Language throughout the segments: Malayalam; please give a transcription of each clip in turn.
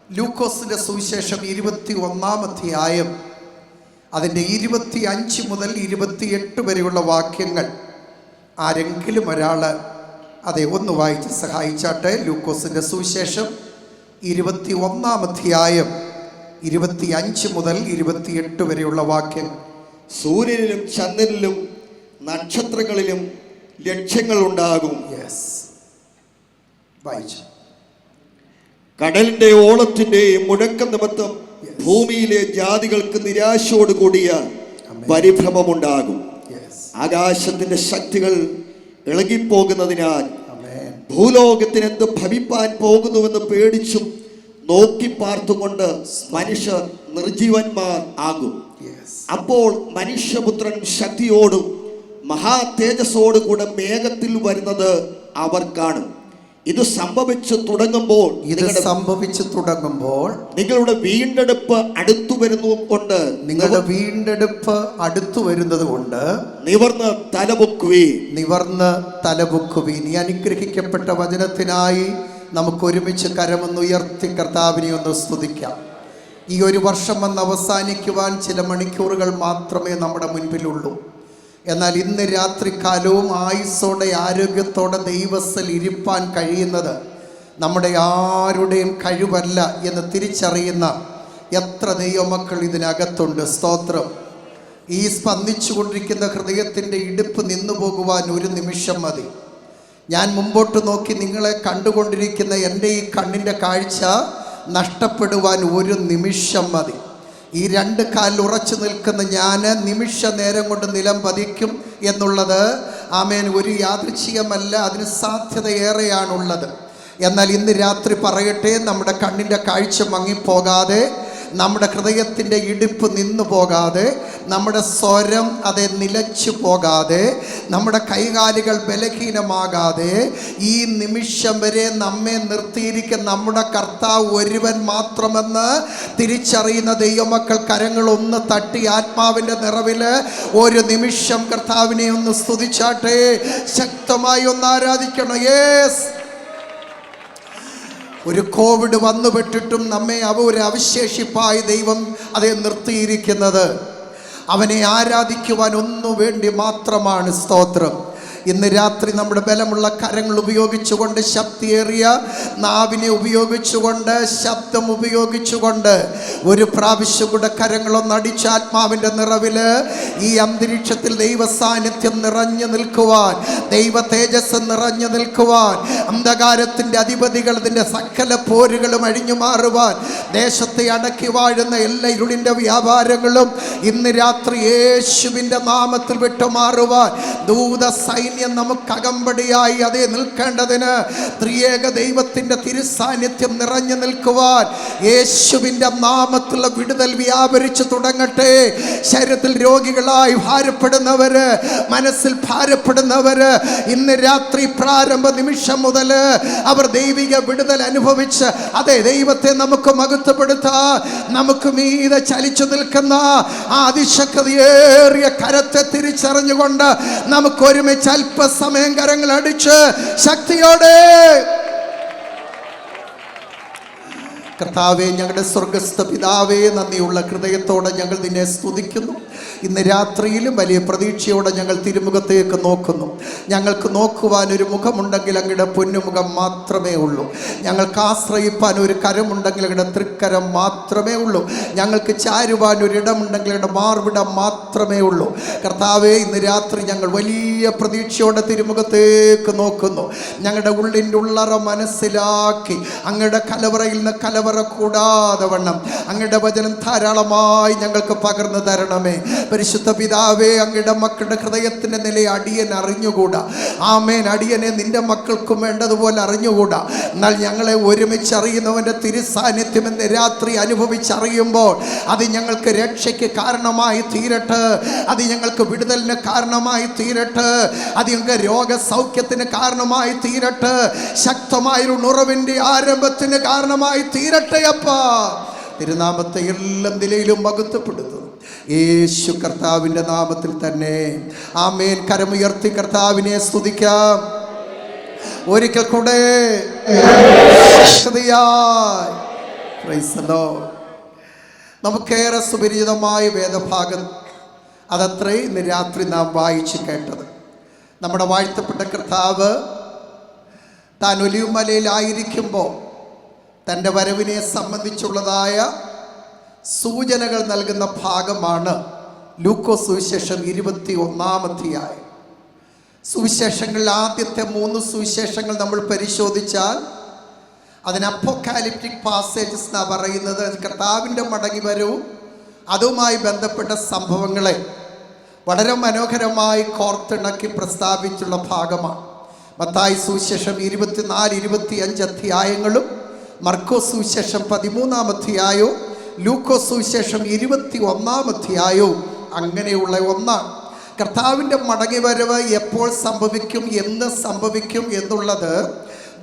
ലൂക്കോസിന്റെ സുവിശേഷം 21-ാം അധ്യായം അതിൻ്റെ 25 മുതൽ 28 വരെയുള്ള വാക്യങ്ങൾ ആരെങ്കിലും ഒരാൾ അതെ ഒന്ന് വായിച്ച് സഹായിച്ചാട്ടെ. ലൂക്കോസിന്റെ സുവിശേഷം 21-ാം അധ്യായം 25 മുതൽ 28 വരെയുള്ള വാക്യങ്ങൾ. സൂര്യനിലും ചന്ദ്രനിലും നക്ഷത്രങ്ങളിലും ലക്ഷ്യങ്ങളുണ്ടാകും. വായിച്ചു. കടലിന്റെ ഓളത്തിന്റെയും മുഴക്കം നിമിത്തം ഭൂമിയിലെ ജാതികൾക്ക് നിരാശയോടുകൂടിയ പരിഭ്രമമുണ്ടാകും. ആകാശത്തിന്റെ ശക്തികൾ ഇളകിപ്പോകുന്നതിനാൽ ഭൂലോകത്തിന് എന്ത് ഭവിപ്പാൻ പോകുന്നുവെന്ന് പേടിച്ചും നോക്കി പാർത്തുകൊണ്ട് മനുഷ്യർ നിർജീവന്മാർ ആകും. അപ്പോൾ മനുഷ്യപുത്രൻ ശക്തിയോടും മഹാ തേജസ്സോടും കൂടെ മേഘത്തിൽ വരുന്നത് അവർ കാണും. ഇത് സംഭവിച്ചു തുടങ്ങുമ്പോൾ നിങ്ങളുടെ വീണ്ടെടുപ്പ് അടുത്തു വരുന്നത് കൊണ്ട് നിവർന്ന് തലപൊക്കുവീൻ. ഈ അനുഗ്രഹിക്കപ്പെട്ട വചനത്തിനായി നമുക്ക് ഒരുമിച്ച് കരമൊന്നുയർത്തി കർത്താവിനെ ഒന്ന് സ്തുതിക്കാം. ഈ ഒരു വർഷം വന്ന് അവസാനിക്കുവാൻ ചില മണിക്കൂറുകൾ മാത്രമേ നമ്മുടെ മുൻപിലുള്ളൂ. എന്നാൽ ഇന്ന് രാത്രികാലവും ആയുസ്സോടെ ആരോഗ്യത്തോടെ ദൈവത്തിൽ ഇരിപ്പാൻ കഴിയുന്നത് നമ്മുടെ ആരുടെയും കഴിവല്ല എന്ന് തിരിച്ചറിയുന്ന എത്ര ദൈവമക്കൾ ഇതിനകത്തുണ്ട്. സ്തോത്രം. ഈ സ്പന്ദിച്ചുകൊണ്ടിരിക്കുന്ന ഹൃദയത്തിൻ്റെ ഇടുപ്പ് നിന്നു പോകുവാൻ ഒരു നിമിഷം മതി. ഞാൻ മുമ്പോട്ട് നോക്കി നിങ്ങളെ കണ്ടുകൊണ്ടിരിക്കുന്ന എൻ്റെ ഈ കണ്ണിൻ്റെ കാഴ്ച നഷ്ടപ്പെടുവാൻ ഒരു നിമിഷം മതി. ഈ രണ്ട് കാലിൽ ഉറച്ചു നിൽക്കുന്ന ഞാൻ നിമിഷ നേരം കൊണ്ട് നിലം പതിക്കും എന്നുള്ളത് ആമേൻ ഒരു യാദൃച്ഛികമല്ല, അതിന് സാധ്യതയേറെയാണുള്ളത്. എന്നാൽ ഇന്ന് രാത്രി പറയട്ടെ, നമ്മുടെ കണ്ണിൻ്റെ കാഴ്ച മങ്ങിപ്പോകാതെ, നമ്മുടെ ഹൃദയത്തിൻ്റെ ഇടിപ്പ് നിന്നു പോകാതെ, നമ്മുടെ സ്വരം അത് നിലച്ചു പോകാതെ, നമ്മുടെ കൈകാലുകൾ ബലഹീനമാകാതെ ഈ നിമിഷം വരെ നമ്മെ നിർത്തിയിരിക്കുന്ന നമ്മുടെ കർത്താവ് ഒരുവൻ മാത്രമെന്ന് തിരിച്ചറിയുന്ന ദൈവമക്കൾ കരങ്ങളൊന്ന് തട്ടി ആത്മാവിൻ്റെ നിറവിൽ ഒരു നിമിഷം കർത്താവിനെ ഒന്ന് സ്തുതിച്ചാട്ടെ. ശക്തമായി ഒന്ന് ആരാധിക്കണം. ഒരു കോവിഡ് വന്നുപെട്ടിട്ടും നമ്മെ ഒരു അവശേഷിപ്പായി ദൈവം അതേ നിർത്തിയിരിക്കുന്നത് അവനെ ആരാധിക്കുവാൻ ഒന്നു വേണ്ടി മാത്രമാണ്. സ്തോത്രം. ഇന്ന് രാത്രി നമ്മുടെ ബലമുള്ള കരങ്ങൾ ഉപയോഗിച്ചുകൊണ്ട്, ശക്തിയേറിയ നാവിനെ ഉപയോഗിച്ചുകൊണ്ട്, ശബ്ദം ഉപയോഗിച്ചുകൊണ്ട് ഒരു പ്രാവശ്യം കൂടെ കരങ്ങളൊന്നടിച്ച് ആത്മാവിൻ്റെ നിറവിൽ ഈ അന്തരീക്ഷത്തിൽ ദൈവ സാന്നിധ്യം നിറഞ്ഞു നിൽക്കുവാൻ, ദൈവ തേജസ് നിറഞ്ഞു നിൽക്കുവാൻ, അന്ധകാരത്തിൻ്റെ അധിപതികൾ ഇതിൻ്റെ സകല പോരുകളും അഴിഞ്ഞു മാറുവാൻ, ദേശത്തെ അടക്കി വാഴുന്ന എല്ലാ ഇരുളിൻ്റെ വ്യാപാരങ്ങളും ഇന്ന് രാത്രി യേശുവിൻ്റെ നാമത്തിൽ വിട്ടുമാറുവാൻ ദൂത സൈന്യം നമുക്ക് അകമ്പടിയായി അതേ നിൽക്കേണ്ടതിന് ത്രിയേക ദൈവത്തിൻ്റെ തിരുസാന്നിധ്യം നിറഞ്ഞു നിൽക്കുവാൻ യേശുവിൻ്റെ നാമത്തിലുള്ള വിടുതൽ വ്യാപരിച്ചു തുടങ്ങട്ടെ. ശരീരത്തിൽ രോഗികളായി ഭാരപ്പെടുന്നവര്, മനസ്സിൽ ഭാരപ്പെടുന്നവര് ഇന്ന് രാത്രി പ്രാരംഭ നിമിഷം മുതൽ അവർ ദൈവിക വിടുതൽ അനുഭവിച്ച് അതേ ദൈവത്തെ നമുക്ക് മഹത്വപ്പെടുത്താൻ, നമുക്ക് മീതെ ചലിച്ചു നിൽക്കുന്ന ആ അതിശക്തിയേറിയ കരത്തെ തിരിച്ചറിഞ്ഞുകൊണ്ട് നമുക്ക് ഒരുമിച്ച് അല്പസമയം കരങ്ങൾ അടിച്ച് ശക്തിയോടെ കർത്താവേ, ഞങ്ങളുടെ സ്വർഗസ്ഥ പിതാവേ, നന്ദിയുള്ള ഹൃദയത്തോടെ ഞങ്ങൾ നിന്നെ സ്തുതിക്കുന്നു. ഇന്ന് രാത്രിയിലും വലിയ പ്രതീക്ഷയോടെ ഞങ്ങൾ തിരുമുഖത്തേക്ക് നോക്കുന്നു. ഞങ്ങൾക്ക് നോക്കുവാൻ ഒരു മുഖമുണ്ടെങ്കിൽ അങ്ങയുടെ പൊന്നുമുഖം മാത്രമേ ഉള്ളൂ. ഞങ്ങൾക്ക് ആശ്രയിപ്പാൻ ഒരു കരമുണ്ടെങ്കിൽ അങ്ങയുടെ തൃക്കരം മാത്രമേ ഉള്ളൂ. ഞങ്ങൾക്ക് ചാരുവാൻ ഒരിടമുണ്ടെങ്കിൽ അങ്ങയുടെ മാർവിടം മാത്രമേ ഉള്ളൂ. കർത്താവേ, ഇന്ന് രാത്രി ഞങ്ങൾ വലിയ പ്രതീക്ഷയോടെ തിരുമുഖത്തേക്ക് നോക്കുന്നു. ഞങ്ങളുടെ ഉള്ളിൻ്റെ ഉള്ളറ മനസ്സിലാക്കി അങ്ങയുടെ കലവറയിൽ നിന്ന് കലവറ കൂടാതെ വണ്ണം അങ്ങയുടെ വചനം ധാരാളമായി ഞങ്ങൾക്ക് പകർന്നു തരണമേ. പരിശുദ്ധ പിതാവേ, അങ്ങയുടെ മക്കളുടെ ഹൃദയത്തിൻ്റെ നില അടിയൻ അറിഞ്ഞുകൂടാ. ആമേൻ. അടിയനെ നിന്റെ മക്കൾക്കും വേണ്ടതുപോലെ അറിഞ്ഞുകൂടാ. എന്നാൽ ഞങ്ങളെ ഒരുമിച്ച് അറിയുന്നവൻ്റെ തിരുസാന്നിധ്യം ഇന്ന് രാത്രി അനുഭവിച്ചറിയുമ്പോൾ അത് ഞങ്ങൾക്ക് രക്ഷയ്ക്ക് കാരണമായി തീരട്ടെ, അത് ഞങ്ങൾക്ക് വിടുതലിന് കാരണമായി തീരട്ടെ, അത് ഞങ്ങൾക്ക് രോഗസൗഖ്യത്തിന് കാരണമായി തീരട്ടെ, ശക്തമായൊരു ഉണർവിൻ്റെ ആരംഭത്തിന് കാരണമായി തീരട്ടെ. അപ്പാ, തിരുനാമത്തെ എല്ലാ നിലയിലും മഹത്വപ്പെടുത്തുന്നു യേശു കർത്താവിൻ്റെ നാമത്തിൽ തന്നെ. ആമേൻ. കരമുയർത്തി കർത്താവിനെ സ്തുതിക്കാം. ഒരിക്കൽ കൂടെ പ്രൈസ് ദി ലോർഡ്. നമുക്കേറെ സുപരിചിതമായ വേദഭാഗം അതത്രേ ഇന്ന് രാത്രി നാം വായിച്ചു കേട്ടത്. നമ്മുടെ വാഴ്ത്തപ്പെട്ട കർത്താവ് താൻ ഒലിവുമലയിലായിരിക്കുമ്പോൾ തൻ്റെ വരവിനെ സംബന്ധിച്ചുള്ളതായ സൂചനകൾ നൽകുന്ന ഭാഗമാണ് ലൂക്കോസ് സുവിശേഷം 21-ാം അധ്യായം. സുവിശേഷങ്ങളിൽ ആദ്യത്തെ 3 സുവിശേഷങ്ങൾ നമ്മൾ പരിശോധിച്ചാൽ അതിന് അപ്പോക്കാലിപ്റ്റിക് പാസേജസ് എന്നാണ് പറയുന്നത്. കർത്താവിൻ്റെ മടങ്ങിവരവും അതുമായി ബന്ധപ്പെട്ട സംഭവങ്ങളെ വളരെ മനോഹരമായി കോർത്തിണക്കി പ്രസ്താവിച്ചുള്ള ഭാഗമാണ്. മത്തായി സുവിശേഷം 24-25 അധ്യായങ്ങളും, മർക്കോസ് സുവിശേഷം 13-ാം അധ്യായവും, ലൂക്കോസ് സുവിശേഷം 21-ാം അധ്യായവും അങ്ങനെയുള്ള ഒന്നാണ്. കർത്താവിൻ്റെ മടങ്ങിവരവ് എപ്പോൾ സംഭവിക്കും, എന്ന് സംഭവിക്കും എന്നുള്ളത്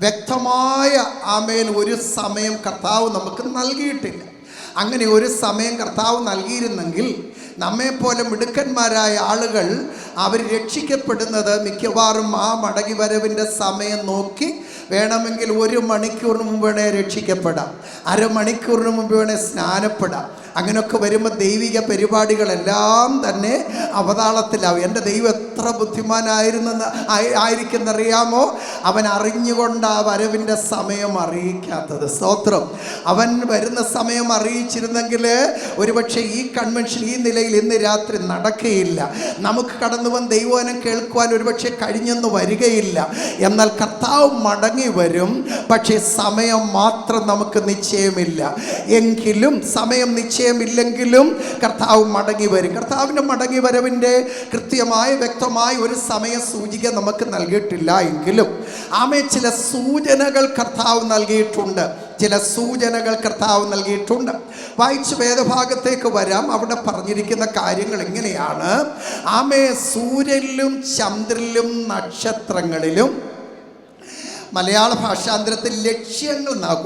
വ്യക്തമായ ഒരു സമയം കർത്താവ് നമുക്ക് നൽകിയിട്ടില്ല. അങ്ങനെ ഒരു സമയം കർത്താവ് നൽകിയിരുന്നെങ്കിൽ നമ്മെപ്പോലെ മിടുക്കന്മാരായ ആളുകൾ അവർ രക്ഷിക്കപ്പെടുന്നത് മിക്കവാറും ആ മടങ്ങിവരവിൻ്റെ സമയം നോക്കി വേണമെങ്കിൽ 1 മണിക്കൂറിന് മുമ്പ് വേണേ രക്ഷിക്കപ്പെടാം, അരമണിക്കൂറിന് മുമ്പ് വേണേ സ്നാനപ്പെടാം. അങ്ങനെയൊക്കെ വരുമ്പോൾ ദൈവിക പരിപാടികളെല്ലാം തന്നെ അവതാളത്തിലാവും. എൻ്റെ ദൈവം എത്ര ആയിരിക്കുന്നറിയാമോ? അവൻ അറിഞ്ഞുകൊണ്ട് ആ വരവിൻ്റെ സമയം അറിയിക്കാത്തത്. സ്തോത്രം. അവൻ വരുന്ന സമയം അറിയിച്ചിരുന്നെങ്കിൽ ഒരുപക്ഷെ ഈ കൺവെൻഷൻ ഈ നിലയിൽ ഇന്ന് രാത്രി നടക്കുകയില്ല. നമുക്ക് കടന്നു വന്ന് ദൈവവചനം കേൾക്കുവാൻ ഒരുപക്ഷെ കഴിഞ്ഞെന്ന് വരികയില്ല. എന്നാൽ കർത്താവ് മടങ്ങി വരും, പക്ഷേ സമയം മാത്രം നമുക്ക് നിശ്ചയമില്ല. എങ്കിലും സമയം നിശ്ചയമില്ലെങ്കിലും കർത്താവ് മടങ്ങി വരും. കർത്താവിൻ്റെ മടങ്ങി വരവിൻ്റെ കൃത്യമായ വ്യക്തമായ ഒരു സമയ സൂചിക നമുക്ക് നൽകിയിട്ടില്ല എങ്കിലും ചില സൂചനകൾ കർത്താവ് നൽകിയിട്ടുണ്ട്. വായിച്ച് വേദഭാഗത്തേക്ക് വരാം. അവിടെ പറഞ്ഞിരിക്കുന്ന കാര്യങ്ങൾ എങ്ങനെയാണ്? സൂര്യനിലും ചന്ദ്രനിലും നക്ഷത്രങ്ങളിലും, മലയാള ഭാഷാന്തരത്തിൽ ലക്ഷ്യങ്ങൾ എന്നാണ്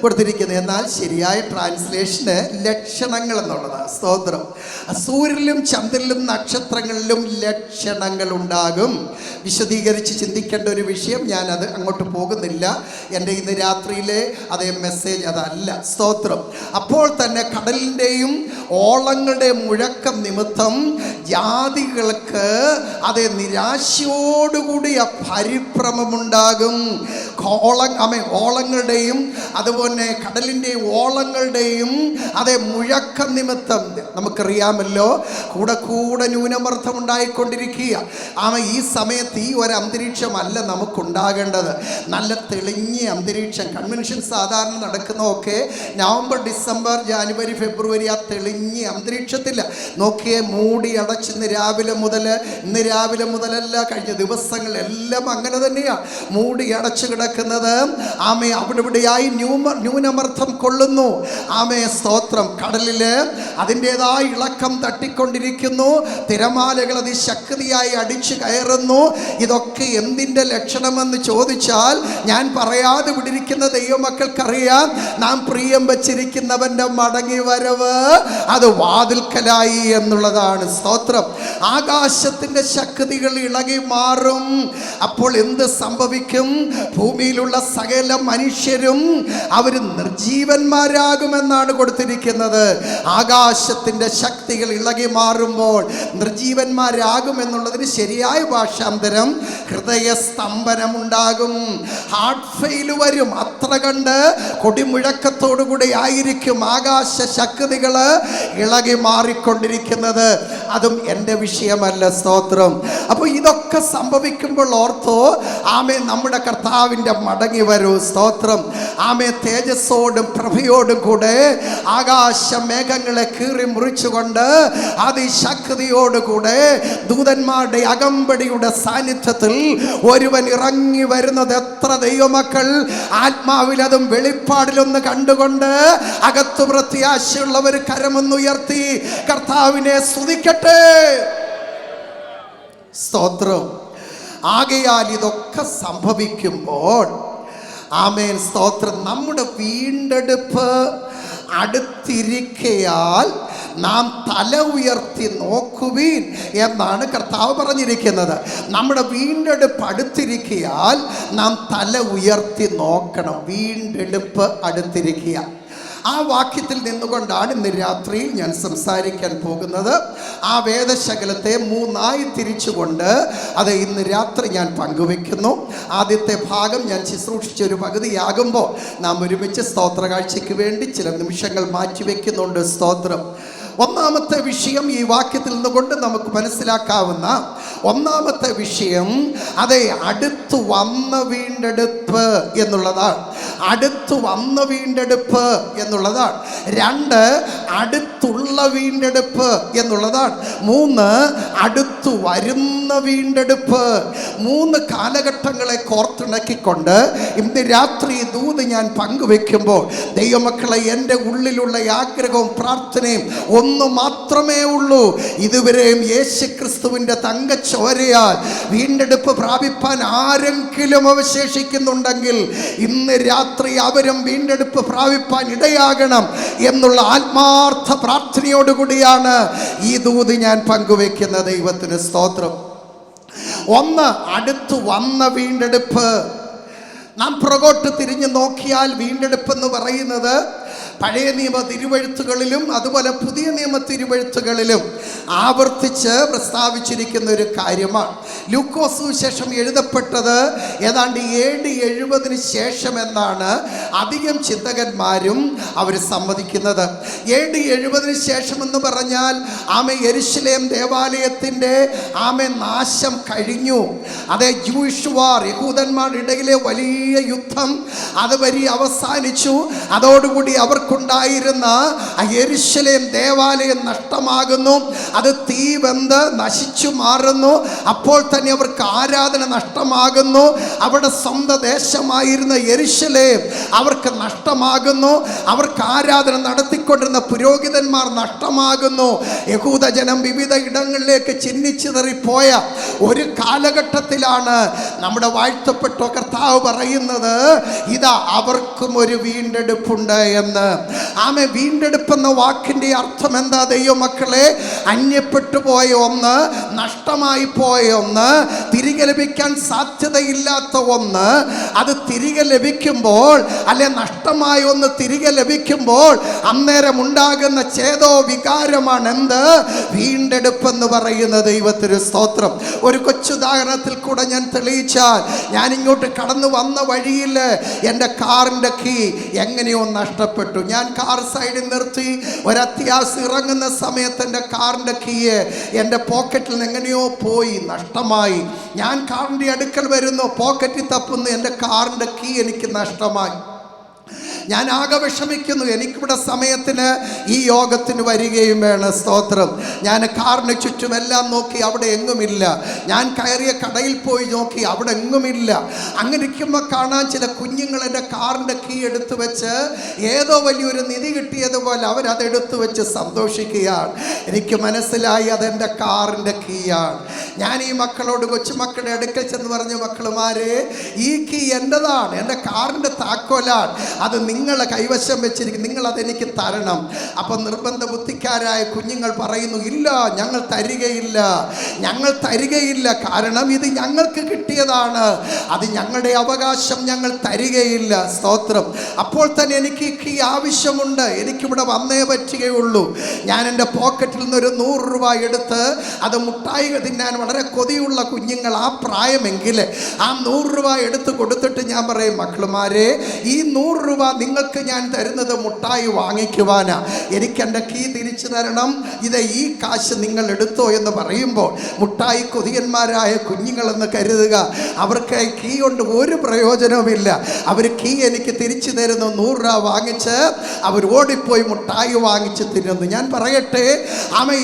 കൊടുത്തിരിക്കുന്നത്. എന്നാൽ ശരിയായ ട്രാൻസ്ലേഷന് ലക്ഷണങ്ങൾ എന്നുള്ളതാണ്. സ്തോത്രം. സൂര്യനിലും ചന്ദ്രനിലും നക്ഷത്രങ്ങളിലും ലക്ഷണങ്ങൾ ഉണ്ടാകും. വിശദീകരിച്ച് ചിന്തിക്കേണ്ട ഒരു വിഷയം, ഞാനത് അങ്ങോട്ട് പോകുന്നില്ല. എൻ്റെ ഇന്ന് രാത്രിയിലെ അതേ മെസ്സേജ് അതല്ല. സ്തോത്രം. അപ്പോൾ തന്നെ കടലിൻ്റെയും ഓളങ്ങളുടെയും മുഴക്കം നിമിത്തം ജാതികൾക്ക് അതേ നിരാശയോടുകൂടിയ പരിഭ്രമമുണ്ടാകും. ഓളങ്ങളുടെയും അതുപോലെ കടലിൻ്റെയും ഓളങ്ങളുടെയും അതേ മുഴക്കം നിമിത്തം നമുക്കറിയാമല്ലോ, കൂടെ ന്യൂനമർദ്ദം ഉണ്ടായിക്കൊണ്ടിരിക്കുക. ഈ സമയത്ത് ഈ ഒരു അന്തരീക്ഷമല്ല നമുക്കുണ്ടാകേണ്ടത്. നല്ല തെളിഞ്ഞ അന്തരീക്ഷം. കൺവെൻഷൻ സാധാരണ നടക്കുന്നതൊക്കെ നവംബർ, ഡിസംബർ, ജാനുവരി, ഫെബ്രുവരി ആ തെളിഞ്ഞ അന്തരീക്ഷത്തില്ല. നോക്കിയേ, മൂടി അടച്ച് ഇന്ന് രാവിലെ മുതലല്ല കഴിഞ്ഞ ദിവസങ്ങളെല്ലാം അങ്ങനെ തന്നെയാണ്. മൂടി അടച്ചു കിടക്കുന്നത്. അവിടെ ഇവിടെയായി ന്യൂനമർദ്ദം കൊള്ളുന്നു. സ്തോത്രം. കടലില് അതിൻ്റെതായ ഇളക്കം തട്ടിക്കൊണ്ടിരിക്കുന്നു. തിരമാലകൾ അതിശക്തിയായി അടിച്ചു കയറുന്നു. ഇതൊക്കെ എന്തിൻ്റെ ലക്ഷണമെന്ന് ചോദിച്ചാൽ ഞാൻ പറയാതെ വിടിരിക്കുന്ന ദൈവമക്കൾക്കറിയാം. നാം പ്രിയം വച്ചിരിക്കുന്നവൻ്റെ മടങ്ങി വരവ് അത് വാതിൽക്കലായി എന്നുള്ളതാണ്. സ്തോത്രം. ആകാശത്തിൻ്റെ ശക്തികൾ ഇളകി മാറും. അപ്പോൾ എന്ത് സംഭവിക്കും? ഭൂമിയിലുള്ള സകല മനുഷ്യരും അവർ നിർജീവന്മാരാകുമെന്നാണ് കൊടുത്തിരിക്കുന്നത്. ആകാശത്തിൻ്റെ ശക്തികൾ ഇളകി മാറുമ്പോൾ നിർജീവന്മാരാകുമെന്നുള്ളതിന് ശരിയായ ഭാഷാന്തരം ഹൃദയസ്തംഭനമുണ്ടാകും, ഹാർട്ട് ഫെയിൽ വരും. അത്ര കണ്ട് കൊടിമുഴക്കത്തോടുകൂടി ആയിരിക്കും ആകാശ ശക്തികൾ ഇളകി മാറിക്കൊണ്ടിരിക്കുന്നത്. അതും എൻ്റെ വിഷയമല്ല. സ്തോത്രം. അപ്പോൾ ഇതൊക്കെ സംഭവിക്കുമ്പോൾ ഓർത്തോ, നമ്മുടെ കർത്താവിൻ്റെ മടങ്ങി വരൂ. സ്തോത്രം. തേജസ്സോടും പ്രഭയോടും കൂടെ ആകാശ മേഘങ്ങളെ കീറി മുറിച്ചുകൊണ്ട് അതിശക്തിയോടുകൂടെ ദൂതന്മാരുടെ അകമ്പടിയുടെ സാന്നിധ്യത്തിൽ ഒരുവൻ ഇറങ്ങി വരുന്നത് എത്ര ദൈവമക്കൾ ആത്മാവിലതും വെളിപ്പാടിലൊന്ന് കണ്ടുകൊണ്ട് അകത്തു പ്രത്യാശയുള്ളവർ കരമൊന്നുയർത്തി കർത്താവിനെ സ്തുതിക്കട്ടെ. സ്തോത്രം. ആകയാൽ ഇതൊക്കെ സംഭവിക്കുമ്പോൾ സ്തോത്രം, നമ്മുടെ വീണ്ടെടുപ്പ് അടുത്തിരിക്കയാൽ നാം തല ഉയർത്തി നോക്കുവീൻ എന്നാണ് കർത്താവ് പറഞ്ഞിരിക്കുന്നത്. നമ്മുടെ വീണ്ടെടുപ്പ് അടുത്തിരിക്കയാൽ നാം തല ഉയർത്തി നോക്കണം. വീണ്ടെടുപ്പ് അടുത്തിരിക്കുക. ആ വാക്യത്തിൽ നിന്നുകൊണ്ടാണ് ഇന്ന് രാത്രിയിൽ ഞാൻ സംസാരിക്കാൻ പോകുന്നത്. ആ വേദശകലത്തെ മൂന്നായി തിരിച്ചുകൊണ്ട് അത് ഇന്ന് രാത്രി ഞാൻ പങ്കുവെക്കുന്നു. ആദ്യത്തെ ഭാഗം ഞാൻ ശുശ്രൂഷിച്ചൊരു പകുതിയാകുമ്പോൾ നാം ഒരുമിച്ച് സ്തോത്ര കാഴ്ചയ്ക്ക് വേണ്ടി ചില നിമിഷങ്ങൾ മാറ്റിവെക്കുന്നുണ്ട്. സ്തോത്രം. ഒന്നാമത്തെ വിഷയം ഈ വാക്യത്തിൽ നിന്നുകൊണ്ട് നമുക്ക് മനസ്സിലാക്കാവുന്ന ഒന്നാമത്തെ വിഷയം അതെ അടുത്തു വന്ന വീണ്ടെടുപ്പ് എന്നുള്ളതാണ്. അടുത്തു വന്ന വീണ്ടെടുപ്പ് എന്നുള്ളതാണ്. 2 അടുത്തുള്ള വീണ്ടെടുപ്പ് എന്നുള്ളതാണ്. 3 അടുത്തു വരുന്ന വീണ്ടെടുപ്പ്. 3 കാലഘട്ടങ്ങളെ കോർത്തിണക്കിക്കൊണ്ട് ഇന്ന് രാത്രി ദൂത് ഞാൻ പങ്കുവെക്കുമ്പോൾ ദൈവമക്കളെ, എൻ്റെ ഉള്ളിലുള്ള ആഗ്രഹവും പ്രാർത്ഥനയും ഒന്ന് മാത്രമേ ഉള്ളൂ. ഇതുവരെയും യേശുക്രിസ്തുവിൻ്റെ തങ്കച്ചോരയാൽ വീണ്ടെടുപ്പ് പ്രാപിപ്പാൻ ആരെങ്കിലും അവശേഷിക്കുന്നുണ്ടെങ്കിൽ ഇന്ന് രാത്രി അവരും വീണ്ടെടുപ്പ് പ്രാപിപ്പാൻ ഇടയാകണം എന്നുള്ള ആത്മാർത്ഥ പ്രാർത്ഥനയോടുകൂടിയാണ് ഈ ദൂത് ഞാൻ പങ്കുവെക്കുന്നത്. ദൈവത്തിന് സ്തോത്രം. 1 അടുത്തു വന്ന വീണ്ടെടുപ്പ്. നാം പുറകോട്ട് തിരിഞ്ഞു നോക്കിയാൽ വീണ്ടെടുപ്പ് എന്ന് പറയുന്നത് പഴയ നിയമ തിരുവെഴുത്തുകളിലും അതുപോലെ പുതിയ നിയമ തിരുവെഴുത്തുകളിലും ആവർത്തിച്ച് പ്രസ്താവിച്ചിരിക്കുന്ന ഒരു കാര്യമാണ്. ലൂക്കോസ് സുവിശേഷം എഴുതപ്പെട്ടത് ഏതാണ്ട് AD 70 ശേഷം എന്നാണ് അധികം ചിന്തകന്മാരും അവർ സമ്മതിക്കുന്നത്. AD 70 ശേഷം എന്ന് പറഞ്ഞാൽ യെരുശലേം ദേവാലയത്തിൻ്റെ നാശം കഴിഞ്ഞു. അതേ, ജൂയിഷ് വാർ, യഹൂദന്മാരുടെ ഇടയിലെ വലിയ യുദ്ധം അതുവരെ അവസാനിച്ചു. അതോടുകൂടി അവർക്കുണ്ടായിരുന്ന യെരുശലേം ദേവാലയം നഷ്ടമാകുന്നു. അത് തീ വെന്ത് നശിച്ചു മാറുന്നു. അപ്പോൾ തന്നെ അവർക്ക് ആരാധന നഷ്ടമാകുന്നു. അവിടെ സ്വന്തം ദേശമായിരുന്ന യെരുശലേം അവർക്ക് നഷ്ടമാകുന്നു. അവർക്ക് ആരാധന നടത്തിക്കൊണ്ടിരുന്ന പുരോഹിതന്മാർ നഷ്ടമാകുന്നു. യഹൂദജനം വിവിധ ഇടങ്ങളിലേക്ക് ചിന്നിച്ചിതറിപ്പോയ ഒരു കാലഘട്ടത്തിലാണ് നമ്മുടെ വാഴ്ത്തപ്പെട്ട കർത്താവ് പറയുന്നത്, ഇതാ അവർക്കും ഒരു വീണ്ടെടുപ്പുണ്ട് എന്ന്. വീണ്ടെടുപ്പ് എന്ന വാക്കിൻ്റെ അർത്ഥം എന്താ ദൈവമക്കളെ? അന്യപ്പെട്ടു പോയ ഒന്ന്, നഷ്ടമായി പോയ ഒന്ന്, തിരികെ ലഭിക്കാൻ സാധ്യതയില്ലാത്ത ഒന്ന്, അത് തിരികെ ലഭിക്കുമ്പോൾ, അല്ലെ നഷ്ടമായ ഒന്ന് തിരികെ ലഭിക്കുമ്പോൾ അന്നേരം ഉണ്ടാകുന്ന ചേതോ വികാരമാണ് എന്ത്? വീണ്ടെടുപ്പ് എന്ന് പറയുന്നത്. ദൈവത്തിന് സ്തോത്രം. ഒരു കൊച്ചുദാഹരണത്തിൽ കൂടെ ഞാൻ തെളിയിച്ചാൽ, ഞാൻ ഇങ്ങോട്ട് കടന്നു വന്ന വഴിയിൽ എൻ്റെ കാറിൻ്റെ കീ എങ്ങനെയോ നഷ്ടപ്പെട്ടു. ഞാൻ കാർ സൈഡിൽ നിർത്തി ഒരത്യാവശ്യം ഇറങ്ങുന്ന സമയത്ത് എൻ്റെ കാറിൻ്റെ കീ എൻ്റെ പോക്കറ്റിൽ നിന്ന് എങ്ങനെയോ പോയി, നഷ്ടമായി. ഞാൻ കാറിൻ്റെ അടുക്കൽ വരുന്നു, പോക്കറ്റിൽ തപ്പുന്നു, എൻ്റെ കാറിൻ്റെ കീ എനിക്ക് നഷ്ടമായി. ഞാൻ ആകെ വിഷമിക്കുന്നു. എനിക്കിവിടെ സമയത്തിന് ഈ യോഗത്തിന് വരികയും വേണം. സ്തോത്രം. ഞാൻ കാറിന് ചുറ്റുമെല്ലാം നോക്കി, അവിടെ എങ്ങുമില്ല. ഞാൻ കയറിയ കടയിൽ പോയി നോക്കി, അവിടെ എങ്ങുമില്ല. അങ്ങനെ ഇരിക്കുമ്പോൾ കാണാൻ ചില കുഞ്ഞുങ്ങൾ എൻ്റെ കാറിൻ്റെ കീ എടുത്തു വെച്ച് ഏതോ വലിയൊരു നിധി കിട്ടിയതുപോലെ അവരതെടുത്തു വെച്ച് സന്തോഷിക്കുകയാണ്. എനിക്ക് മനസ്സിലായി അതെൻ്റെ കാറിൻ്റെ കീയാണ്. ഞാൻ ഈ മക്കളോട്, കൊച്ചുമക്കളുടെ അടുക്കൽ ചെന്ന് പറഞ്ഞു, മക്കളുമാരെ, ഈ കീ എൻ്റെതാണ്, എൻ്റെ കാറിൻ്റെ താക്കോലാണ്, അത് നിങ്ങളെ കൈവശം വെച്ചിരിക്കും, നിങ്ങൾ അതെനിക്ക് തരണം. അപ്പം നിർബന്ധ ബുദ്ധിക്കാരായ കുഞ്ഞുങ്ങൾ പറയുന്നു, ഇല്ല, ഞങ്ങൾ തരികയില്ല, ഞങ്ങൾ തരികയില്ല. കാരണം ഇത് ഞങ്ങൾക്ക് കിട്ടിയതാണ്, അത് ഞങ്ങളുടെ അവകാശം, ഞങ്ങൾ തരികയില്ല. സ്തോത്രം. അപ്പോൾ തന്നെ എനിക്ക് ഈ ആവശ്യമുണ്ട്, എനിക്കിവിടെ വന്നേ പറ്റുകയുള്ളൂ. ഞാൻ എൻ്റെ പോക്കറ്റിൽ നിന്നൊരു 100 രൂപ എടുത്ത്, അത് മുട്ടായി തിന്നാൻ വളരെ കൊതിയുള്ള കുഞ്ഞുങ്ങൾ ആ പ്രായമെങ്കിൽ ആ 100 രൂപ എടുത്ത് കൊടുത്തിട്ട് ഞാൻ പറയും, മക്കളുമാരെ, ഈ 100 രൂപ നിങ്ങൾക്ക് ഞാൻ തരുന്നത് മുട്ടായി വാങ്ങിക്കുവാനാ, എനിക്ക് എൻ്റെ കീ തിരിച്ചു തരണം, ഇത് ഈ കാശ് നിങ്ങൾ എടുത്തോ എന്ന് പറയുമ്പോൾ മുട്ടായി കൊതിയന്മാരായ കുഞ്ഞുങ്ങളെന്ന് കരുതുക. അവർക്ക് കീ കൊണ്ട് ഒരു പ്രയോജനവുമില്ല. അവർ കീ എനിക്ക് തിരിച്ചു തരുന്നു, 100 രൂപ വാങ്ങിച്ച് അവർ ഓടിപ്പോയി മുട്ടായി വാങ്ങിച്ച് തിന്നുന്നു. ഞാൻ പറയട്ടെ,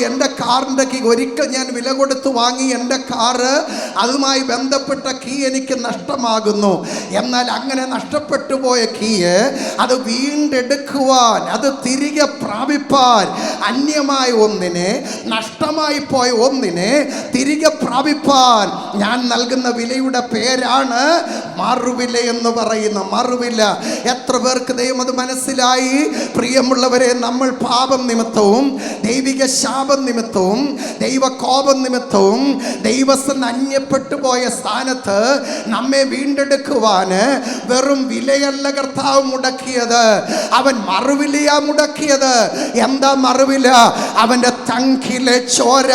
എൻ്റെ കാറിൻ്റെ കീ ഒരിക്കൽ ഞാൻ വില കൊടുത്ത് വാങ്ങി, എൻ്റെ കാറ് അതുമായി ബന്ധപ്പെട്ട കീ എനിക്ക് നഷ്ടമാകുന്നു. എന്നാൽ അങ്ങനെ നഷ്ടപ്പെട്ടു പോയ കീ അത് വീണ്ടെടുക്കുവാൻ, അത് തിരികെ പ്രാപിപ്പാൻ അന്യമായ ഒന്നിനെ, നഷ്ടമായി പോയ ഒന്നിനെ തിരികെ പ്രാപിപ്പാൻ ഞാൻ നൽകുന്ന വിലയുടെ പേരാണ് മറുവില എന്ന് പറയുന്ന മറുവില. എത്ര പേർക്ക് ദൈവം അത് മനസ്സിലായി? പ്രിയമുള്ളവരെ, നമ്മൾ പാപം നിമിത്തവും ദൈവിക ശാപം നിമിത്തവും ദൈവകോപം നിമിത്തവും ദൈവസ്ഥ അന്യപ്പെട്ടു പോയ സ്ഥാനത്ത് നമ്മെ വീണ്ടെടുക്കുവാന് വെറും വിലയല്ല കർത്താവ് മുടക്കിയത്, അവൻ മറുവിലയാ മുടക്കിയത്. എന്താ മറുവില? അവന്റെ തങ്കിലെ ചോര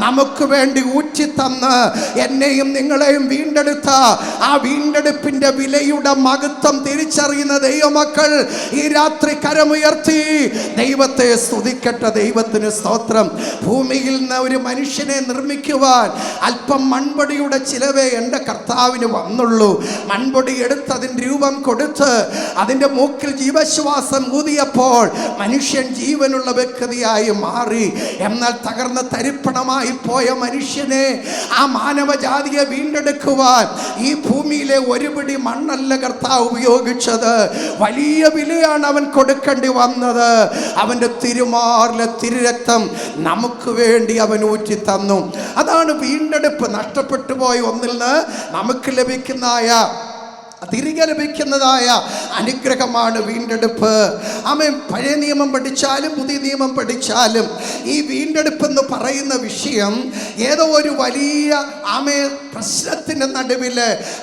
നമുക്ക് വേണ്ടി ഊറ്റിത്തന്ന് എന്നെയും നിങ്ങളെയും വീണ്ടെടുത്ത ആ വീണ്ടെടുപ്പിന്റെ വിലയുടെ മഹത്വം തിരിച്ചറിയുന്ന ദൈവമക്കൾ ഈ രാത്രി കരമുയർത്തി ദൈവത്തെ സ്തുതിക്കട്ടെ. ദൈവത്തിന് സ്തോത്രം. ഭൂമിയിൽ നിന്ന് ഒരു മനുഷ്യനെ നിർമ്മിക്കുവാൻ അല്പം മൺപൊടിയുടെ ചിലവേ എൻ്റെ കർത്താവിന് വന്നുള്ളൂ. മൺപൊടി എടുത്ത് അതിന് രൂപം കൊടുത്ത് അതിൻ്റെ മൂക്കിൽ ജീവശ്വാസം ഊതിയപ്പോൾ മനുഷ്യൻ ജീവനുള്ള വ്യക്തിയായി മാറി. എന്നാൽ തകർന്ന തരിപ്പണമായി പോയ മനുഷ്യനെ, ആ മാനവജാതിയെ വീണ്ടെടുക്കുവാൻ ഈ ഭൂമിയിലെ ഒരു പിടി മണ്ണല്ല കർത്താവ് ഉപയോഗിച്ചത്. വലിയ വിലയാണ് അവൻ കൊടുക്കേണ്ടി വന്നത്. അവൻ്റെ തിരുമാറിലെ തിരുരക്തം നമുക്ക് വേണ്ടി അവൻ ഊറ്റി തന്നു. അതാണ് വീണ്ടെടുപ്പ്. നഷ്ടപ്പെട്ടു പോയ ഒന്നിൽ നിന്ന് നമുക്ക് തിരികെ ലഭിക്കുന്നതായ അനുഗ്രഹമാണ് വീണ്ടെടുപ്പ്. ആമേൻ. പഴയ നിയമം പഠിച്ചാലും പുതിയ നിയമം പഠിച്ചാലും ഈ വീണ്ടെടുപ്പ് എന്ന് പറയുന്ന വിഷയം ഏതോ ഒരു വലിയ പ്രശ്നത്തിൻ്റെ നടുവിൽ,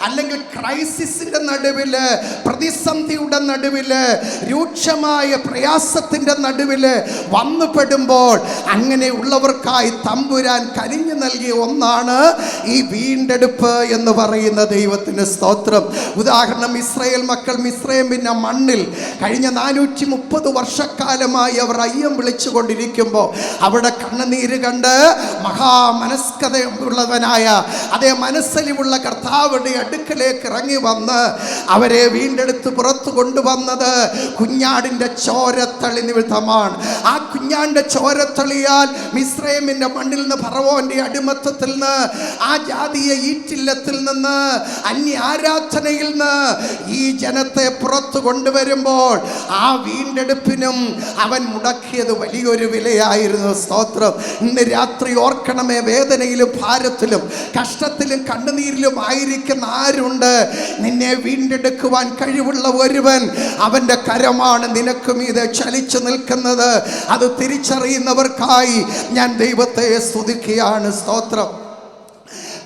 അല്ലെങ്കിൽ ക്രൈസിസിൻ്റെ നടുവിൽ, പ്രതിസന്ധിയുടെ നടുവിൽ, രൂക്ഷമായ പ്രയാസത്തിൻ്റെ നടുവിൽ വന്നുപെടുമ്പോൾ അങ്ങനെയുള്ളവർക്കായി തമ്പുരാൻ കനിഞ്ഞു നൽകിയ ഒന്നാണ് ഈ വീണ്ടെടുപ്പ് എന്ന് പറയുന്ന ദൈവത്തിന് സ്തോത്രം. ഉദാഹരണം, ഇസ്രായേൽ മക്കൾ മിസ്രയീമിന്റെ മണ്ണിൽ കഴിഞ്ഞ 430 വർഷക്കാലമായി അവർ അയ്യം വിളിച്ചുകൊണ്ടിരിക്കുമ്പോൾ അവിടെ കണ്ണുനീര് കണ്ട് മഹാമനസ്കതയുള്ളവനായ അതേ മനസ്സലിവുള്ള കർത്താവിന്റെ അടുക്കലേക്ക് ഇറങ്ങി വന്ന് അവരെ വീണ്ടെടുത്ത് പുറത്തു കൊണ്ടുവന്നത് കുഞ്ഞാടിന്റെ ചോരത്തളി നിമിത്തമാണ്. ആ കുഞ്ഞാടിന്റെ ചോരത്തളിയാൽ മിസ്രയീമിന്റെ മണ്ണിൽ നിന്ന് ഫറവോന്റെ അടിമത്തത്തിൽ നിന്ന്, ആ ജാതീയ ഈറ്റില്ലത്തിൽ നിന്ന്, അന്യ ആരാധനയിൽ ഈ ജനത്തെ പുറത്തു കൊണ്ടുവരുമ്പോൾ ആ വീണ്ടെടുപ്പിനും അവൻ മുടക്കിയത് വലിയൊരു വിലയായിരുന്നു. സ്തോത്രം. ഇന്ന് രാത്രി ഓർക്കണമേ, വേദനയിലും ഭാരത്തിലും കഷ്ടത്തിലും കണ്ണുനീരിലും ആയിരിക്കുന്ന ആരുണ്ട്? നിന്നെ വീണ്ടെടുക്കുവാൻ കഴിവുള്ള ഒരുവൻ, അവന്റെ കരമാണ് നിനക്കും ഇത് ചലിച്ചു നിൽക്കുന്നത്. അത് തിരിച്ചറിയുന്നവർക്കായി ഞാൻ ദൈവത്തെ സ്തുതിക്കുകയാണ്. സ്തോത്രം.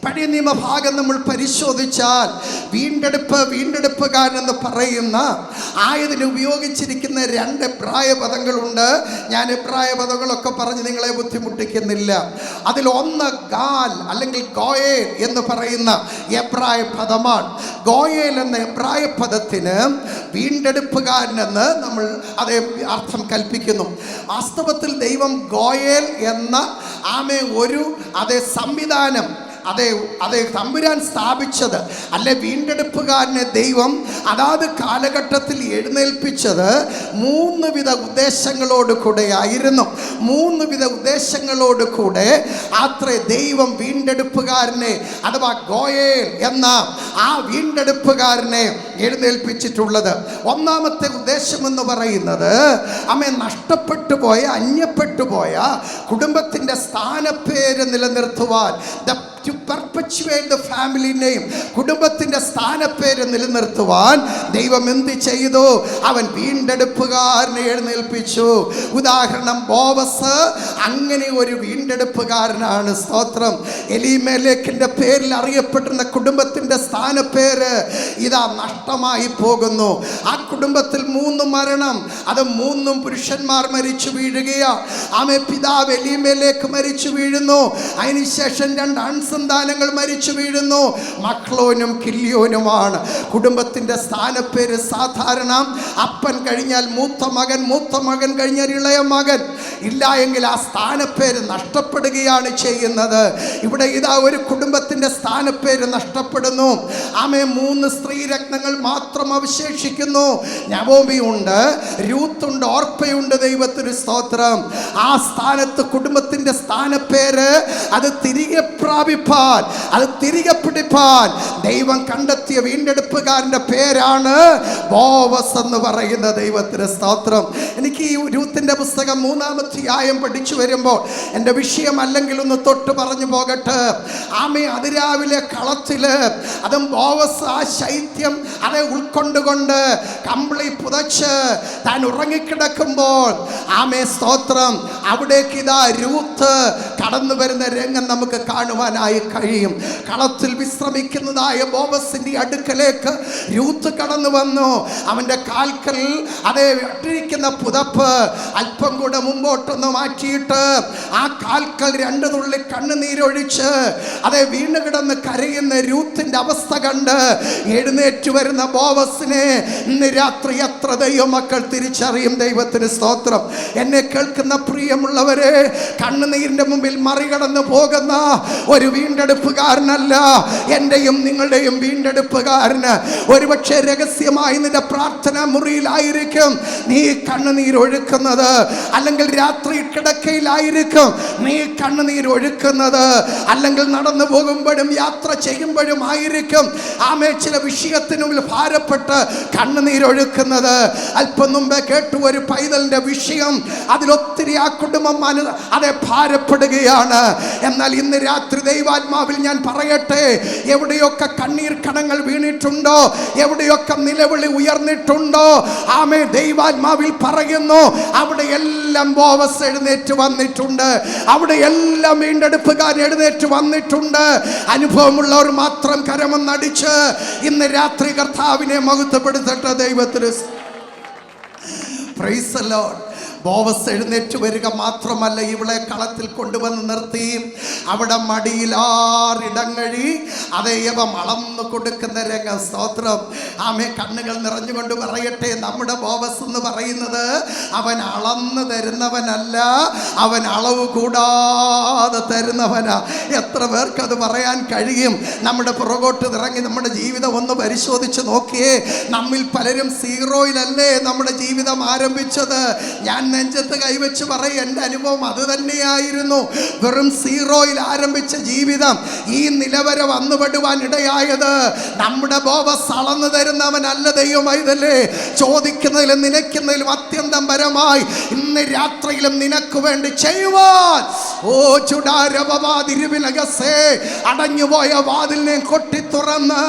പഴയ നിയമഭാഗം നമ്മൾ പരിശോധിച്ചാൽ വീണ്ടെടുപ്പുകാരൻ എന്ന് പറയുന്ന ആയതിന് ഉപയോഗിച്ചിരിക്കുന്ന 2 എബ്രായ പദങ്ങളുണ്ട്. ഞാൻ എബ്രായ പദങ്ങളൊക്കെ പറഞ്ഞ് നിങ്ങളെ ബുദ്ധിമുട്ടിക്കുന്നില്ല. അതിൽ ഒന്ന് ഗാൽ അല്ലെങ്കിൽ ഗോയേൽ എന്ന് പറയുന്ന എബ്രായ പദമാണ്. ഗോയേൽ എന്ന എബ്രായ പദത്തിന് വീണ്ടെടുപ്പുകാരനെന്ന് നമ്മൾ അതേ അർത്ഥം കൽപ്പിക്കുന്നു. വാസ്തവത്തിൽ ദൈവം ഗോയേൽ എന്ന ഒരു സംവിധാനം അതേ തമ്പുരാൻ സ്ഥാപിച്ചത്, അല്ലെ വീണ്ടെടുപ്പുകാരനെ ദൈവം അതാത് കാലഘട്ടത്തിൽ എഴുന്നേൽപ്പിച്ചത് 3 വിധ ഉദ്ദേശങ്ങളോട് കൂടെ ആയിരുന്നു. 3 വിധ ഉദ്ദേശങ്ങളോട് കൂടെ അത്രേ ദൈവം വീണ്ടെടുപ്പുകാരനെ അഥവാ ഗോയേൽ എന്ന ആ വീണ്ടെടുപ്പുകാരനെ എഴുന്നേൽപ്പിച്ചിട്ടുള്ളത്. ഒന്നാമത്തെ ഉദ്ദേശം എന്ന് പറയുന്നത് നഷ്ടപ്പെട്ടു പോയ, അന്യപ്പെട്ടു പോയ കുടുംബത്തിൻ്റെ സ്ഥാനപ്പേര് നിലനിർത്തുവാൻ, to perpetuate the family name, കുടുംബത്തിന്റെ സ്ഥാനപ്പേര് നിലനിർത്തുവാൻ ദൈവം എന്ത് ചെയ്തു? അവൻ വീണ്ടെടുപ്പുകാരനെ എഴുന്നേൽപ്പിച്ചു. ഉദാഹരണം, ബോവസ് അങ്ങനെ ഒരു വീണ്ടെടുപ്പുകാരനാണ്. സ്തോത്രം. എലീമേലെക്കിന്റെ പേരിൽ അറിയപ്പെട്ടിരുന്ന കുടുംബത്തിന്റെ സ്ഥാനപ്പേര് ഇതാ നഷ്ടമായി പോകുന്നു. ആ കുടുംബത്തിൽ 3 മരണം, അത് 3 പുരുഷന്മാർ മരിച്ചു വീഴുകയാ. പിതാവ് എലീമേലേക്ക് മരിച്ചു വീഴുന്നു. അതിനുശേഷം 2 സന്താനങ്ങൾ മരിച്ചു വീഴുന്നു. മക്ലോനും കില്യോനുമാണ്. കുടുംബത്തിന്റെ സ്ഥാനപ്പേര് സാധാരണ അപ്പൻ കഴിഞ്ഞാൽ മൂത്ത മകൻ, മൂത്ത മകൻ കഴിഞ്ഞാൽ ഇളയ മകൻ. ഇല്ല എങ്കിൽ ആ സ്ഥാനപ്പേര് നഷ്ടപ്പെടുകയാണ് ചെയ്യുന്നത്. ഇവിടെ ഇതാ ഒരു കുടുംബത്തിന്റെ സ്ഥാനപ്പേര് നഷ്ടപ്പെടുന്നു. 3 സ്ത്രീരത്നങ്ങൾ മാത്രം അവശേഷിക്കുന്നു. നവോമിയുണ്ട്, രൂത്തുണ്ട്, ഓർപ്പയുണ്ട്. ദൈവത്തിന് സ്തോത്രം. ആ സ്ഥാനത്ത് കുടുംബത്തിന്റെ സ്ഥാനപ്പേര് അത് തിരികെ പ്രാപിപ്പാൻ, അത് തിരികെ പിടിപ്പാൻ ദൈവം കണ്ടെത്തിയ വീണ്ടെടുപ്പുകാരൻ്റെ പേരാണ് ബോവസ് എന്ന് പറയുന്ന. ദൈവത്തിന് സ്തോത്രം. എനിക്ക് ഈ രൂത്തിന്റെ പുസ്തകം 3-ാം അധ്യായം പഠിച്ചു വരുമ്പോൾ എൻ്റെ വിഷയമല്ലെങ്കിൽ ഒന്ന് തൊട്ട് പറഞ്ഞു പോകട്ടെ. ആമേ, അതിരാവിലെ കളത്തില് അതും ബോവസ് ആ ശൈത്യം അതെ ഉൾക്കൊണ്ടുകൊണ്ട് കമ്പിളി പുതച്ച് താൻ ഉറങ്ങിക്കിടക്കുമ്പോൾ ആമേ സ്തോത്രം അവിടേക്ക് ഇതാ രൂത്ത് കടന്നു വരുന്ന രംഗം നമുക്ക് കാണുവാനായി കഴിയും. കളത്തിൽ വിശ്രമിക്കുന്നതായ ബോവസിന്റെ അടുക്കലേക്ക് രൂത്ത് കടന്നു വന്നു. അവന്റെ കാൽക്കൽ അതേ ഇട്ടിരിക്കുന്ന പുതപ്പ് അല്പം കൂടെ മുമ്പോട്ടൊന്ന് മാറ്റിയിട്ട് ആ കാൽക്കൽ 2 തുള്ളി കണ്ണുനീരൊഴിച്ച് അതേ വീണ് കിടന്ന് കരയുന്ന രൂത്തിന്റെ അവസ്ഥ കണ്ട് എഴുന്നേറ്റ് വരുന്ന ബോവസിനെ ഇന്ന് രാത്രി എത്ര ദൈവമക്കൾ തിരിച്ചറിയും? ദൈവത്തിന് സ്തോത്രം. എന്നെ കേൾക്കുന്ന പ്രിയമുള്ളവരെ, കണ്ണുനീരിന്റെ മുമ്പിൽ മറികടന്നു പോകുന്ന ഒരു വീണ്ടെടുപ്പുകാരനല്ല എന്റെയും നിങ്ങളുടെയും വീണ്ടെടുപ്പുകാരന്. ഒരുപക്ഷെ രഹസ്യമായി നിന്റെ പ്രാർത്ഥനാ മുറിയിലായിരിക്കും നീ കണ്ണുനീരൊഴുക്കുന്നത്, അല്ലെങ്കിൽ രാത്രി കിടക്കയിലായിരിക്കും നീ കണ്ണുനീരൊഴുക്കുന്നത്, അല്ലെങ്കിൽ നടന്നു പോകുമ്പോഴും യാത്ര ചെയ്യുമ്പോഴും ആയിരിക്കും ആമേ ചില വിഷയത്തിനു ഭാരപ്പെട്ട് കണ്ണുനീരൊഴുക്കുന്നത്. അല്പം മുമ്പേ കേട്ടു ഒരു പൈതലിന്റെ വിഷയം, അതിലൊത്തിരി ആ കുടുംബം അതെ ഭാരപ്പെടുകയാണ്. എന്നാൽ ഇന്ന് രാത്രി ദൈവാത്മാവിൽ ഞാൻ പറയട്ടെ, എവിടെയൊക്കെ കണ്ണീർ കണങ്ങൾ വീണിട്ടുണ്ടോ, എവിടെയൊക്കെ നിലവിളി ഉയർന്നിട്ടുണ്ടോ, ആമേ ദൈവാത്മാവിൽ പറയുന്നു അവിടെ എല്ലാം ബോവസ് എഴുന്നേറ്റ് വന്നിട്ടുണ്ട്, അവിടെ എല്ലാം വീണ്ടെടുപ്പുകാർ എഴുന്നേറ്റ് വന്നിട്ടുണ്ട്. അനുഭവമുള്ളവർ മാത്രം കരമൊന്നടിച്ച് ഇന്ന് രാത്രി കർത്താവിനെ മഹത്വപ്പെടുത്തട്ടെ. ദൈവത്തിന് പ്രൈസ് ദി ലോർഡ്. ബോവസ് എഴുന്നേറ്റ് വരിക മാത്രമല്ല, ഇവളെ കളത്തിൽ കൊണ്ടുവന്ന് നിർത്തി അവിടെ മടിയിൽ 6 ഇടങ്ങഴി അതേവം അളന്നു കൊടുക്കുന്ന രംഗം. സ്തോത്രം. ആമേ, കണ്ണുകൾ നിറഞ്ഞുകൊണ്ട് പറയട്ടെ, നമ്മുടെ ബോവസ് എന്ന് പറയുന്നത് അവൻ അളന്ന് തരുന്നവനല്ല, അവൻ അളവ് കൂടാതെ തരുന്നവനാ. എത്ര പേർക്കത് പറയാൻ കഴിയും? നമ്മുടെ പുറകോട്ട് ഇറങ്ങി നമ്മുടെ ജീവിതം ഒന്ന് പരിശോധിച്ച് നോക്കിയേ. നമ്മിൽ പലരും 0-യിലല്ലേ നമ്മുടെ ജീവിതം ആരംഭിച്ചത്. ഞാൻ നെഞ്ചത്ത് കൈവച്ച് പറയും, എൻ്റെ അനുഭവം അത് തന്നെയായിരുന്നു. വെറും 0-യിൽ ആരംഭിച്ച ജീവിതം ഈ നിലവരെ വന്നുപെടുവാൻ ഇടയായത് നമ്മുടെ ബോവസ് അളന്നു തരുന്നവനല്ല ദൈവമായതല്ലേ. ചോദിക്കുന്നതിലും നനയ്ക്കുന്നതിലും അത്യന്തം പരമായി ഇന്ന് രാത്രിയിലും നിനക്ക് വേണ്ടി ചെയ്യുവാൻ അടഞ്ഞുപോയ വാതിലിനെ കൊട്ടി തുറന്ന്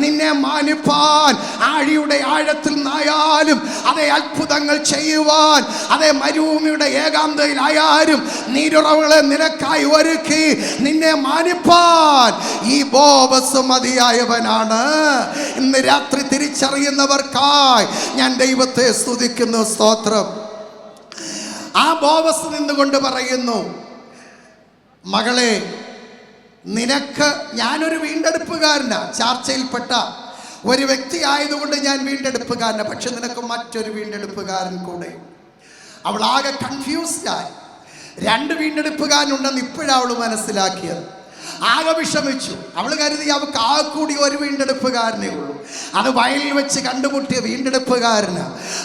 നിന്നെ മാനിപ്പാൻ, ആഴിയുടെ ആഴത്തിൽ നിന്നായാലും അതേ അത്ഭുതങ്ങൾ ചെയ്യുവാൻ, അതേ മരുഭൂമിയുടെ ഏകാന്തയിലായാലും നീരുറവുകളെ നിനക്കായി ഒരുക്കി നിന്നെ മാനിപ്പാൻ ഈ ബോവസ് മതിയായവനാണ്. ഇന്ന് രാത്രി തിരിച്ചറിയുന്നവർക്കായി ഞാൻ ദൈവത്തെ സ്തുതിക്കുന്നു. സ്തോത്രം. ആ ബോവസ് നിന്നുകൊണ്ട് പറയുന്നു, മകളെ, നിനക്ക് ഞാനൊരു വീണ്ടെടുപ്പുകാരനാ, ചാർച്ചയിൽപ്പെട്ട ഒരു വ്യക്തി ആയതുകൊണ്ട് ഞാൻ വീണ്ടെടുപ്പുകാരനാ, പക്ഷെ നിനക്ക് മറ്റൊരു വീണ്ടെടുപ്പുകാരൻ കൂടെ. അവൾ ആകെ കൺഫ്യൂസ്ഡായി. 2 വീണ്ടെടുപ്പുകാരനുണ്ടെന്ന് ഇപ്പോഴാണ് അവൾ മനസ്സിലാക്കിയത്. ആകെ വിഷമിച്ചു. അവൾ കരുതി അവൾക്ക് ആ കൂടി ഒരു വീണ്ടെടുപ്പുകാരനേ ഉള്ളൂ, അത് വയലിൽ വെച്ച് കണ്ടുമുട്ടിയ വീണ്ടെടുപ്പുകാരന്.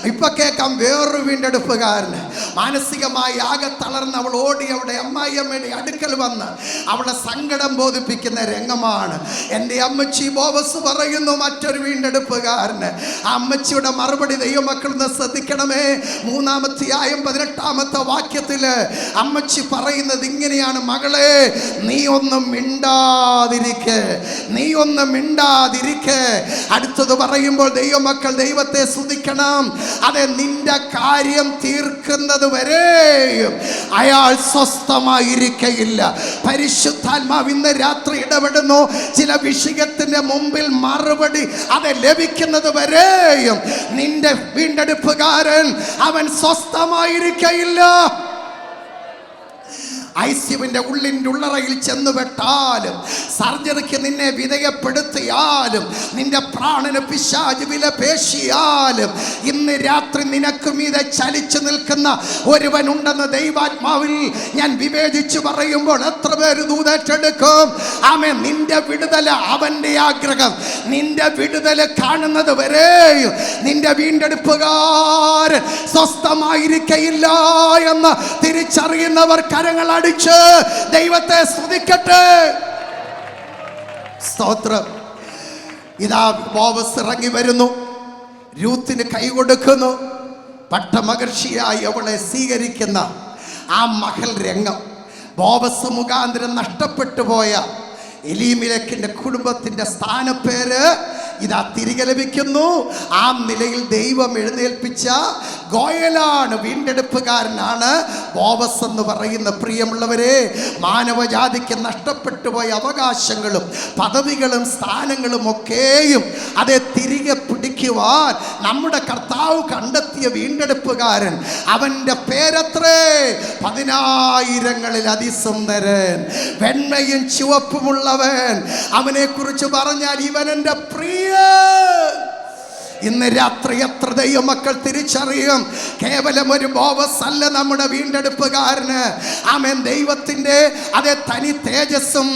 ഇപ്പൊ കേൾക്കാം വേറൊരു വീണ്ടെടുപ്പുകാരന്. മാനസികമായി ആകെ തളർന്ന് അവൾ ഓടി അവിടെ അമ്മായിയമ്മയുടെ അടുക്കൽ വന്ന് അവളെ സങ്കടം ബോധിപ്പിക്കുന്ന രംഗമാണ്. എൻ്റെ അമ്മച്ചി ബോവസ് പറയുന്നു മറ്റൊരു വീണ്ടെടുപ്പുകാരന്. ആ അമ്മച്ചിയുടെ മറുപടി ദൈവമക്കൾ ഒന്ന് ശ്രദ്ധിക്കണമേ. 3-ാം അധ്യായം 18-ാമത്തെ വാക്യത്തില് അമ്മച്ചി പറയുന്നത് ഇങ്ങനെയാണ്, മകളെ, നീ ഒന്നും മിണ്ടാതിരിക്കെ, നീ ഒന്ന് മിണ്ടാതിരിക്കെ. അടുത്തത് പറയുമ്പോൾ ദൈവമക്കൾ ദൈവത്തെ സ്തുതിക്കണം. അതെ, നിന്റെ കാര്യം തീർക്കുന്നത് വരെയും അയാൾ സ്വസ്ഥമായിരിക്കയില്ല. പരിശുദ്ധാത്മാവ് ഇന്ന് രാത്രി ഇടപെടുന്നു. ചില വിഷയത്തിന്റെ മുമ്പിൽ മറുപടി അത് ലഭിക്കുന്നത് വരെയും നിന്റെ വീണ്ടെടുപ്പുകാരൻ അവൻ സ്വസ്ഥമായിരിക്കയില്ല. ഐസിയുവിൻ്റെ ഉള്ളറയിൽ ചെന്നുപെട്ടാലും, സർജറിക്ക് നിന്നെ വിധേയപ്പെടുത്തിയാലും, നിന്റെ പ്രാണന് പിശാച് വിലപേശിയാലും, ഇന്ന് രാത്രി നിനക്ക് മീതെ ചലിച്ചു നിൽക്കുന്ന ഒരുവനുണ്ടെന്ന് ദൈവാത്മാവിൽ ഞാൻ വിവേചിച്ചു പറയുമ്പോൾ എത്ര പേര് ദൂതേറ്റെടുക്കും? ആമേൻ. നിന്റെ വിടുതല അവൻ്റെ ആഗ്രഹം. നിന്റെ വിടുതല കാണുന്നത് വരെയും നിന്റെ വീണ്ടെടുപ്പുകാരൻ സ്വസ്ഥമായിരിക്കയില്ല എന്ന് തിരിച്ചറിയുന്നവർ കരങ്ങൾ ദൈവത്തെ സ്തുതിക്കട്ടെ. സ്തോത്രം. ഇതാ ബോവസ് ഇറങ്ങി വരുന്നു, രൂത്തിന് കൈ കൊടുക്കുന്നു. പട്ടമഹർഷിയായി അവളെ സ്വീകരിക്കുന്ന ആ മഹൽ രംഗം, ബോവസ് മുഖാന്തരം നഷ്ടപ്പെട്ടു പോയ എലീമേലെക്കിന്റെ കുടുംബത്തിന്റെ സ്ഥാനപ്പേര് ഇതാ തിരികെ ലഭിക്കുന്നു. ആ നിലയിൽ ദൈവം എഴുന്നേൽപ്പിച്ച ഗോയലാണ്, വീണ്ടെടുപ്പുകാരനാണ് ബോവസ് എന്ന് പറയുന്ന. പ്രിയമുള്ളവരെ, മാനവജാതിക്ക് നഷ്ടപ്പെട്ടു പോയ അവകാശങ്ങളും പദവികളും സ്ഥാനങ്ങളും ഒക്കെയും അതെ തിരികെ പിടിക്കുവാൻ നമ്മുടെ കർത്താവ് കണ്ടെത്തിയ വീണ്ടെടുപ്പുകാരൻ, അവൻ്റെ പേരത്രേ 10,000-ങ്ങളിൽ അതിസുന്ദരൻ, വെണ്മയും ചുവപ്പുമുള്ളവൻ. അവനെ കുറിച്ച് പറഞ്ഞാൽ ഇവൻ എൻ്റെ പ്രിയ. ഇന്ന് രാത്രി എത്ര ദൈവമക്കൾ തിരിച്ചറിയും, കേവലം ഒരു ബോവസ് അല്ല നമ്മുടെ വീണ്ടെടുപ്പുകാരന്. ആമേൻ, ദൈവത്തിൻ്റെ അതേ തനി തേജസ്സും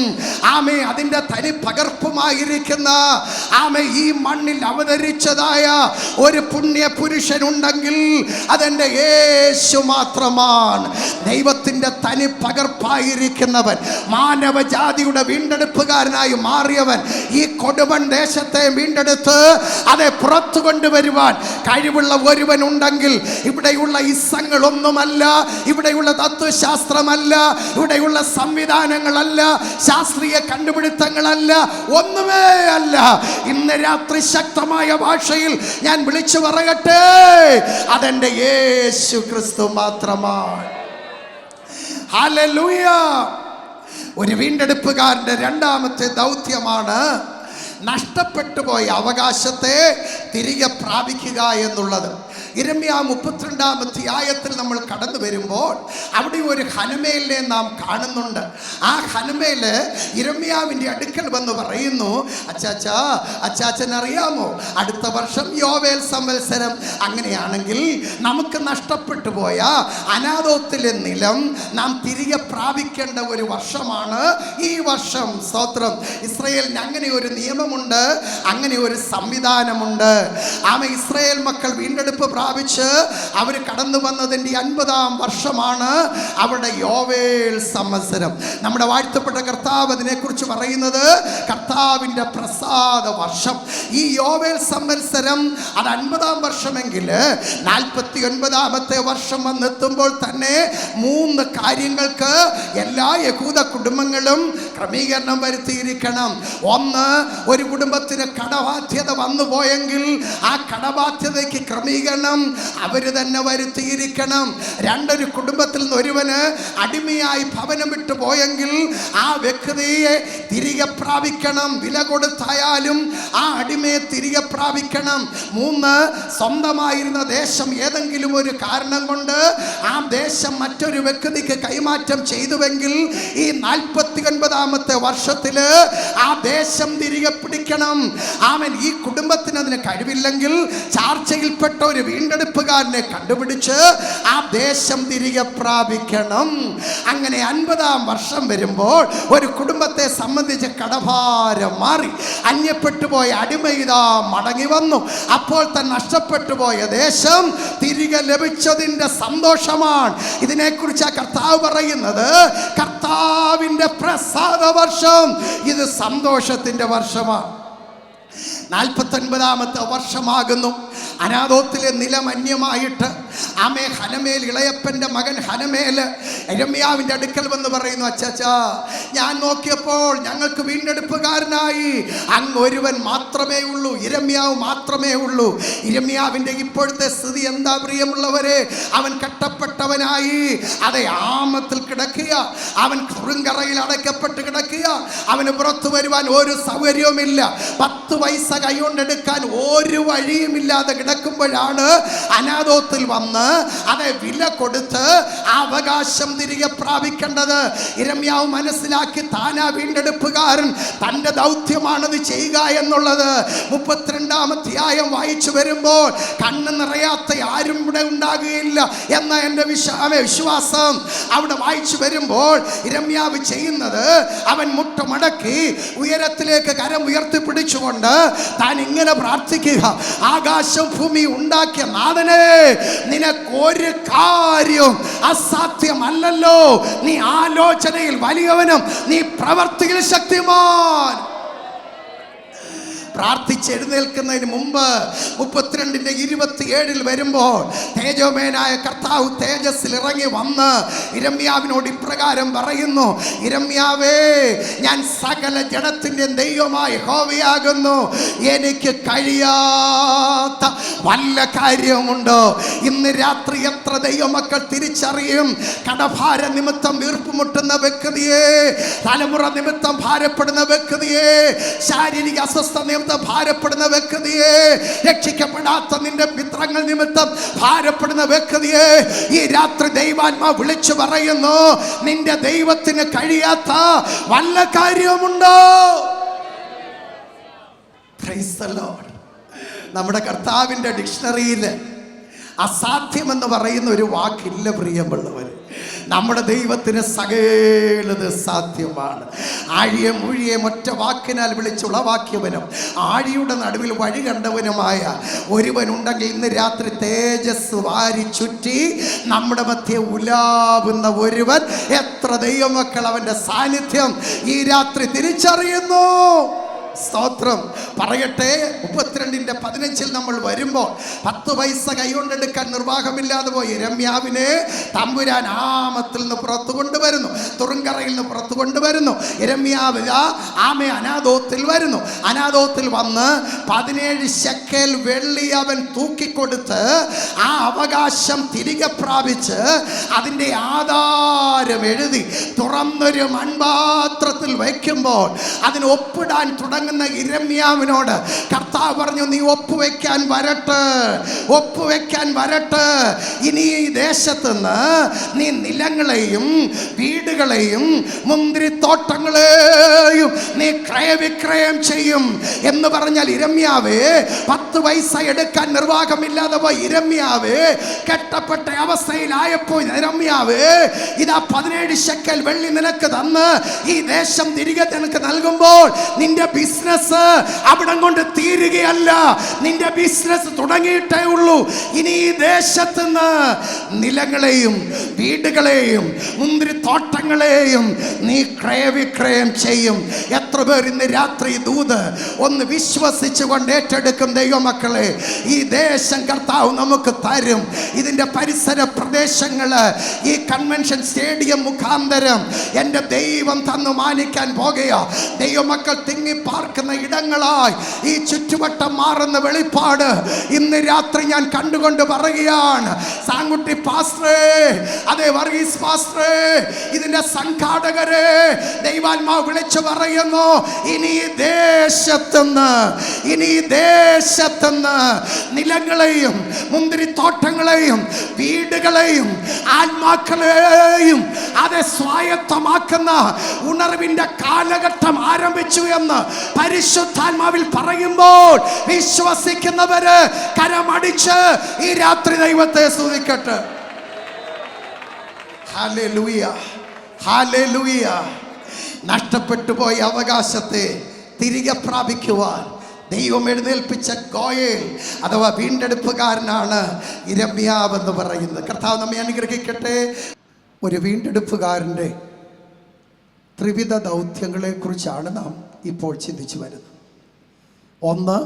ആമേ അതിൻ്റെ തനി പകർപ്പുമായിരിക്കുന്ന ആമേ ഈ മണ്ണിൽ അവതരിച്ചതായ ഒരു പുണ്യ പുരുഷനുണ്ടെങ്കിൽ അതെൻ്റെ യേശു മാത്രമാണ്. ദൈവത്തിൻ്റെ തനി പകർപ്പായിരിക്കുന്നവൻ, മാനവജാതിയുടെ വീണ്ടെടുപ്പുകാരനായി മാറിയവൻ, ഈ കൊടുമൺ ദേശത്തെ വീണ്ടെടുത്ത് അതെ പുറത്ത് കൊണ്ടുവരുവാൻ കഴിവുള്ള ഒരുവനുണ്ടെങ്കിൽ ഇവിടെയുള്ള ഇസങ്ങളൊന്നുമല്ല, ഇവിടെയുള്ള തത്വശാസ്ത്രമല്ല, ഇവിടെയുള്ള സംവിധാനങ്ങളല്ല, ശാസ്ത്രീയ കണ്ടുപിടുത്തങ്ങളല്ല, ഒന്നുമേ അല്ല. ഇന്ന് രാത്രി ശക്തമായ ഭാഷയിൽ ഞാൻ വിളിച്ചു പറയട്ടെ, അതെന്റെ യേശു ക്രിസ്തു മാത്രമാണ്. ഹല്ലേലൂയ. ഒരു വീണ്ടെടുപ്പുകാരന്റെ രണ്ടാമത്തെ ദൗത്യമാണ് നഷ്ടപ്പെട്ടു പോയ അവകാശത്തെ തിരികെ പ്രാപിക്കുക എന്നുള്ളത്. യിരെമ്യാ 32-ാം അധ്യായത്തിൽ നമ്മൾ കടന്നു വരുമ്പോൾ അവിടെ ഒരു ഹനമേലിനെ നാം കാണുന്നുണ്ട്. ആ ഹനമേല് യിരെമ്യാവിൻ്റെ അടുക്കൽ വന്ന് പറയുന്നു, അച്ചാച്ചൻ അറിയാമോ, അടുത്ത വർഷം യോവേൽ സംവത്സരം, അങ്ങനെയാണെങ്കിൽ നമുക്ക് നഷ്ടപ്പെട്ടു പോയ അനാഥോത്തിലെ നിലം നാം തിരികെ പ്രാപിക്കേണ്ട ഒരു വർഷമാണ് ഈ വർഷം. സ്തോത്രം. ഇസ്രായേലിന് അങ്ങനെ ഒരു നിയമമുണ്ട്, അങ്ങനെ ഒരു സംവിധാനമുണ്ട്. ഇസ്രായേൽ മക്കൾ വീണ്ടെടുപ്പ് പ്രാപിച്ച് അവർ കടന്നു വന്നതിൻ്റെ 50-ാം വർഷമാണ് അവരുടെ യോവേൽ സംവത്സരം. നമ്മുടെ വാഴ്ത്തപ്പെട്ട കർത്താവ് അതിനെക്കുറിച്ച് പറയുന്നത് കർത്താവിൻ്റെ പ്രസാദ വർഷം. ഈ യോവേൽ സംവത്സരം അത് 50-ാം വർഷമെങ്കിൽ 49-ാമത്തെ വർഷം വന്നെത്തുമ്പോൾ തന്നെ 3 കാര്യങ്ങൾക്ക് എല്ലാ യഹൂദ കുടുംബങ്ങളും ക്രമീകരണം വരുത്തിയിരിക്കണം. ഒന്ന്, ഒരു കുടുംബത്തിന് കടബാധ്യത വന്നു പോയെങ്കിൽ ആ കടബാധ്യതയ്ക്ക് ക്രമീകരണം അവർ തന്നെ വരുത്തിയിരിക്കണം. 2, ഒരു കുടുംബത്തിൽ നിന്ന് ഒരുവന് അടിമയായി ഭവനം വിട്ടു പോയെങ്കിൽ ആ വ്യക്തിയെ തിരികെ പ്രാപിക്കണം, വില കൊടുത്തായാലും ആ അടിമയെ തിരികെ പ്രാപിക്കണം. 3, സ്വന്തമായിരുന്ന ദേശം ഏതെങ്കിലും ഒരു കാരണം കൊണ്ട് ആ ദേശം മറ്റൊരു വ്യക്തിക്ക് കൈമാറ്റം ചെയ്തുവെങ്കിൽ ഈ 49-ാമത്തെ വർഷത്തില് ആ ദേശം തിരികെ പിടിക്കണം. ഈ കുടുംബത്തിന് അതിന് കഴിവില്ലെങ്കിൽ ചാർച്ചയിൽപ്പെട്ട ഒരു വീണ്ടെടുപ്പുകാരനെ കണ്ടുപിടിച്ച് ആ ദേശം തിരികെ പ്രാപിക്കണം. അങ്ങനെ 50-ാം വർഷം വരുമ്പോൾ ഒരു കുടുംബത്തെ സംബന്ധിച്ച് കടഭാരം മാറി, അന്യപ്പെട്ടു പോയ അടിമയിതാ മടങ്ങി വന്നു. അപ്പോൾ തന്നെ നഷ്ടപ്പെട്ടു പോയ ദേശം തിരികെ ലഭിച്ചതിൻ്റെ സന്തോഷമാണ്. ഇതിനെക്കുറിച്ച് കർത്താവ് പറയുന്നത് കർത്താവിൻ്റെ പ്രസാദ വർഷം, ഇത് സന്തോഷത്തിൻ്റെ വർഷമാണ്. 49-ാമത്തെ വർഷമാകുന്നു. അനാഥോത്തിലെ നിലം അന്യമായിട്ട് ഹനമേൽ, ഇളയപ്പൻ്റെ മകൻ ഹനമേല് യിരെമ്യാവിൻ്റെ അടുക്കൽ വന്ന് പറയുന്നു, അച്ചാച്ചാ, ഞാൻ നോക്കിയപ്പോൾ ഞങ്ങൾക്ക് വീണ്ടെടുപ്പുകാരനായി അങ്ങ് ഒരുവൻ മാത്രമേ ഉള്ളൂ, യിരെമ്യാവ് മാത്രമേ ഉള്ളൂ. യിരെമ്യാവിൻ്റെ ഇപ്പോഴത്തെ സ്ഥിതി എന്താ പ്രിയമുള്ളവരെ? അവൻ കെട്ടപ്പെട്ടവനായി ആമത്തിൽ കിടക്കുക, അവൻ കുറുങ്കറയിൽ അടയ്ക്കപ്പെട്ട് കിടക്കുക, അവന് പുറത്തു വരുവാൻ ഒരു സൗകര്യവുമില്ല. 10 പൈസ കൈകൊണ്ടെടുക്കാൻ ഒരു വഴിയുമില്ലാതെ കിടക്കുമ്പോഴാണ് അനാഥോത്തിൽ വന്ന് വില കൊടുത്ത് അവകാശം തിരികെ പ്രാപിക്കേണ്ടത്. യിരെമ്യാവ് മനസ്സിലാക്കി, താനാ വീണ്ടെടുപ്പുകാരൻ, തൻ്റെ ദൗത്യമാണത് ചെയ്യുക എന്നുള്ളത്. 32-ാം അധ്യായം വായിച്ചു വരുമ്പോൾ കണ്ണ് നിറയാത്ത ആരും ഇവിടെ ഉണ്ടാകുകയില്ല എന്ന എൻ്റെ വിശ്വാസം. അവിടെ വായിച്ചു വരുമ്പോൾ യിരെമ്യാവ് ചെയ്യുന്നത്, അവൻ മുട്ടുമടക്കി ഉയരത്തിലേക്ക് കരം ഉയർത്തിപ്പിടിച്ചുകൊണ്ട് താൻ ഇങ്ങനെ പ്രാർത്ഥിക്കുക, ആകാശം ഭൂമി ഉണ്ടാക്കിയ നാഥനെ, നിനക്കൊരു കാര്യം അസാധ്യമല്ലല്ലോ. നീ ആലോചനയിൽ വലിയവനും നീ പ്രവർത്തിയിൽ ശക്തിമാൻ. പ്രാർത്ഥിച്ചെഴുന്നേൽക്കുന്നതിന് മുമ്പ് 32:27 വരുമ്പോൾ തേജോമേനായ കർത്താവ് തേജസ്സിൽ ഇറങ്ങി വന്ന് ഇരമ്യാവിനോട് ഇപ്രകാരം പറയുന്നു: ഇരമ്യാവേ, ഞാൻ സകല ജഡത്തിന്റെ ദൈവമായ യഹോവയാകുന്നു. എനിക്ക് കഴിയാത്ത വല്ല കാര്യമുണ്ടോ? ഇന്ന് രാത്രി എത്ര ദൈവമക്കൾ തിരിച്ചറിയും? കടഭാര നിമിത്തം വീർപ്പുമുട്ടുന്ന വ്യക്തിയെ, തലമുറ നിമിത്തം ഭാരപ്പെടുന്ന വ്യക്തിയെ, ശാരീരിക അസ്വസ്ഥ നിമിത്തം ഭാരപ്പെടുന്ന വ്യക്തിയെ, രക്ഷിക്കപ്പെടാത്ത നിന്റെ മിത്രങ്ങൾ നിമിത്തം ഭാരപ്പെടുന്ന വ്യക്തിയെ, ഈ രാത്രി ദൈവാത്മാ വിളിച്ചു പറയുന്നു: നിന്റെ ദൈവത്തിന് കഴിയാത്ത വല്ല കാര്യമുണ്ടോ? Price the Lord. നമ്മുടെ കർത്താവിൻ്റെ ഡിക്ഷണറിയിൽ അസാധ്യമെന്ന് പറയുന്ന ഒരു വാക്കില്ല പ്രിയമുള്ളവർ. നമ്മുടെ ദൈവത്തിന് സകലത് സാധ്യമാണ്. ആഴിയെ മുഴിയെ ഒറ്റ വാക്കിനാൽ വിളിച്ചുളവാക്കിയവനും ആഴിയുടെ നടുവിൽ വഴി കണ്ടവനുമായ ഒരുവനുണ്ടെങ്കിൽ ഇന്ന് രാത്രി തേജസ് വാരി ചുറ്റി നമ്മുടെ മധ്യേ ഉലാവുന്ന ഒരുവൻ. എത്ര ദൈവമക്കൾ അവൻ്റെ സാന്നിധ്യം ഈ രാത്രി തിരിച്ചറിയുന്നു? സ്തോത്രം പറയട്ടെ. 32:15 നമ്മൾ വരുമ്പോൾ 10 പൈസ കൈകൊണ്ടെടുക്കാൻ നിർവാഹമില്ലാതെ പോയി ഇരമ്യാവിനെ തമ്പുരാൻ ആമത്തിൽ നിന്ന് പുറത്തു കൊണ്ടുവരുന്നു, തുറുങ്കറയിൽ നിന്ന് പുറത്തു കൊണ്ടുവരുന്നു. ഇരമ്യാവ് ആമെ അനാഥോത്തിൽ വരുന്നു. അനാഥോത്തിൽ വന്ന് 17 ശെക്കെൽ വെള്ളി അവൻ തൂക്കിക്കൊടുത്ത് ആ അവകാശം തിരികെ പ്രാപിച്ച് അതിൻ്റെ ആധാരം എഴുതി തുറന്നൊരു മൺപാത്രത്തിൽ വയ്ക്കുമ്പോൾ അതിന് ഒപ്പിടാൻ തുടങ്ങുന്ന ഇരമ്യാവിനോട് കർത്താവ് പറഞ്ഞു: നീ ഒപ്പുവെക്കാൻ വരട്ടെ. ഇനി ഈ ദേശത്ത് നിന്ന് നീ നിലങ്ങളെയും വീടുകളെയും മുന്തിരിത്തോട്ടങ്ങളെയും നീ ക്രയവിക്രയം ചെയ്യും എന്ന് പറഞ്ഞാൽ ഇരമ്യാവേ 10 പൈസ എടുക്കാൻ നിർവാഹമില്ലാതെ പോയി ഇരമ്യാവേ കെട്ടപ്പെട്ട അവസ്ഥയിലായപ്പോൾ ഇരമ്യാവേ ഇതാ 17 ശെക്കെൽ വെള്ളി നിനക്ക് തന്ന് ഈ ദേശം തിരികെ നിനക്ക് നൽകുമ്പോൾ നിന്റെ ബിസിനസ് അവിടം കൊണ്ട് തീരുകയല്ല, നിന്റെ ബിസിനസ് തുടങ്ങിയിട്ടേ ഉള്ളൂ. ഇനി ഈ ദേശത്ത് നിന്ന് നിലങ്ങളെയും വീടുകളെയും മുന്തിരിത്തോട്ടങ്ങളെയും നീ ക്രയവിക്രയം ചെയ്യും. എത്ര പേർ ഇന്ന് രാത്രി ദൂത് ഒന്ന് വിശ്വസിച്ചുകൊണ്ട് ഏറ്റെടുക്കും? ദൈവമക്കളെ, ഈ ദേശം കർത്താവ് നമുക്ക് തരും. ഇതിൻ്റെ പരിസര പ്രദേശങ്ങള് ഈ കൺവെൻഷൻ സ്റ്റേഡിയം മുഖാന്തരം എൻ്റെ ദൈവം തന്നു മാനിക്കാൻ പോകുകയാ. ദൈവമക്കൾ തിങ്ങി പാർക്കുന്ന ഇടങ്ങളായി ഈ ചുറ്റുവട്ടം മാറുന്ന വെളിപ്പാട് ഇന്ന് രാത്രി ഞാൻ കണ്ടുകൊണ്ട് പറയുകയാണ്. സാങ്കുട്ടി പാസ്റ്ററേ, അതേ വർഗീസ് പാസ്റ്ററേ, ഇതിന്റെ സംഘാടകരെ ദൈവാത്മാവ് വിളിച്ചു പറയുന്നു: ഇനി ഈ ദേശത്തുനിന്ന് നിലങ്ങളെയും മുന്തിരിത്തോട്ടങ്ങളെയും വീടുകളെയും ആത്മാക്കളെയും അത് സ്വായത്തമാക്കുന്ന ഉണർവിന്റെ കാലഘട്ടം ആരംഭിച്ചു എന്ന് പരിശുദ്ധാത്മാവിൽ പറയുമ്പോൾ വിശ്വസിക്കുന്നവര് കരമടിച്ച് ഈ രാത്രി ദൈവത്തെ സ്തുതിക്കട്ടെ. ഹല്ലേലൂയ, ഹല്ലേലൂയ. നഷ്ടപ്പെട്ടു പോയ അവകാശത്തെ തിരികെ പ്രാപിക്കുവാൻ ദൈവം എഴുന്നേൽപ്പിച്ച ഗോയേൽ അഥവാ വീണ്ടെടുപ്പുകാരനാണ് ഇരമ്യാവ് എന്ന് പറയുന്നത്. കർത്താവ് നമ്മെ അനുഗ്രഹിക്കട്ടെ. ഒരു വീണ്ടെടുപ്പുകാരൻ്റെ ത്രിവിധ ദൗത്യങ്ങളെക്കുറിച്ചാണ് നാം ഇപ്പോൾ ചിന്തിച്ചു വരുന്നത്. ഒന്ന്,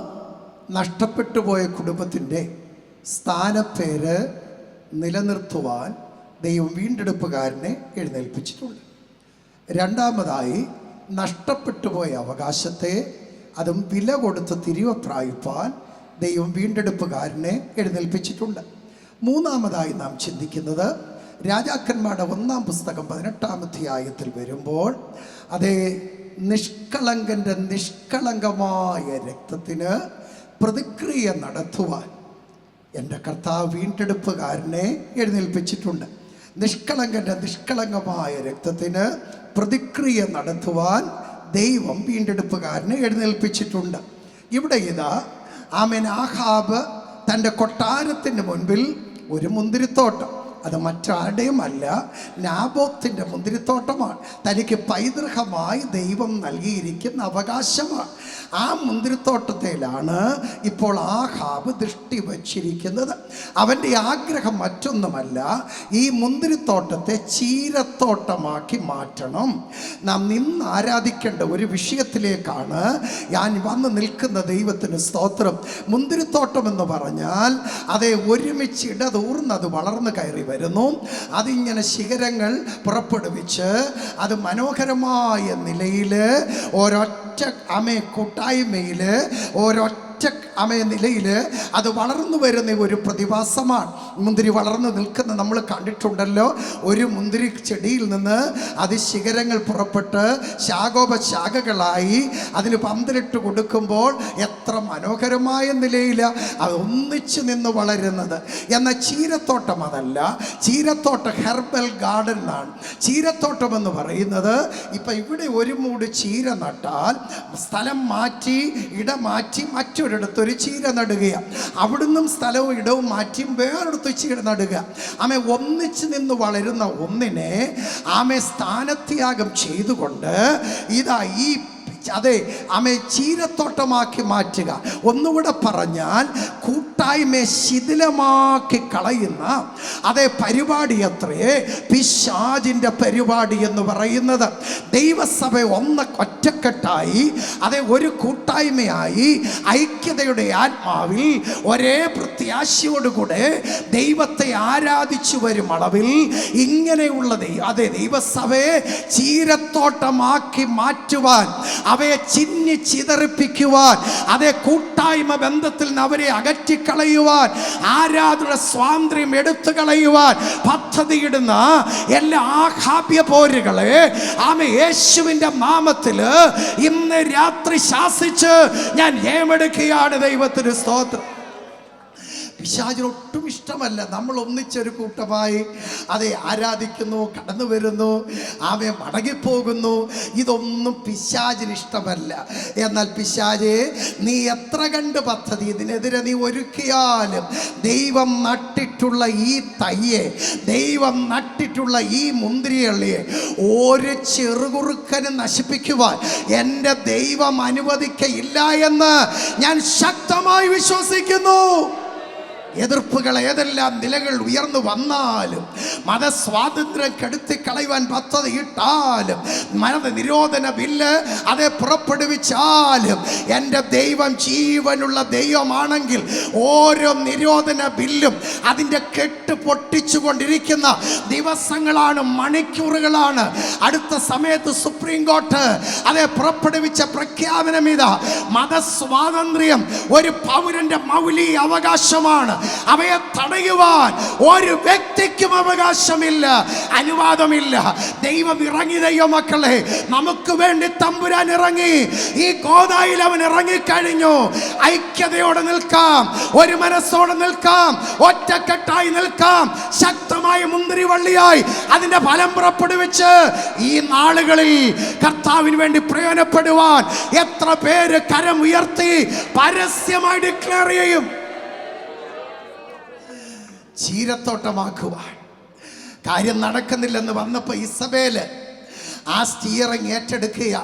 നഷ്ടപ്പെട്ടു പോയ കുടുംബത്തിൻ്റെ സ്ഥാനപ്പേര് നിലനിർത്തുവാൻ ദൈവം വീണ്ടെടുപ്പുകാരനെ എഴുന്നേൽപ്പിച്ചിട്ടുണ്ട്. രണ്ടാമതായി, നഷ്ടപ്പെട്ടു പോയ അവകാശത്തെ അതും വില കൊടുത്ത് തിരികെ പ്രാപിപ്പാൻ ദൈവം വീണ്ടെടുപ്പുകാരനെ എഴുന്നേൽപ്പിച്ചിട്ടുണ്ട്. മൂന്നാമതായി നാം ചിന്തിക്കുന്നത് രാജാക്കന്മാരുടെ 1-ാം പുസ്തകം 18-ാം അധ്യായത്തിൽ വരുമ്പോൾ അതേ നിഷ്കളങ്കൻ്റെ നിഷ്കളങ്കമായ രക്തത്തിന് പ്രതിക്രിയ നടത്തുവാൻ എൻ്റെ കർത്താവ് വീണ്ടെടുപ്പുകാരനെ എഴുന്നേൽപ്പിച്ചിട്ടുണ്ട്. നിഷ്കളങ്കൻ്റെ നിഷ്കളങ്കമായ രക്തത്തിന് പ്രതിക്രിയ നടത്തുവാൻ ദൈവം വീണ്ടെടുപ്പുകാരനെ എഴുന്നേൽപ്പിച്ചിട്ടുണ്ട്. ഇവിടെ ഇതാ ആമേൻ ആഹാബ് തൻ്റെ കൊട്ടാരത്തിന് മുൻപിൽ ഒരു മുന്തിരിത്തോട്ടം അത് മറ്റാരുടെയും അല്ല, നാബോത്തിൻ്റെ മുന്തിരിത്തോട്ടമാണ്. തനിക്ക് പൈതൃകമായി ദൈവം നൽകിയിരിക്കുന്ന അവകാശമാണ്. ആ മുന്തിരിത്തോട്ടത്തിലാണ് ഇപ്പോൾ ആഹാബ് ദൃഷ്ടി വച്ചിരിക്കുന്നത്. അവൻ്റെ ആഗ്രഹം മറ്റൊന്നുമല്ല, ഈ മുന്തിരിത്തോട്ടത്തെ ചീരത്തോട്ടമാക്കി മാറ്റണം. നാം നിന്ന് ആരാധിക്കേണ്ട ഒരു വിഷയത്തിലേക്കാണ് ഞാൻ വന്ന് നിൽക്കുന്ന. ദൈവത്തിന് സ്തോത്രം. മുന്തിരിത്തോട്ടം എന്ന് പറഞ്ഞാൽ അതേ ഒരുമിച്ച് ഇടതൂർന്നത് വളർന്നു കയറി വരുന്നു. അതിങ്ങനെ ശിഖരങ്ങൾ പുറപ്പെടുവിച്ച് അത് മനോഹരമായ നിലയിൽ ഒരൊറ്റ കൂട്ടായ്മയിൽ ഒരൊറ്റ നിലയിൽ അത് വളർന്നു വരുന്ന ഒരു പ്രതിഭാസമാണ്. മുന്തിരി വളർന്നു നിൽക്കുന്ന നമ്മൾ കണ്ടിട്ടുണ്ടല്ലോ. ഒരു മുന്തിരി ചെടിയിൽ നിന്ന് അത് ശിഖരങ്ങൾ പുറപ്പെട്ട് ശാഖോപശാഖകളായി അതിന് പന്തലിട്ട് കൊടുക്കുമ്പോൾ എത്ര മനോഹരമായ നിലയിൽ അത് ഒന്നിച്ചു നിന്ന് വളരുന്നത്. എന്നാൽ ചീരത്തോട്ടം അതല്ല. ചീരത്തോട്ടം ഹെർബൽ ഗാർഡൻ ആണ്. ചീരത്തോട്ടം എന്ന് പറയുന്നത് ഇപ്പം ഇവിടെ ഒരു മൂട് ചീര നട്ടാൽ സ്ഥലം മാറ്റി ഇടം മാറ്റി മറ്റൊരിടത്തൊരു ചീര നടുകയാണ്. അവിടുന്നും സ്ഥലവും ഇടവും മാറ്റി വേറൊരിടത്ത് ചീര നടുക. ആമേ ഒന്നിച്ച് നിന്ന് വളരുന്ന ഒന്നിനെ ആമേ സ്ഥാനത്യാഗം ചെയ്തുകൊണ്ട് ഇതാ ഈ ആമേ ചീരത്തോട്ടമാക്കി മാറ്റുക. ഒന്നുകൂടെ പറഞ്ഞാൽ കൂട്ടായ്മയെ ശിഥിലമാക്കി കളയുന്ന പരിപാടി അത്രേ പിശാചിൻ്റെ പരിപാടി എന്ന് പറയുന്നത്. ദൈവസഭ ഒറ്റക്കെട്ടായി ഒരു കൂട്ടായ്മയായി ഐക്യതയുടെ ആത്മാവിൽ ഒരേ പ്രത്യാശയോടുകൂടെ ദൈവത്തെ ആരാധിച്ചു വരും അളവിൽ ഇങ്ങനെയുള്ള ദൈവസഭയെ ചീരത്തോട്ടമാക്കി മാറ്റുവാൻ, അവയെ ചിന്നി ചിതറിപ്പിക്കുവാൻ, കൂട്ടായ്മ ബന്ധത്തിൽ നിന്ന് അവരെ അകറ്റിക്കളയുവാൻ, ആരാധന സ്വാതന്ത്ര്യം എടുത്തു കളയുവാൻ പദ്ധതിയിടുന്ന എല്ലാ ആഹാബ്യ പോരുകളെ യേശുവിൻ്റെ നാമത്തിൽ ഇന്ന് രാത്രി ശാസിച്ച് ഞാൻ ഏമെടുക്കുകയാണ്. ദൈവത്തിന് സ്തോത്രം. പിശാചിന് ഒട്ടും ഇഷ്ടമല്ല നമ്മൾ ഒന്നിച്ചൊരു കൂട്ടമായി ആരാധിക്കുന്നു, കടന്നു വരുന്നു, മടങ്ങിപ്പോകുന്നു. ഇതൊന്നും പിശാചിന് ഇഷ്ടമല്ല. എന്നാൽ പിശാചേ, നീ എത്ര കണ്ട് പദ്ധതി ഇതിനെതിരെ നീ ഒരുക്കിയാലും ദൈവം നട്ടിട്ടുള്ള ഈ തയ്യെ, ദൈവം നട്ടിട്ടുള്ള ഈ മുന്തിരിയള്ളിയെ ഒരു ചെറുകുറുക്കന് നശിപ്പിക്കുവാൻ എൻ്റെ ദൈവം അനുവദിക്കയില്ല എന്ന് ഞാൻ ശക്തമായി വിശ്വസിക്കുന്നു. എതിർപ്പുകൾ ഏതെല്ലാം നിലകൾ ഉയർന്നു വന്നാലും, മതസ്വാതന്ത്ര്യം കെടുത്തി കളയുവാൻ പദ്ധതി ഇട്ടാലും, മതനിരോധന ബില്ല് പുറപ്പെടുവിച്ചാലും, എൻ്റെ ദൈവം ജീവനുള്ള ദൈവമാണെങ്കിൽ ഓരോ നിരോധന ബില്ലും അതിൻ്റെ കെട്ട് പൊട്ടിച്ചുകൊണ്ടിരിക്കുന്ന ദിവസങ്ങളാണ്, മണിക്കൂറുകളാണ്. അടുത്ത സമയത്ത് സുപ്രീം കോർട്ട് പുറപ്പെടുവിച്ച പ്രഖ്യാപനം ഇതാ: മതസ്വാതന്ത്ര്യം ഒരു പൗരന്റെ മൗലിക അവകാശമാണ്. അവയെ തടയുവാൻ ഒരു വ്യക്തിക്കും അവകാശമില്ല, അനുവാദമില്ല. ദൈവം ഇറങ്ങി. ദൈവമക്കളെ, നമുക്ക് വേണ്ടി തമ്പുരാൻ ഇറങ്ങി. ഈ ഗോദായിൽ അവൻ ഇറങ്ങിക്കഴിഞ്ഞു. ഐക്യതയോടെ നിൽക്കാം, ഒരു മനസ്സോടെ നിൽക്കാം, ഒറ്റക്കെട്ടായി നിൽക്കാം, ശക്തമായ മുന്തിരിവള്ളിയായി അതിന്റെ ഫലം പുറപ്പെടുവിച്ച് ഈ നാളുകളിൽ കർത്താവിന് വേണ്ടി പ്രയോജനപ്പെടുവാൻ എത്ര പേര് കരം ഉയർത്തി പരസ്യമായി ഡിക്ലെയർ ചെയ്യും? ചീരത്തോട്ടമാക്കുവാൻ കാര്യം നടക്കുന്നില്ലെന്ന് വന്നപ്പോൾ ഇസബേല് ആ സ്റ്റിയറിംഗ് ഏറ്റെടുക്കുക.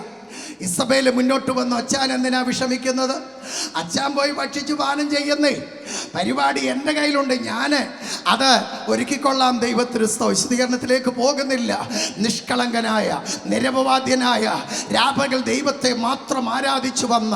ഇസബേല് മുന്നോട്ട് വന്നു: അച്ഛൻ എന്തിനാ വിഷമിക്കുന്നത്? അച്ഛൻ പോയി ഭക്ഷിച്ചു പാനം ചെയ്യുന്നേ, പരിപാടി എൻ്റെ കയ്യിലുണ്ട്, ഞാൻ അത് ഒരുക്കിക്കൊള്ളാം. ദൈവത്തിന് വിശദീകരണത്തിലേക്ക് പോകുന്നില്ല. നിഷ്കളങ്കനായ, നിരപവാദ്യനായ, രാപകൽ ദൈവത്തെ മാത്രം ആരാധിച്ചു വന്ന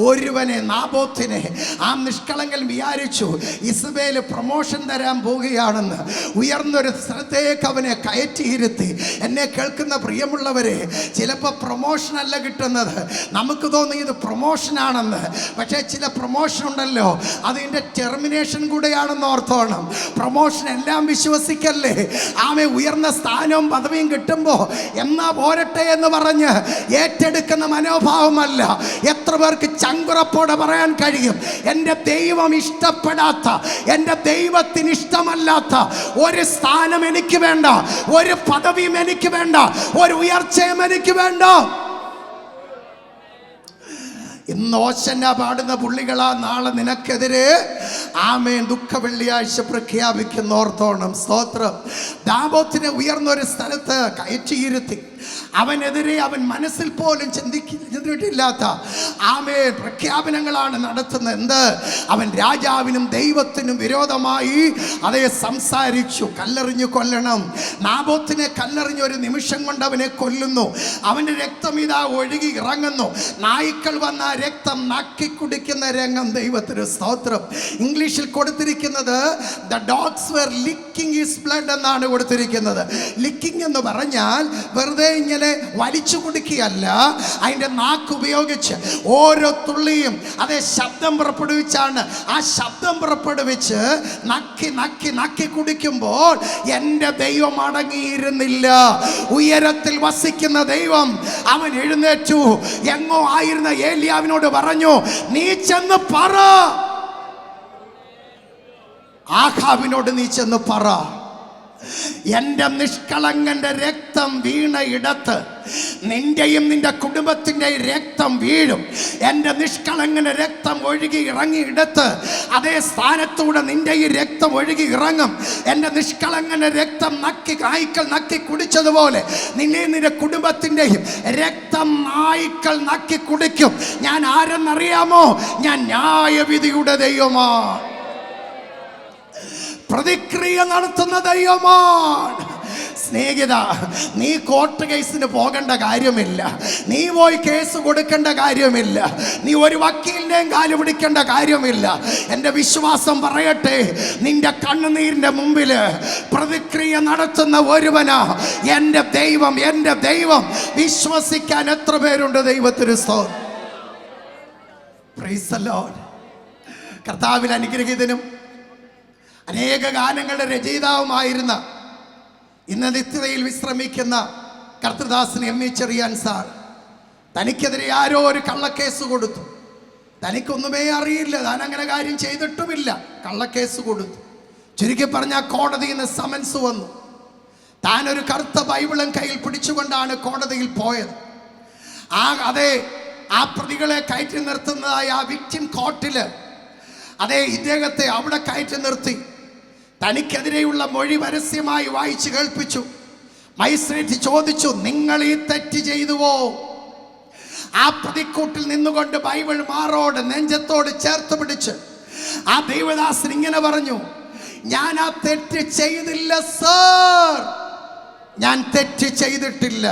ഒരുവനെ, നാബോത്തിനെ, ആ നിഷ്കളങ്കൻ വിചാരിച്ചു ഇസബേല് പ്രൊമോഷൻ തരാൻ പോവുകയാണെന്ന്. ഉയർന്നൊരു സ്ഥലത്തേക്ക് അവനെ കയറ്റിയിരുത്തി. എന്നെ കേൾക്കുന്ന പ്രിയമുള്ളവരെ, ചിലപ്പോൾ പ്രൊമോഷനല്ല കിട്ടുന്നത്, നമുക്ക് തോന്നി ഇത് പ്രൊമോഷനാണെന്ന്. പക്ഷേ ചില പ്രൊമോഷൻ ഉണ്ടല്ലോ, അതിൻ്റെ ടെർമിനേഷൻ കൂടെയാണെന്ന് ഓർത്തോണം. പ്രൊമോഷൻ എല്ലാം വിശ്വസിക്കല്ലേ. ഉയർന്ന സ്ഥാനവും പദവിയും കിട്ടുമ്പോൾ എന്നാ പോരട്ടെ എന്ന് പറഞ്ഞ് ഏറ്റെടുക്കുന്ന മനോഭാവമല്ല. എത്ര പേർക്ക് ചങ്കുറപ്പോടെ പറയാൻ കഴിയും: എൻ്റെ ദൈവം ഇഷ്ടപ്പെടാത്ത, എൻ്റെ ദൈവത്തിന് ഇഷ്ടമല്ലാത്ത ഒരു സ്ഥാനം എനിക്ക് വേണ്ട, ഒരു പദവിയും എനിക്ക് വേണ്ട, ഒരു ഉയർച്ചയും എനിക്ക് വേണ്ട. ഇന്ന് ഓശന്ന പാടുന്ന പുള്ളികളാ നാളെ നിനക്കെതിരെ ആമേൻ ദുഃഖ വെള്ളിയാഴ്ച പ്രഖ്യാപിക്കുന്നോർത്തോണം. സ്തോത്രം. ദാവീദിനെ ഉയർന്നൊരു സ്ഥലത്ത് കയറ്റിയിരുത്തി അവനെതിരെ അവൻ മനസ്സിൽ പോലും ചിന്തിച്ചിട്ടില്ലാത്ത ആമേൻ പ്രഖ്യാപനങ്ങളാണ് നടത്തുന്നത്. എന്ത്? അവൻ രാജാവിനും ദൈവത്തിനും വിരോധമായി അതേ സംസാരിച്ചു. കല്ലെറിഞ്ഞു കൊല്ലണം. നാബോത്തിനെ കല്ലെറിഞ്ഞ ഒരു നിമിഷം കൊണ്ട് അവനെ കൊല്ലുന്നു. അവൻ്റെ രക്തം ഇതാ ഒഴുകി ഇറങ്ങുന്നു. നായ്ക്കൾ വന്ന ആ രക്തം നക്കി കുടിക്കുന്ന രംഗം. ദൈവത്തിന് സ്തോത്രം. ഇംഗ്ലീഷിൽ കൊടുത്തിരിക്കുന്നത് the dogs were licking his blood എന്നാണ് കൊടുത്തിരിക്കുന്നത്. ലിക്കിംഗ് എന്ന് പറഞ്ഞാൽ വെറുതെ ഇങ്ങനെ വലിച്ചു കുടിക്കുകയല്ല, അതിൻ്റെ നാക്ക് ഉപയോഗിച്ച് ഓരോ തുള്ളിയും അതേ ശബ്ദം പുറപ്പെടുവിച്ചാണ്. ആ ശബ്ദം പുറപ്പെടുവിച്ച് നക്കി നക്കി നക്കി കുടിക്കുമ്പോൾ എൻ്റെ ദൈവം അടങ്ങിയിരുന്നില്ല. ഉയരത്തിൽ വസിക്കുന്ന ദൈവം അവൻ എഴുന്നേറ്റു. എങ്ങോ ആയിരുന്ന ഏലിയാവിനോട് പറഞ്ഞു, നീ ചെന്ന് പറ, ആഹാബിനോട് നീ ചെന്ന് പറ, എൻ്റെ നിഷ്കളങ്കന്റെ രക്തം വീണ ഇടത്ത് നിന്റെയും നിന്റെ കുടുംബത്തിൻ്റെ രക്തം വീഴും. എൻ്റെ നിഷ്കളങ്കന്റെ രക്തം ഒഴുകി ഇറങ്ങിയിടത്ത് അതേ സ്ഥാനത്തൂടെ നിന്റെ ഈ രക്തം ഒഴുകി ഇറങ്ങും. എൻ്റെ നിഷ്കളങ്കന്റെ രക്തം നായ്ക്കൾ നക്കി കുടിച്ചതുപോലെ നിന്റെ കുടുംബത്തിൻ്റെയും രക്തം നായ്ക്കൾ നക്കി കുടിക്കും. ഞാൻ ആരെന്നറിയാമോ? ഞാൻ ന്യായവിധിയുടെ ദൈവമാണ്, പ്രതിക്രിയ നടത്തുന്ന ദൈവമാണ്. സ്നേഹിത, നീ കോർട്ട് കേസിന് പോകേണ്ട കാര്യമില്ല. നീ പോയി കേസ് കൊടുക്കേണ്ട കാര്യമില്ല. നീ ഒരു വക്കീലിൻ്റെയും കാല് പിടിക്കേണ്ട കാര്യമില്ല. എൻ്റെ വിശ്വാസം പറയട്ടെ, നിന്റെ കണ്ണുനീരിൻ്റെ മുമ്പിൽ പ്രതിക്രിയ നടത്തുന്ന ഒരുവനാ എൻ്റെ ദൈവം. എൻ്റെ ദൈവം വിശ്വസിക്കാൻ എത്ര പേരുണ്ട്? ദൈവത്തിന് സ്തോത്രം. Price the Lord. കർത്താവിൽ അനുഗ്രഹീതനും അനേക ഗാനങ്ങളുടെ രചയിതാവുമായിരുന്ന ഇന്ന് നിത്യതയിൽ വിശ്രമിക്കുന്ന കർത്തൃദാസൻ എം.ഇ. ചെറിയാൻ സാർ, തനിക്കെതിരെ ആരോ ഒരു കള്ളക്കേസ് കൊടുത്തു. തനിക്കൊന്നുമേ അറിയില്ല, താൻ അങ്ങനെ കാര്യം ചെയ്തിട്ടുമില്ല. കള്ളക്കേസ് കൊടുത്തു. ചുരുക്കി പറഞ്ഞാൽ കോടതിയിൽ നിന്ന് സമൻസ് വന്നു. താൻ ഒരു കറുത്ത ബൈബിളും കയ്യിൽ പിടിച്ചുകൊണ്ടാണ് കോടതിയിൽ പോയത്. ആ പ്രതികളെ കയറ്റി നിർത്തുന്നതായ ആ വിക്ടിം കോർട്ടിൽ ഇദ്ദേഹത്തെ അവിടെ കയറ്റി നിർത്തി. തനിക്കെതിരെയുള്ള മൊഴി പരസ്യമായി വായിച്ചു കേൾപ്പിച്ചു. മജിസ്ട്രേറ്റ് ചോദിച്ചു, നിങ്ങൾ ഈ തെറ്റ് ചെയ്തുവോ? ആ പ്രതിക്കൂട്ടിൽ നിന്നുകൊണ്ട് ബൈബിൾ മാറോട് നെഞ്ചത്തോട് ചേർത്ത് പിടിച്ച് ആ ദൈവദാസൻ ഇങ്ങനെ പറഞ്ഞു, ഞാൻ ആ തെറ്റ് ചെയ്തില്ല സർ, ഞാൻ തെറ്റ് ചെയ്തിട്ടില്ല.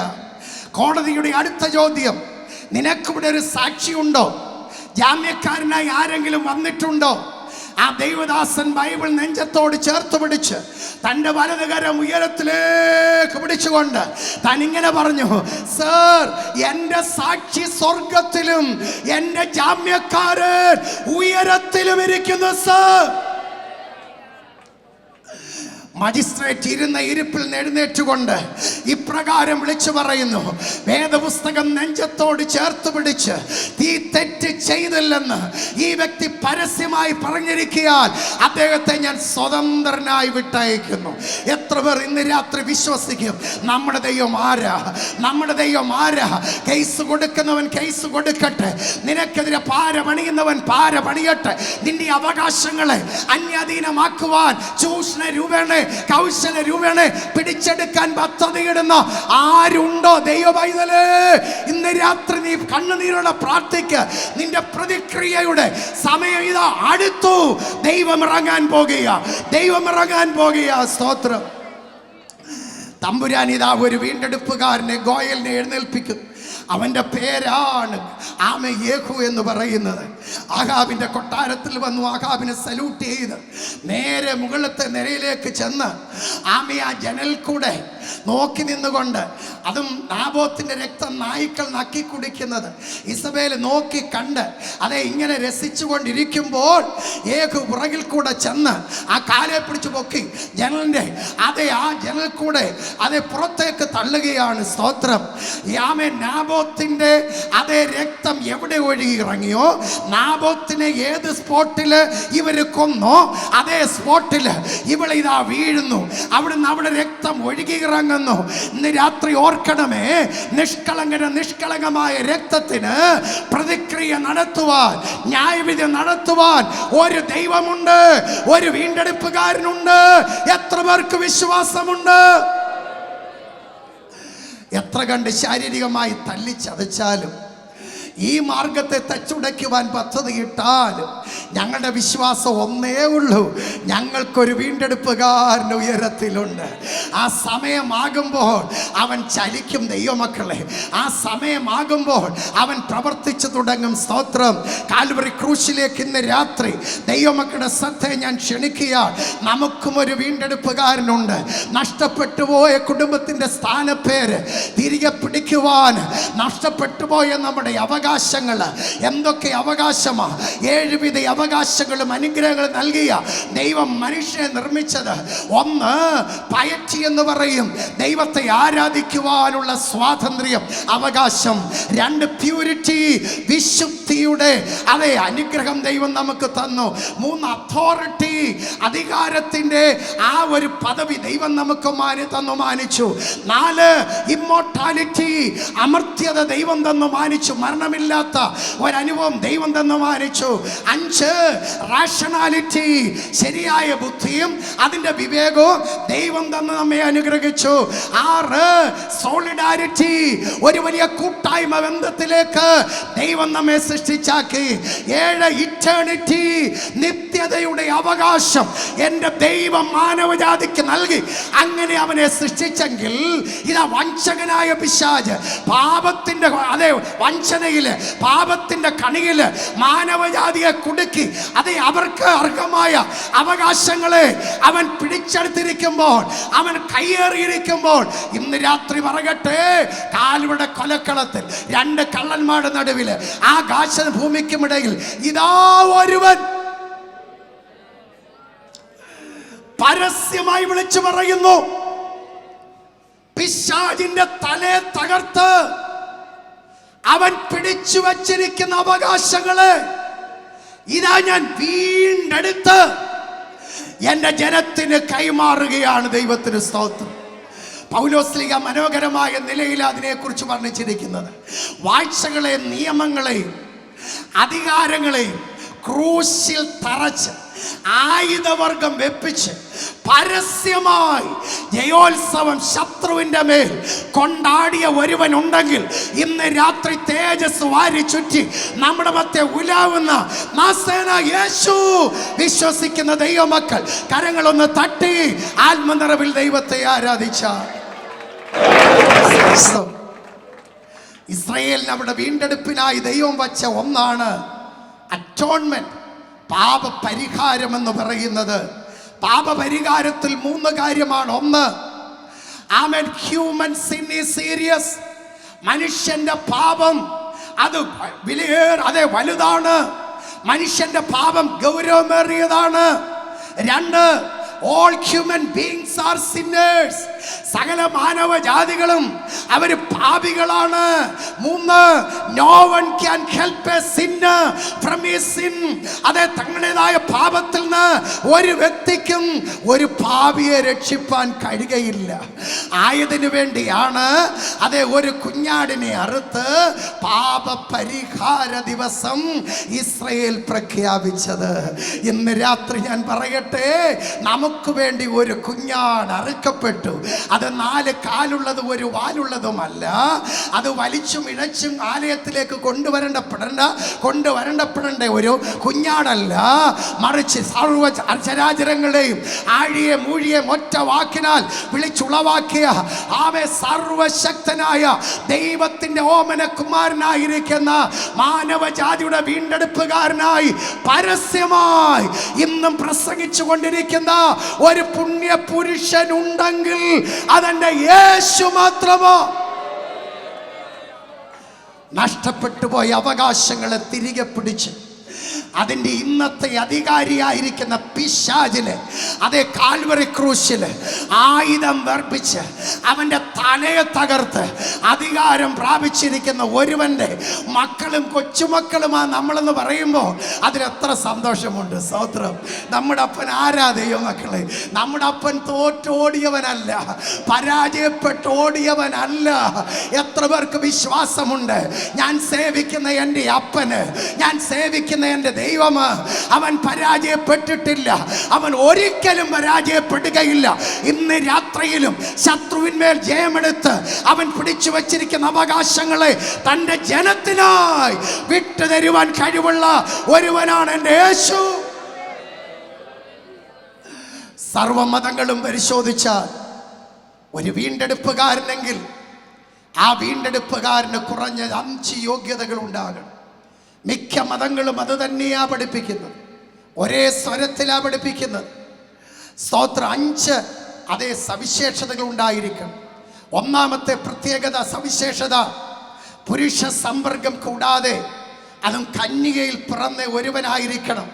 കോടതിയുടെ അടുത്ത ചോദ്യം, നിനക്കിവിടെ ഒരു സാക്ഷിയുണ്ടോ? ജാമ്യക്കാരനായി ആരെങ്കിലും വന്നിട്ടുണ്ടോ? ആ ദൈവദാസൻ ബൈബിൾ നെഞ്ചത്തോട് ചേർത്ത് പിടിച്ച് തൻ്റെ വലതുകരം ഉയരത്തിലേക്ക് പിടിച്ചുകൊണ്ട് താൻ ഇങ്ങനെ പറഞ്ഞു, സർ, എൻ്റെ സാക്ഷി സ്വർഗത്തിലും എൻ്റെ ജാമ്യക്കാരൻ ഉയരത്തിലും ഇരിക്കുന്നു സർ. മജിസ്ട്രേറ്റ് ഇരുന്ന ഇരിപ്പിൽ എഴുന്നേറ്റുകൊണ്ട് ഇപ്രകാരം വിളിച്ചു പറയുന്നു, വേദപുസ്തകം നെഞ്ചത്തോട് ചേർത്ത് പിടിച്ച് ഈ തെറ്റ് ചെയ്തില്ലെന്ന് ഈ വ്യക്തി പരസ്യമായി പറഞ്ഞിരിക്കാൻ അദ്ദേഹത്തെ ഞാൻ സ്വതന്ത്രനായി വിട്ടയക്കുന്നു. എത്ര പേർ ഇന്ന് രാത്രി വിശ്വസിക്കും നമ്മുടെ ദൈവം ആരാ? നമ്മുടെ ദൈവം ആരാ? കേസ് കൊടുക്കുന്നവൻ കേസ് കൊടുക്കട്ടെ, നിനക്കെതിരെ പാര പണിയുന്നവൻ പാര പണിയട്ടെ. നിന്റെ അവകാശങ്ങളെ അന്യാധീനമാക്കുവാൻ ചൂഷണ രൂപേണ കൗശല രൂപേണ പിടിച്ചെടുക്കാൻ പദ്ധതിയിടുന്ന ആരുണ്ടോ? ദൈവ പൈതലേ, ഇന്ന് രാത്രി നീ കണ്ണുനീരോടെ പ്രാർത്ഥിക്ക്. നിന്റെ പ്രതിക്രിയയുടെ സമയം ഇതാ അടുത്തു. ദൈവം ഇറങ്ങാൻ പോകുക, ദൈവം ഇറങ്ങാൻ പോകുക. സ്തോത്രം. തമ്പുരാൻ ഇതാ ഒരു വീണ്ടെടുപ്പുകാരനെ, ഗോയലിനെ എഴുന്നേൽപ്പിക്കും. അവൻ്റെ പേരാണ് യേഹൂ എന്ന് പറയുന്നത്. ആഹാബിൻ്റെ കൊട്ടാരത്തിൽ വന്നു ആഹാബിനെ സല്യൂട്ട് ചെയ്ത് നേരെ മുകളിലത്തെ നിരയിലേക്ക് ചെന്ന് ആ ജനൽ കൂടെ നോക്കി നിന്നുകൊണ്ട്, അതും നാബോത്തിൻ്റെ രക്തം നായ്ക്കൾ നക്കി കുടിക്കുന്നത് ഇസബേൽ നോക്കി കണ്ട് ഇങ്ങനെ രസിച്ചുകൊണ്ടിരിക്കുമ്പോൾ യേഹൂ പുറകിൽ കൂടെ ചെന്ന് ആ കാലെ പിടിച്ച് പൊക്കി ജനലിൻ്റെ ആ ജനൽ കൂടെ പുറത്തേക്ക് തള്ളുകയാണ്. സ്തോത്രം. നാബോത്തിന്റെ രക്തം എവിടെ ഒഴുകി ഇറങ്ങിയോ, നാബോത്തിനെ ഏത് സ്പോട്ടില് ഇവര് കൊന്നോ അതേ സ്പോട്ടില് ഇവളെ ഇതാ വീഴുന്നു. അവിടെ രക്തം ഒഴുകി ഇറങ്ങുന്നു. ഇന്ന് രാത്രി ഓർക്കണമേ, നിഷ്കളങ്കമായ രക്തത്തിന് പ്രതിക്രിയ നടത്തുവാൻ, ന്യായവിധി നടത്തുവാൻ ഒരു ദൈവമുണ്ട്, ഒരു വീണ്ടെടുപ്പുകാരനുണ്ട്. എത്ര പേർക്ക് വിശ്വാസമുണ്ട്? എത്ര കണ്ട് ശാരീരികമായി തല്ലിച്ചതച്ചാലും ഈ മാർഗത്തെ തച്ചുടയ്ക്കുവാൻ പദ്ധതിയിട്ടാലും ഞങ്ങളുടെ വിശ്വാസം ഒന്നേ ഉള്ളൂ, ഞങ്ങൾക്കൊരു വീണ്ടെടുപ്പുകാരൻ ഉയരത്തിലുണ്ട്. ആ സമയമാകുമ്പോൾ അവൻ ചലിക്കും ദൈവമക്കളെ. ആ സമയമാകുമ്പോൾ അവൻ പ്രവർത്തിച്ചു തുടങ്ങും. സ്തോത്രം. കാൽവറി ക്രൂശിലേക്ക് ഇന്ന് രാത്രി ദൈവമക്കളുടെ ശ്രദ്ധയെ ഞാൻ ക്ഷണിക്കുകയാണ്. നമുക്കും ഒരു വീണ്ടെടുപ്പുകാരനുണ്ട്. നഷ്ടപ്പെട്ടു പോയ കുടുംബത്തിൻ്റെ സ്ഥാനപ്പേര് തിരികെ പിടിക്കുവാൻ, നഷ്ടപ്പെട്ടു പോയ നമ്മുടെ അവകാശങ്ങൾ, എന്തൊക്കെ അവകാശമാണ്, 7 വിധ അവകാശങ്ങളും അനുഗ്രഹങ്ങളും നൽകിയ ദൈവം മനുഷ്യനെ നിർമ്മിച്ചത്. ഒന്ന് പയറ്റി എന്ന് പറയും, ദൈവത്തെ ആരാധിക്കുവാനുള്ള സ്വാതന്ത്ര്യം, അവകാശം. 2 പ്യൂരിറ്റി, വിശുദ്ധിയുടെ അതേ അനുഗ്രഹം ദൈവം നമുക്ക് തന്നു. 3 അതോറിറ്റി, അധികാരത്തിൻ്റെ ആ ഒരു പദവി ദൈവം നമുക്ക് മാനിച്ചു. 4 ഇമ്മോർട്ടാലിറ്റി, അമർത്യത ദൈവം തന്നു മാനിച്ചു. മരണമില്ലാത്ത ഒരനുഭവം ദൈവം തന്നു മാനിച്ചു. 5 റാഷണാലിറ്റി, ശരിയായ ബുദ്ധിയും അതിൻ്റെ വിവേകവും ദൈവം തന്ന് നമ്മെ അനുഗ്രഹിച്ചു. 6 സോളിഡാരിറ്റി, ഒരു വലിയ കൂട്ടായ്മ ബന്ധത്തിലേക്ക് ദൈവം നമ്മെ സൃഷ്ടിച്ചാക്കി. 7 ഇറ്റേണിറ്റി, നിത്യതയുടെ അവകാശം എൻ്റെ ദൈവം മാനവജാതിക്ക് നൽകി. അങ്ങനെ അവനെ സൃഷ്ടിച്ചെങ്കിൽ ഇതാ വഞ്ചകനായ പിശാച് പാപത്തിൻ്റെ അതേ വഞ്ചനയില്, പാപത്തിൻ്റെ കണിയില് മാനവജാതിയെ കുടുക്കി അതേ അവർക്ക് അർഹമായ അവകാശങ്ങളെ അവൻ പിടിച്ചെടുത്തിരിക്കുമ്പോൾ, അവൻ കയ്യേറിയിരിക്കുമ്പോൾ, ഇന്ന് രാത്രി പറയട്ടെ, കാൽവയുടെ കൊലക്കളത്തിൽ 2 കള്ളന്മാരുടെ നടുവില് ആകാശ ഭൂമിക്കുമിടയിൽ ഇതാ ഒരുവൻ പരസ്യമായി വിളിച്ചു പറയുന്നു, പിശാചിന്റെ തലയെ തകർത്ത് അവൻ പിടിച്ചു വച്ചിരിക്കുന്ന അവകാശങ്ങള് ഇതാ ഞാൻ വീണ്ടെടുത്ത് എന്റെ ജനത്തിന് കൈമാറുകയാണ്. ദൈവത്തിന് സ്തോത്രം. പൗലോസ്ലീഹ മനോഹരമായ നിലയിൽ അതിനെക്കുറിച്ച് വർണ്ണിച്ചിരിക്കുന്നത്, വാഴ്ചകളെയും നിയമങ്ങളെയും അധികാരങ്ങളെയും ക്രൂശിൽ തറച്ച് ആയുധവർഗം വെപ്പിച്ച് പരസ്യമായി ജയോത്സവം ശത്രുവിന്റെ മേൽ കൊണ്ടാടിയ ഒരുവനുണ്ടെങ്കിൽ ഇന്ന് രാത്രി തേജസ് വാരി ചുറ്റി നമ്മുടെ മധ്യേ ഉലാവുന്ന നാസേന യേശു വിശ്വസിക്കുന്ന ദൈവമക്കൾ കരങ്ങളൊന്ന് തട്ടി ആത്മനിറവിൽ ദൈവത്തെ ആരാധിച്ച ഇസ്രായേലിന് അവിടെ വീണ്ടെടുപ്പിനായി ദൈവം വച്ച ഒന്നാണ് അറ്റോൺമെന്റ്, പാപപരിഹാരം എന്ന് പറയുന്നത്. പാപപരിഹാരത്തിൽ 3 കാര്യമാണ്. 1, ആമേൻ, ഹ്യൂമൻ സിൻ ഈസ് സീരിയസ്. മനുഷ്യന്റെ പാപം അത് അതേ വലുതാണ്. മനുഷ്യന്റെ പാപം ഗൗരവമേറിയതാണ്. 2, all human beings are sinners. സകല മാനവജാതികളും അവര് പാപികളാണ്. 3, no one can help a sinner from his sin. അതെ, തങ്ങളുടേതായ പാപത്തിൽ നിന്ന് ഒരു വ്യക്തിക്കും ഒരു പാപിയെ രക്ഷിപ്പാൻ കഴിയുകയില്ല. ആയതിനു വേണ്ടിയാണ് അതെ ഒരു കുഞ്ഞാടിനെ അറുത്ത് പാപപരിഹാര ദിവസം ഇസ്രായേൽ പ്രഖ്യാപിച്ചത്. ഇന്ന് രാത്രി ഞാൻ പറയട്ടെ, നമുക്ക് വേണ്ടി ഒരു കുഞ്ഞാട് അറുക്കപ്പെട്ടു. അത് 4 കാലുള്ളത് ഒരു വാലുള്ളതുമല്ല. അത് വലിച്ചും ഇഴച്ചും ആലയത്തിലേക്ക് കൊണ്ടുവരേണ്ടപ്പെടേണ്ട ഒരു കുഞ്ഞാടല്ല, മറിച്ച് സർവ ചരാചരങ്ങളെയും ആഴിയെ മൂഴിയെ ഒറ്റ വാക്കിനാൽ വിളിച്ചുളവാക്കിയ ആവേ സർവശക്തനായ ദൈവത്തിന്റെ ഓമന കുമാരനായിരിക്കുന്ന മാനവജാതിയുടെ വീണ്ടെടുപ്പുകാരനായി പരസ്യമായി ഇന്നും പ്രസംഗിച്ചു കൊണ്ടിരിക്കുന്ന ഒരു പുണ്യ പുരുഷൻ ഉണ്ടെങ്കിൽ അതെന്റെ യേശു മാത്രമോ. നഷ്ടപ്പെട്ടു പോയ അവകാശങ്ങളെ തിരികെ പിടിച്ച് അതിൻ്റെ ഇന്നത്തെ അധികാരിയായിരിക്കുന്ന പിശാചിന് അതേ കാൽവറി ക്രൂശില് ആയുധം വർപ്പിച്ച് അവൻ്റെ തലയെ തകർത്ത് അധികാരം പ്രാപിച്ചിരിക്കുന്ന ഒരുവൻ്റെ മക്കളും കൊച്ചുമക്കളുമാ നമ്മളെന്ന് പറയുമ്പോൾ അതിലെത്ര സന്തോഷമുണ്ട്. സ്തോത്രം. നമ്മുടെ അപ്പൻ ആരാ ദൈവമക്കളെ? നമ്മുടെ അപ്പൻ തോറ്റോടിയവനല്ല, പരാജയപ്പെട്ടോടിയവനല്ല. എത്ര പേർക്ക് വിശ്വാസമുണ്ട്? ഞാൻ സേവിക്കുന്ന എൻ്റെ അപ്പന്, ഞാൻ സേവിക്കുന്ന എൻ്റെ ദൈവം, അവൻ പരാജയപ്പെട്ടിട്ടില്ല, അവൻ ഒരിക്കലും പരാജയപ്പെടുകയില്ല. ഇന്ന് രാത്രിയിലും ശത്രുവിന്മേൽ ജയമെടുത്ത് അവൻ പിടിച്ചു വച്ചിരിക്കുന്ന അവകാശങ്ങളെ തൻ്റെ ജനത്തിനായി വിട്ടുതരുവാൻ കഴിവുള്ള ഒരുവനാണ് എൻ്റെ യേശു. സർവമതങ്ങളും പരിശോധിച്ചാൽ ഒരു വീണ്ടെടുപ്പുകാരനെങ്കിൽ ആ വീണ്ടെടുപ്പുകാരന് കുറഞ്ഞ 5 യോഗ്യതകൾ ഉണ്ടാകണം. മിക്ക മതങ്ങളും അത് തന്നെയാ പഠിപ്പിക്കുന്നത്, ഒരേ സ്വരത്തിലാ പഠിപ്പിക്കുന്നത്. സ്തോത്രം. 5 അതേ സവിശേഷതകൾ ഉണ്ടായിരിക്കണം. ഒന്നാമത്തെ പ്രത്യേകത, സവിശേഷത, പുരുഷ സമ്പർക്കം കൂടാതെ അതും കന്യകയിൽ പിറന്ന ഒരുവനായിരിക്കണം.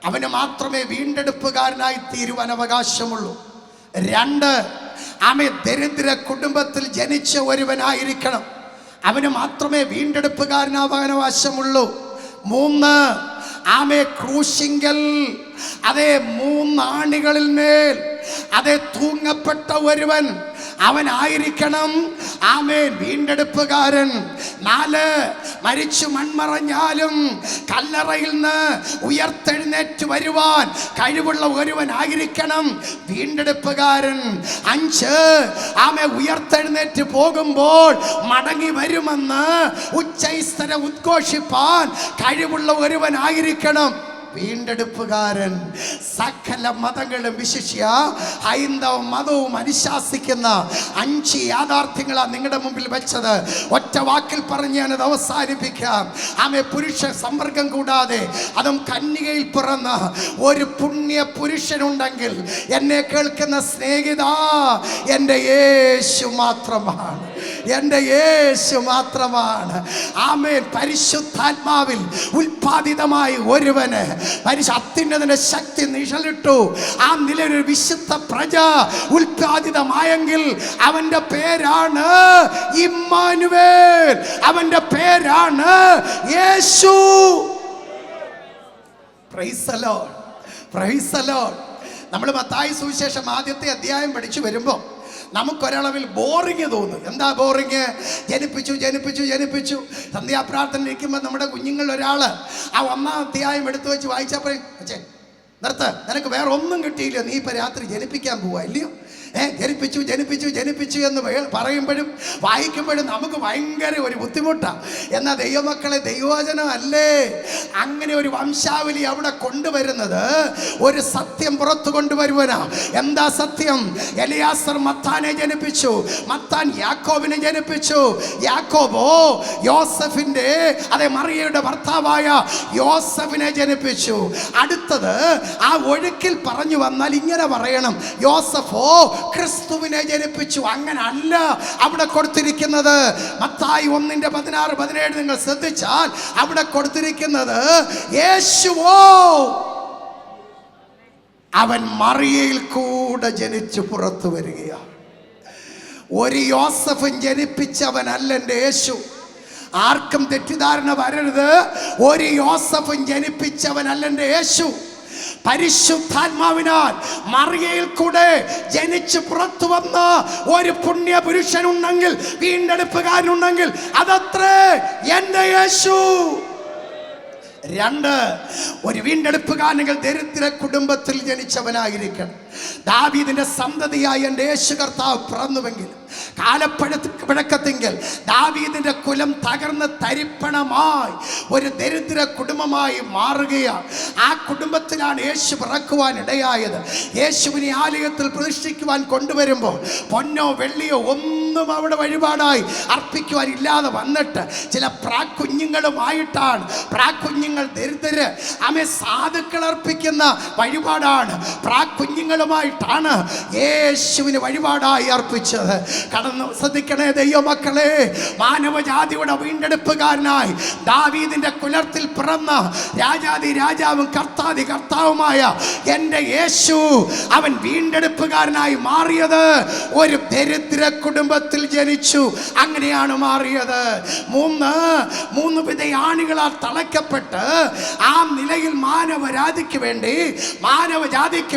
അവന് മാത്രമേ വീണ്ടെടുപ്പുകാരനായി തീരുവാൻ അവകാശമുള്ളൂ. 2, ആമേ ദരിദ്ര കുടുംബത്തിൽ ജനിച്ച ഒരുവനായിരിക്കണം. അവന് മാത്രമേ വീണ്ടെടുപ്പുകാരനാവാൻ അവകാശമുള്ളൂ. 3, ആമേ ക്രൂശിങ്കൽ അതേ 3 ആണികളിൽ മേൽ അതേ തൂങ്ങപ്പെട്ട ഒരുവൻ അവനായിരിക്കണം. ആമേൻ, വീണ്ടെടുപ്പുകാരൻ. 4, മരിച്ചു മൺമറഞ്ഞാലും കല്ലറയിൽ നിന്ന് ഉയർത്തെഴുന്നേറ്റ് വരുവാൻ കഴിവുള്ള ഒരുവനായിരിക്കണം വീണ്ടെടുപ്പുകാരൻ. 5, ആമേ ഉയർത്തെഴുന്നേറ്റ് പോകുമ്പോൾ മടങ്ങി വരുമെന്ന് ഉച്ചൈസ്തര ഉദ്ഘോഷിപ്പാൻ കഴിവുള്ള ഒരുവനായിരിക്കണം വീണ്ടെടുപ്പുകാരൻ. സകല മതങ്ങളും വിശിഷ്യ ഹൈന്ദവ മതവും അനുശാസിക്കുന്ന 5 യാഥാർത്ഥ്യങ്ങളാണ് നിങ്ങളുടെ മുമ്പിൽ വെച്ചത്. ഒറ്റ വാക്കിൽ പറഞ്ഞ് ഞാനത് അവസാനിപ്പിക്കാം. ആമേ, പുരുഷ സമ്പർക്കം കൂടാതെ അതും കന്യകയിൽ പിറന്ന ഒരു പുണ്യ പുരുഷനുണ്ടെങ്കിൽ എന്നെ കേൾക്കുന്ന സ്നേഹിത, എൻ്റെ യേശു മാത്രമാണ്, എൻ്റെ യേശു മാത്രമാണ്. ആമേൻ. പരിശുദ്ധാത്മാവിൽ ഉൽപ്പാദിതമായ ഒരുവന് അത്യുന്നതന്റെ ശക്തി നിഴലിട്ടു. ആ നിലയൊരു വിശുദ്ധ പ്രജ ഉൽപ്പാദിതമായെങ്കിൽ അവന്റെ പേരാണ് ഇമ്മാനുവേൽ, അവന്റെ പേരാണ് യേശു. Praise the Lord, praise the Lord. നമ്മൾ മത്തായി സുവിശേഷം ആദ്യത്തെ അധ്യായം പഠിച്ചു വരുമ്പോൾ നമുക്കൊരളവിൽ ബോറിങ് തോന്നും. എന്താ ബോറിങ്? ജനിപ്പിച്ചു സന്ധ്യാപ്രാർത്ഥന ഇരിക്കുമ്പോൾ നമ്മുടെ കുഞ്ഞുങ്ങളിൽ ഒരാൾ ആ 1-ാം അധ്യായം എടുത്തു വെച്ച് വായിച്ചപ്പോൾ നിർത്ത്, നിനക്ക് വേറെ ഒന്നും കിട്ടിയില്ല, നീ ഇപ്പം രാത്രി ജനിപ്പിക്കാൻ പോവാ ഇല്ലയോ? ജനിപ്പിച്ചു എന്ന് പറയുമ്പോഴും വായിക്കുമ്പോഴും നമുക്ക് ഭയങ്കര ഒരു ബുദ്ധിമുട്ടാണ്. എന്നാൽ ദൈവമക്കളെ, ദൈവവചനമല്ലേ അങ്ങനെ ഒരു വംശാവലി അവിടെ കൊണ്ടുവരുന്നത്? ഒരു സത്യം പുറത്തു കൊണ്ടുവരുവനാ. എന്താ സത്യം? എലിയാസർ മത്താനെ ജനിപ്പിച്ചു, മത്താൻ യാക്കോബിനെ ജനിപ്പിച്ചു, യാക്കോബോ യോസഫിന്റെ അതേ മറിയയുടെ ഭർത്താവായ യോസഫിനെ ജനിപ്പിച്ചു. അടുത്തത് ആ ഒഴുക്കിൽ പറഞ്ഞു വന്നാൽ ഇങ്ങനെ പറയണം, യോസഫോ ക്രിസ്തുവിനെ ജനിപ്പിച്ചു. അങ്ങനെ അല്ല അവിടെ കൊടുത്തിരിക്കുന്നത്. മത്തായി 1:16-17 നിങ്ങൾ ശ്രദ്ധിച്ചാൽ അവിടെ കൊടുത്തിരിക്കുന്നത് യേശുവോ അവൻ മറിയയിൽ കൂടെ ജനിച്ചു പുറത്തു വരികയാണ്. ഒരു യോസഫും ജനിപ്പിച്ചവനല്ല എൻ്റെ യേശു. ആർക്കും തെറ്റിദ്ധാരണ വരരുത്. ഒരു യോസഫും ജനിപ്പിച്ചവനല്ല എൻ്റെ യേശു. പരിശുദ്ധാത്മാവിനാൽ മറിയയിൽ കൂടെ ജനിച്ച് പുറത്തു വന്ന ഒരു പുണ്യ പുരുഷനുണ്ടെങ്കിൽ, വീണ്ടെടുപ്പുകാരനുണ്ടെങ്കിൽ, അതത്രേ എൻ്റെ യേശു. 2, ഒരു വീണ്ടെടുപ്പുകാരനെങ്കിൽ ദരിദ്ര കുടുംബത്തിൽ ജനിച്ചവനായിരിക്കണം. ദാവീദിന്റെ സന്തതിയായി എൻ്റെ യേശു കർത്താവ് പിറന്നുവെങ്കിൽ കാലപ്പഴക്കത്തെങ്കിൽ ദാവീദിന്റെ കുലം തകർന്ന് തരിപ്പണമായി ഒരു ദരിദ്ര കുടുംബമായി മാറുകയാണ്. ആ കുടുംബത്തിലാണ് യേശു പിറക്കുവാൻ ഇടയായത്. യേശുവിനെ ആലയത്തിൽ പ്രതിഷ്ഠിക്കുവാൻ കൊണ്ടുവരുമ്പോൾ പൊന്നോ വെള്ളിയോ ഒന്നും ഒന്നും അവിടെ വഴിപാടായി അർപ്പിക്കുവാനില്ലാതെ വന്നിട്ട് ചില പ്രാക്കുഞ്ഞുങ്ങളുമായിട്ടാണ്, പ്രാക്കുഞ്ഞുങ്ങൾ ദരിദ്രര് ആമേ സാധുക്കൾ അർപ്പിക്കുന്ന വഴിപാടാണ്, പ്രാക്കുഞ്ഞുങ്ങളുമായിട്ടാണ് യേശുവിന് വഴിപാടായി അർപ്പിച്ചത്. കടന്നു ശ്രദ്ധിക്കണേ ദൈവമക്കളെ, മാനവജാതിയുടെ വീണ്ടെടുപ്പുകാരനായി ദാവീദിന്റെ കുലത്തിൽ പിറന്ന രാജാതി രാജാവും കർത്താതി കർത്താവുമായ എൻ്റെ യേശു അവൻ വീണ്ടെടുപ്പുകാരനായി മാറിയത് ഒരു ദരിദ്ര കുടുംബത്തിൽ ജനിച്ചു. അങ്ങനെയാണ് മാറിയത്. മൂന്ന് വിധയാണികളാൽ തളയ്ക്കപ്പെട്ട് ആ നിലയിൽ മാനവജാതിക്ക്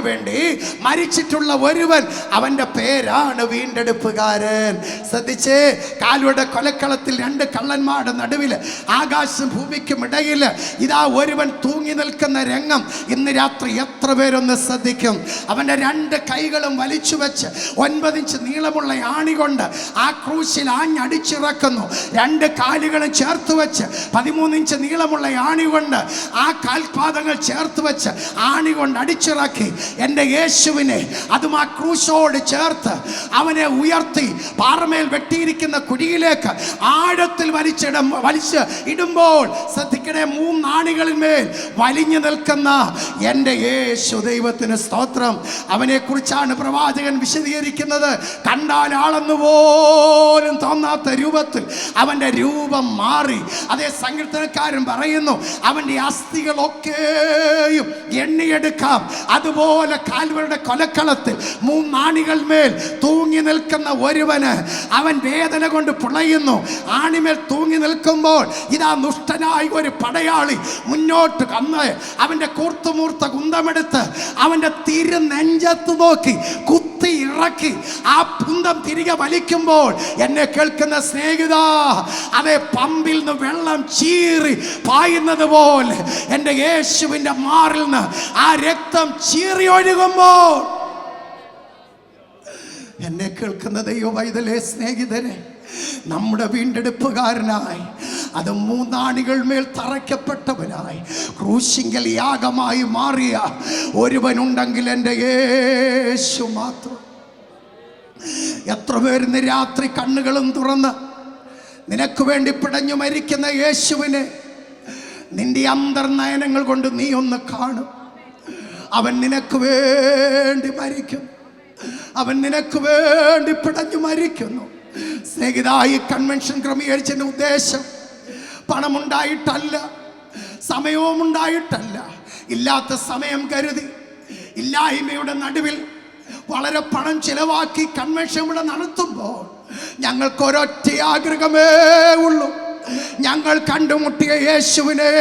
വേണ്ടി മരിച്ചിട്ടുള്ള ഒരുവൻ, അവന്റെ പേരാണ് വീണ്ടെടുപ്പുകാരൻ. ശ്രദ്ധിച്ചേ, കാലുടെ കൊലക്കളത്തിൽ രണ്ട് കള്ളന്മാരുടെ നടുവിൽ ആകാശം ഭൂമിക്കും ഇടയിൽ ഇതാ ഒരുവൻ തൂങ്ങി നിൽക്കുന്ന രംഗം ഇന്ന് രാത്രി എത്ര പേരൊന്ന് ശ്രദ്ധിക്കും? അവന്റെ രണ്ട് കൈകളും വലിച്ചു വെച്ച് 9 ഇഞ്ച് നീളമുള്ള ആണി കൊണ്ട് ആ ക്രൂശിൽ ആഞ്ഞടിച്ചിറക്കുന്നു. രണ്ട് കാലുകളും ചേർത്ത് വെച്ച് 13 ഇഞ്ച് നീളമുള്ള ആണി കൊണ്ട് ആ കാൽപാദങ്ങൾ ചേർത്ത് വെച്ച് ആണി കൊണ്ട് അടിച്ചിറക്കി എൻ്റെ യേശുവിനെ അതും ആ ക്രൂശോട് ചേർത്ത് അവനെ ഉയർത്തി പാറമേൽ വെട്ടിയിരിക്കുന്ന കുഴിയിലേക്ക് ആഴത്തിൽ വലിച്ച് ഇടുമ്പോൾ ശ്രദ്ധിക്കണേ, 3 ആണികളിന്മേൽ വലിഞ്ഞു നിൽക്കുന്ന എൻ്റെ യേശു ദൈവത്തിന് സ്തോത്രം. അവനെ കുറിച്ചാണ് പ്രവാചകൻ വിശദീകരിക്കുന്നത്. കണ്ടാൽ ആളെന്ന് പോലും തോന്നാത്ത രൂപത്തിൽ അവൻ്റെ രൂപം മാറി. അതേ സങ്കീർത്തനക്കാരൻ പറയുന്നു, അവൻ്റെ അസ്ഥികളൊക്കെയും എണ്ണിയെടുക്കാം. അതുപോലെ കാൽവരുടെ കൊലക്കളത്തിൽ 3 ആണികൾമേൽ തൂങ്ങി നിൽക്കുന്ന ഒരുവന് അവൻ വേദന കൊണ്ട് പുളയുന്നു. ആണിമേൽ തൂങ്ങി നിൽക്കുമ്പോൾ ഇതാ ദുഷ്ടനായ ഒരു പടയാളി മുന്നോട്ട് കന്ന് അവന്റെ കൂർത്തുമൂർത്ത കുന്തമെടുത്ത് അവന്റെ തിരുനെഞ്ചത്ത് നോക്കി കുത്തി ഇറക്കി ആ കുന്തം തിരികെ വലിക്കുമ്പോൾ എന്നെ കേൾക്കുന്ന സ്നേഹിത, അതേ പമ്പിൽ നിന്ന് വെള്ളം ചീറി പായുന്നത് പോലെ എൻ്റെ യേശുവിൻ്റെ മാറിൽ നിന്ന് ആ രക്തം ചീറി ഒഴുകുമ്പോൾ എന്നെ കേൾക്കുന്ന ദൈവവൈതലേ സ്നേഹിതരെ, നമ്മുടെ വീണ്ടെടുപ്പുകാരനായി അത് 3 ആണികൾ മേൽ തറയ്ക്കപ്പെട്ടവനായി ക്രൂശിങ്കൽ യാഗമായി മാറിയ ഒരുവനുണ്ടെങ്കിൽ എൻ്റെ യേശു മാത്രം. എത്ര പേര് രാത്രി കണ്ണുകളും തുറന്ന് നിനക്ക് വേണ്ടി പിടഞ്ഞു മരിക്കുന്ന യേശുവിനെ നിന്റെ അന്തർനയനങ്ങൾ കൊണ്ട് നീ ഒന്ന് കാണും. അവൻ നിനക്ക് വേണ്ടി മരിക്കും, അവൻ നിനക്ക് വേണ്ടി പിടഞ്ഞു മരിക്കുന്നു. സ്നേഹിതായി കൺവെൻഷൻ ക്രമീകരിച്ചതിൻ്റെ ഉദ്ദേശം പണമുണ്ടായിട്ടല്ല, സമയവും ഉണ്ടായിട്ടല്ല. ഇല്ലാത്ത സമയം കരുതി ഇല്ലായ്മയുടെ നടുവിൽ വളരെ പണം ചിലവാക്കി കൺവെൻഷൻ ഇവിടെ നടത്തുമ്പോൾ ഞങ്ങൾക്ക് ഒരൊറ്റ ആഗ്രഹമേ ഉള്ളൂ. ഞങ്ങൾ കണ്ടുമുട്ടിയ യേശുവിനെ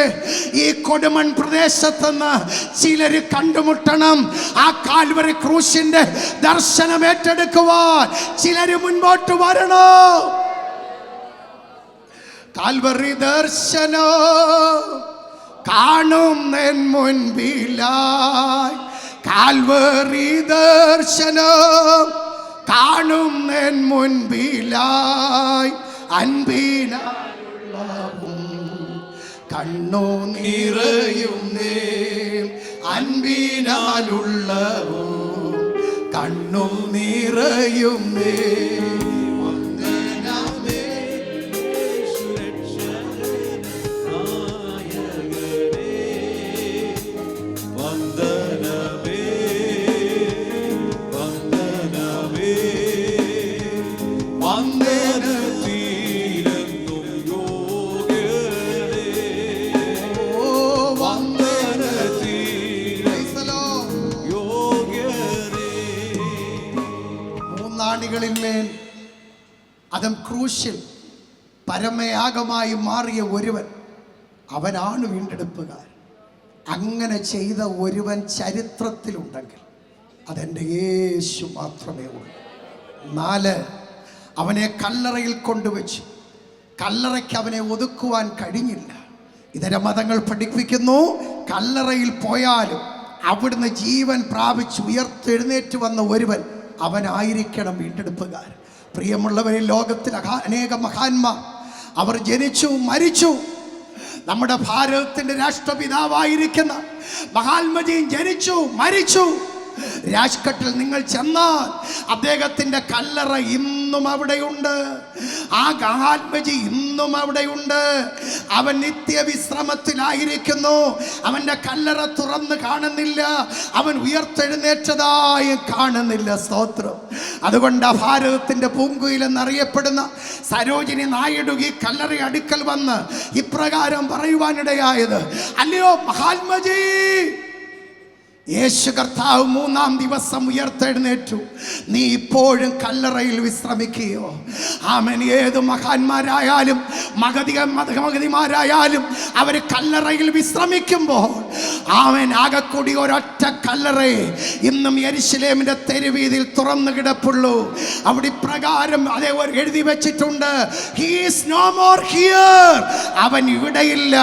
ഈ കൊടുമൺ പ്രദേശത്തുനിന്ന് ചിലർ കണ്ടുമുട്ടണം. ആ കാൽവരി ക്രൂശിന്റെ ദർശനം ഏറ്റെടുക്കുവാൻ ചിലർ മുൻപോട്ട് വരണം. കാൽവറി ദർശനം കാണും എൻ മുൻപിലായി, കാൽവറി ദർശനം കാണും എൻ മുൻപിലായി, അൻപിനാലുള്ളവും കണ്ണു നിറയുന്നേ, അൻപിനാലുള്ളവും കണ്ണു നിറയുന്നേ. ിന്മേൽ അതും ക്രൂശിൽ പരമയാഗമായി മാറിയ ഒരുവൻ, അവനാണ് വീണ്ടെടുപ്പുകാരൻ. അങ്ങനെ ചെയ്ത ഒരുവൻ ചരിത്രത്തിലുണ്ടെങ്കിൽ അതെൻ്റെ യേശു മാത്രമേ ഉള്ളൂ. 4, അവനെ കല്ലറയിൽ കൊണ്ടുവച്ചു. കല്ലറയ്ക്ക് അവനെ ഒതുക്കുവാൻ കഴിഞ്ഞില്ല. ഇതര മതങ്ങൾ പഠിപ്പിക്കുന്നു, കല്ലറയിൽ പോയാലും അവിടുന്ന് ജീവൻ പ്രാപിച്ച് ഉയർത്തെഴുന്നേറ്റ് വന്ന ഒരുവൻ അവനായിരിക്കണം വീണ്ടെടുപ്പുകാരൻ. പ്രിയമുള്ളവരെ, ലോകത്തിൽ അനേക മഹാന്മാർ അവർ ജനിച്ചു മരിച്ചു. നമ്മുടെ ഭാരതത്തിൻ്റെ രാഷ്ട്രപിതാവായിരിക്കുന്ന മഹാത്മജിയും ജനിച്ചു മരിച്ചു. രാജ്കട്ടിൽ നിങ്ങൾ ചെന്നാൽ അദ്ദേഹത്തിൻ്റെ കല്ലറ ഇന്നും അവിടെയുണ്ട്. ആ ആത്മജി ഇന്നും അവിടെയുണ്ട്. അവൻ നിത്യവിശ്രമത്തിലായിരിക്കുന്നു. അവൻ്റെ കല്ലറ തുറന്ന് കാണുന്നില്ല, അവൻ ഉയർത്തെഴുന്നേറ്റതായി കാണുന്നില്ല. സ്തോത്രം. അതുകൊണ്ട് ഭാരതത്തിൻ്റെ പൂങ്കുയിൽ എന്നറിയപ്പെടുന്ന സരോജിനി നായിഡു ഈ കല്ലറ അടുക്കൽ വന്ന് ഇപ്രകാരം പറയുവാനിടയായത്, അല്ലയോ മഹാത്മജി, യേശു കർത്താവ് 3-ാം ദിവസം ഉയർത്തെഴുന്നേറ്റു, നീ ഇപ്പോഴും കല്ലറയിൽ വിശ്രമിക്കുകയോ? ആമേൻ. ഏത് മഹാന്മാരായാലും മഗതിമാരായാലും അവർ കല്ലറയിൽ വിശ്രമിക്കുമ്പോൾ ആമേൻ ആകെക്കൂടി ഒരൊറ്റ കല്ലറയെ ഇന്നും യെരുശലേമിന്റെ തെരുവീതിയിൽ തുറന്നു കിടപ്പുള്ളൂ. അവിടെ ഇപ്രകാരം അതേ എഴുതി വെച്ചിട്ടുണ്ട്, he is no more here. അവൻ ഇവിടെയില്ല,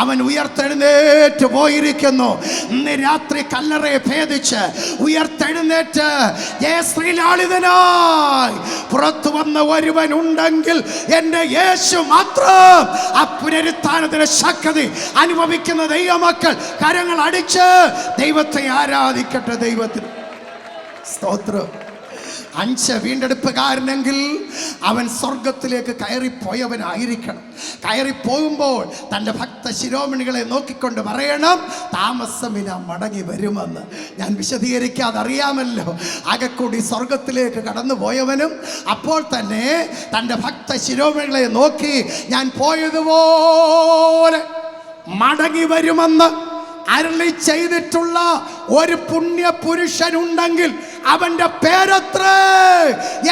അവൻ ഉയർത്തെഴുന്നേറ്റ് പോയിരിക്കുന്നു. ഇന്ന് രാത്രി കല്ലറയെ ഭേദിച്ച് ഉയർത്തെഴുന്നേറ്റ് ജയശ്രീലാളിതനായി പുറത്തു വന്ന ഒരുവൻ ഉണ്ടെങ്കിൽ എൻ്റെ യേശു മാത്രം. ആ പുനരുത്ഥാനത്തിന്റെ ശക്തി അനുഭവിക്കുന്ന ദൈവമക്കൾ കരങ്ങൾ അടിച്ച് ദൈവത്തെ ആരാധിക്കട്ടെ. ദൈവത്തിന് സ്തോത്രം. 5 വീണ്ടെടുപ്പുകാരനെങ്കിൽ അവൻ സ്വർഗത്തിലേക്ക് കയറിപ്പോയവനായിരിക്കണം. കയറിപ്പോകുമ്പോൾ തൻ്റെ ഭക്ത ശിരോമണികളെ നോക്കിക്കൊണ്ട് പറയണം, താമസമിന മടങ്ങി വരുമെന്ന്. ഞാൻ വിശദീകരിക്കാതെ അറിയാമല്ലോ. ആകെക്കൂടി സ്വർഗത്തിലേക്ക് കടന്നു പോയവനും അപ്പോൾ തന്നെ തൻ്റെ ഭക്ത ശിരോമണികളെ നോക്കി ഞാൻ പോയതുപോലെ മടങ്ങി വരുമെന്ന് അരുളി ചെയ്തിട്ടുള്ള ഒരു പുണ്യ പുരുഷനുണ്ടെങ്കിൽ അവന്റെ പേരത്രേ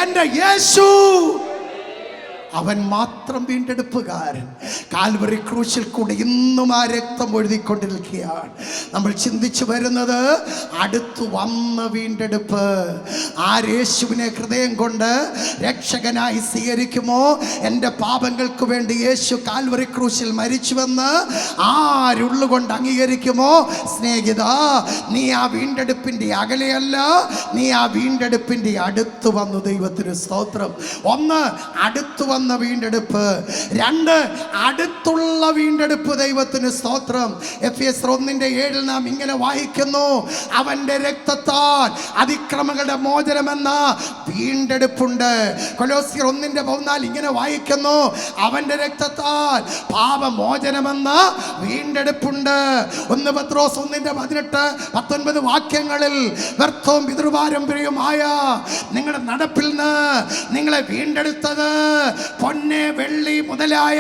എൻ്റെ യേശു. അവൻ മാത്രം വീണ്ടെടുപ്പുകാരൻ. കാൽവറി ക്രൂശിൽ കൂടി ഇന്നും ആ രക്തം ഒഴുതിക്കൊണ്ടിരിക്കുകയാണ്. നമ്മൾ ചിന്തിച്ചു വരുന്നത് അടുത്തു വന്ന വീണ്ടെടുപ്പ്. ആ യേശുവിനെ ഹൃദയം കൊണ്ട് രക്ഷകനായി സ്വീകരിക്കുമോ? എൻ്റെ പാപങ്ങൾക്ക് വേണ്ടി യേശു കാൽവറി ക്രൂശിൽ മരിച്ചുവെന്ന് ആരുള്ളുകൊണ്ട് അംഗീകരിക്കുമോ? സ്നേഹിത, നീ ആ വീണ്ടെടുപ്പിൻ്റെ അകലെയല്ല, നീ ആ വീണ്ടെടുപ്പിൻ്റെ അടുത്ത് വന്നു. ദൈവത്തിന് സ്തോത്രം. 1 അടുത്തു വന്ന വീണ്ടെടുപ്പ്, 2 അടുത്തുള്ള വീണ്ടെടുപ്പ്. ദൈവത്തിന് സ്തോത്രം. എഫെസ്യർ 1:7 നാം ഇങ്ങനെ വായിക്കുന്നു, അവന്റെ രക്തത്താൽ അതിക്രമങ്ങളുടെ മോചനമെന്ന വീണ്ടെടുപ്പുണ്ട്. കൊലോസ്യർ 1:14 ഇങ്ങനെ വായിക്കുന്നു, അവന്റെ രക്തത്താൽ പാപമോചനമെന്ന വീണ്ടെടുപ്പുണ്ട്. 1 പത്രോസ് 1:18-19 വാക്യങ്ങളിൽ വ്യർത്ഥവും പിതൃപാരമ്പര്യവുമായ നിങ്ങളുടെ നടപ്പിൽ നിന്ന് നിങ്ങളെ വീണ്ടെടുത്തത് പൊന്നെ വെള്ളി മുതലായ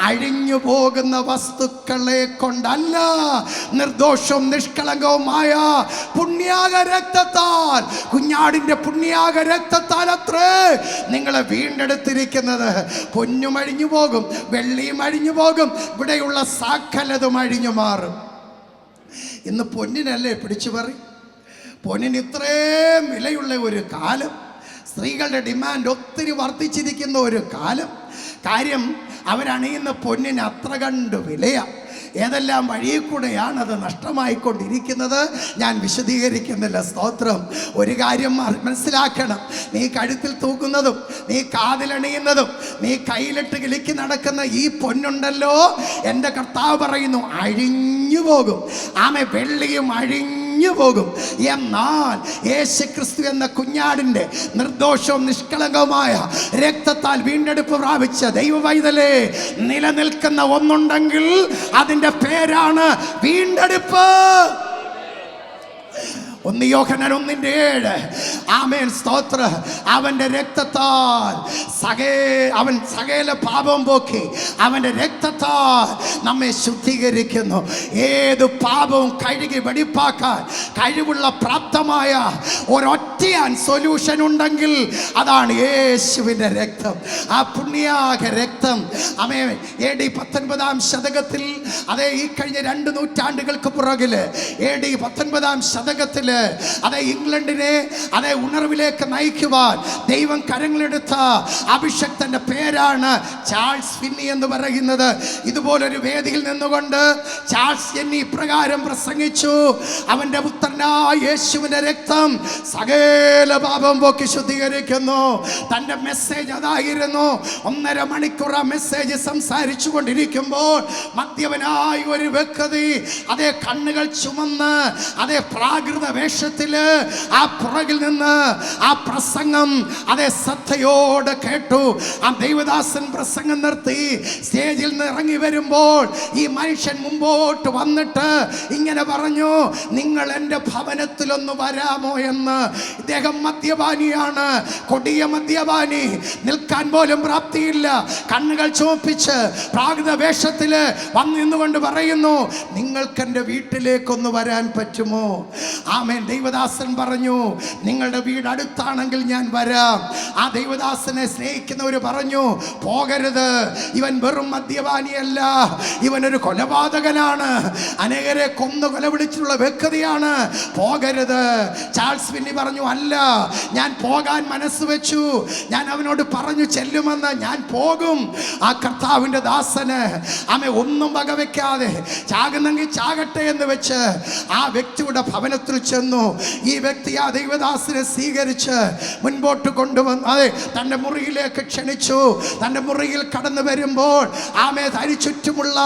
അഴിഞ്ഞു പോകുന്ന വസ്തുക്കളെ കൊണ്ടല്ല, നിർദോഷവും നിഷ്കളങ്കവുമായ പുണ്യാക രക്തത്താൽ, കുഞ്ഞാടിന്റെ പുണ്യാക രക്തത്താൽ അത്രേ നിങ്ങളെ വീണ്ടെടുത്തിരിക്കുന്നത്. പൊന്നും അഴിഞ്ഞു പോകും, വെള്ളിയും അഴിഞ്ഞു പോകും, ഇവിടെയുള്ള സകലതും അഴിഞ്ഞു മാറും. ഇന്ന് പൊന്നിനല്ലേ പിടിച്ചു പറയും? പൊന്നിന് ഇത്രയും വിലയുള്ള ഒരു കാലം, സ്ത്രീകളുടെ ഡിമാൻഡ് ഒത്തിരി വർദ്ധിച്ചിരിക്കുന്ന ഒരു കാലം. കാര്യം അവരണിയുന്ന പൊന്നിന് അത്ര കണ്ട് വിലയാണ്. ഏതെല്ലാം വഴിയിൽ കൂടെയാണ് അത് നഷ്ടമായിക്കൊണ്ടിരിക്കുന്നത്, ഞാൻ വിശദീകരിക്കുന്നില്ല. സ്തോത്രം. ഒരു കാര്യം മനസ്സിലാക്കണം, നീ കഴുത്തിൽ തൂക്കുന്നതും നീ കാതിലണിയുന്നതും നീ കയ്യിലിട്ട് കിളിക്ക് നടക്കുന്ന ഈ പൊന്നുണ്ടല്ലോ, എൻ്റെ കർത്താവ് പറയുന്നു അഴിഞ്ഞു പോകും. ആമേ, വെള്ളിയും അഴിഞ്ഞു പോകും. എന്നാൽ യേശുക്രിസ്തു എന്ന കുഞ്ഞാടിൻ്റെ നിർദോഷവും നിഷ്കളങ്കവുമായ രക്തത്താൽ വീണ്ടെടുപ്പ് പ്രാപിച്ച ദൈവവൈതലേ, നിലനിൽക്കുന്ന ഒന്നുണ്ടെങ്കിൽ അതിൻ്റെ പേരാണ് വീണ്ടെടുപ്പ്. 1 യോഹന്നാൻ 1:7. ആമേൻ, സ്തോത്ര. അവൻ്റെ രക്തത്താൽ അവൻ സകല പാപം പോക്കി അവൻ്റെ രക്തത്താൽ നമ്മെ ശുദ്ധീകരിക്കുന്നു. ഏത് പാപവും കഴുകി വെടിപ്പാക്കാൻ കഴിവുള്ള പ്രാപ്തമായ ഒരൊറ്റയാൻ സൊല്യൂഷൻ ഉണ്ടെങ്കിൽ അതാണ് യേശുവിൻ്റെ രക്തം. ആ പുണ്യാക രക്തം ആമേൻ AD 19-ാം ശതകത്തിൽ, അതേ ഈ കഴിഞ്ഞ 2 നൂറ്റാണ്ടുകൾക്ക് പുറകിൽ AD 19-ാം ശതകത്തിൽ അതേ ഇംഗ്ലണ്ടിനെ അതേ ഉണർവിലേക്ക് നയിക്കുവാൻ ദൈവം കരങ്ങളെടുത്ത അഭിഷക്തന്റെ പേരാണ് ചാൾസ് ഫിന്നി എന്ന് പറയുന്നത്. ഇതുപോലൊരു വേദിയിൽ നിന്നുകൊണ്ട് ചാൾസ് ഫിന്നി ഇപ്രകാരം പ്രസംഗിച്ചു, അവന്റെ പുത്രനായ യേശുവിന്റെ രക്തം സകല സകല പാപം പോക്കി ശുദ്ധീകരിക്കുന്നു. തൻ്റെ മെസ്സേജ് അതായിരുന്നു. 1.5 മണിക്കൂർ ആ മെസ്സേജ് സംസാരിച്ചു കൊണ്ടിരിക്കുമ്പോൾ മദ്യപനായ ഒരു വ്യക്തി അതേ കണ്ണുകൾ ചുമന്ന് അതേ പ്രാകൃത വേഷത്തില് ആ പുറകിൽ നിന്ന് ആ പ്രസംഗം അതേ ശ്രദ്ധയോടെ കേട്ടു. ആ ദൈവദാസൻ പ്രസംഗം നിർത്തി സ്റ്റേജിൽ നിന്ന് ഇറങ്ങി വരുമ്പോൾ ഈ മനുഷ്യൻ മുമ്പോട്ട് വന്നിട്ട് ഇങ്ങനെ പറഞ്ഞു, നിങ്ങൾ എൻ്റെ ഭവനത്തിലൊന്ന് വരാമോ എന്ന്. ഇദ്ദേഹം മദ്യപാനിയാണ്, കൊടിയ മദ്യപാനി, നിൽക്കാൻ പോലും പ്രാപ്തിയില്ല. കണ്ണുകൾ ചുവപ്പിച്ച് പ്രാകൃത വേഷത്തില് വന്നിന്നുകൊണ്ട് പറയുന്നു, നിങ്ങൾക്ക് എൻ്റെ വീട്ടിലേക്കൊന്ന് വരാൻ പറ്റുമോ? ആമേൻ. ദൈവദാസൻ പറഞ്ഞു, നിങ്ങളുടെ വീട് അടുത്താണെങ്കിൽ ഞാൻ വരാം. ആ ദൈവദാസനെ സ്നേഹിക്കുന്നവർ പറഞ്ഞു, പോകരുത്, ഇവൻ വെറും മദ്യപാനിയല്ല, ഇവനൊരു കൊലപാതകനാണ്, അനേകരെ കൊന്നു കൊലപിടിച്ചിട്ടുള്ള വ്യക്തിയാണ്, പോകരുത്. ചാൾസ് ഫിന്നി പറഞ്ഞു, അല്ല, ഞാൻ പോകാൻ മനസ്സ് വെച്ചു, ഞാൻ അവനോട് പറഞ്ഞു ചെല്ലുമെന്ന്, ഞാൻ പോകും. ആ കർത്താവിൻ്റെ ദാസന് ആമേ ഒന്നും വകവെക്കാതെ ചാകുന്നെങ്കിൽ ചാകട്ടെ എന്ന് വെച്ച് ആ വ്യക്തിയുടെ ഭവനത്തിൽ ചെന്നു. ഈ വ്യക്തി ആ ദൈവദാസനെ സ്വീകരിച്ച് മുൻപോട്ട് കൊണ്ടുവന്നു. അതെ, തൻ്റെ മുറിയിലേക്ക് ക്ഷണിച്ചു. തൻ്റെ മുറിയിൽ കടന്നു വരുമ്പോൾ ആമേ തനി ചുറ്റുമുള്ള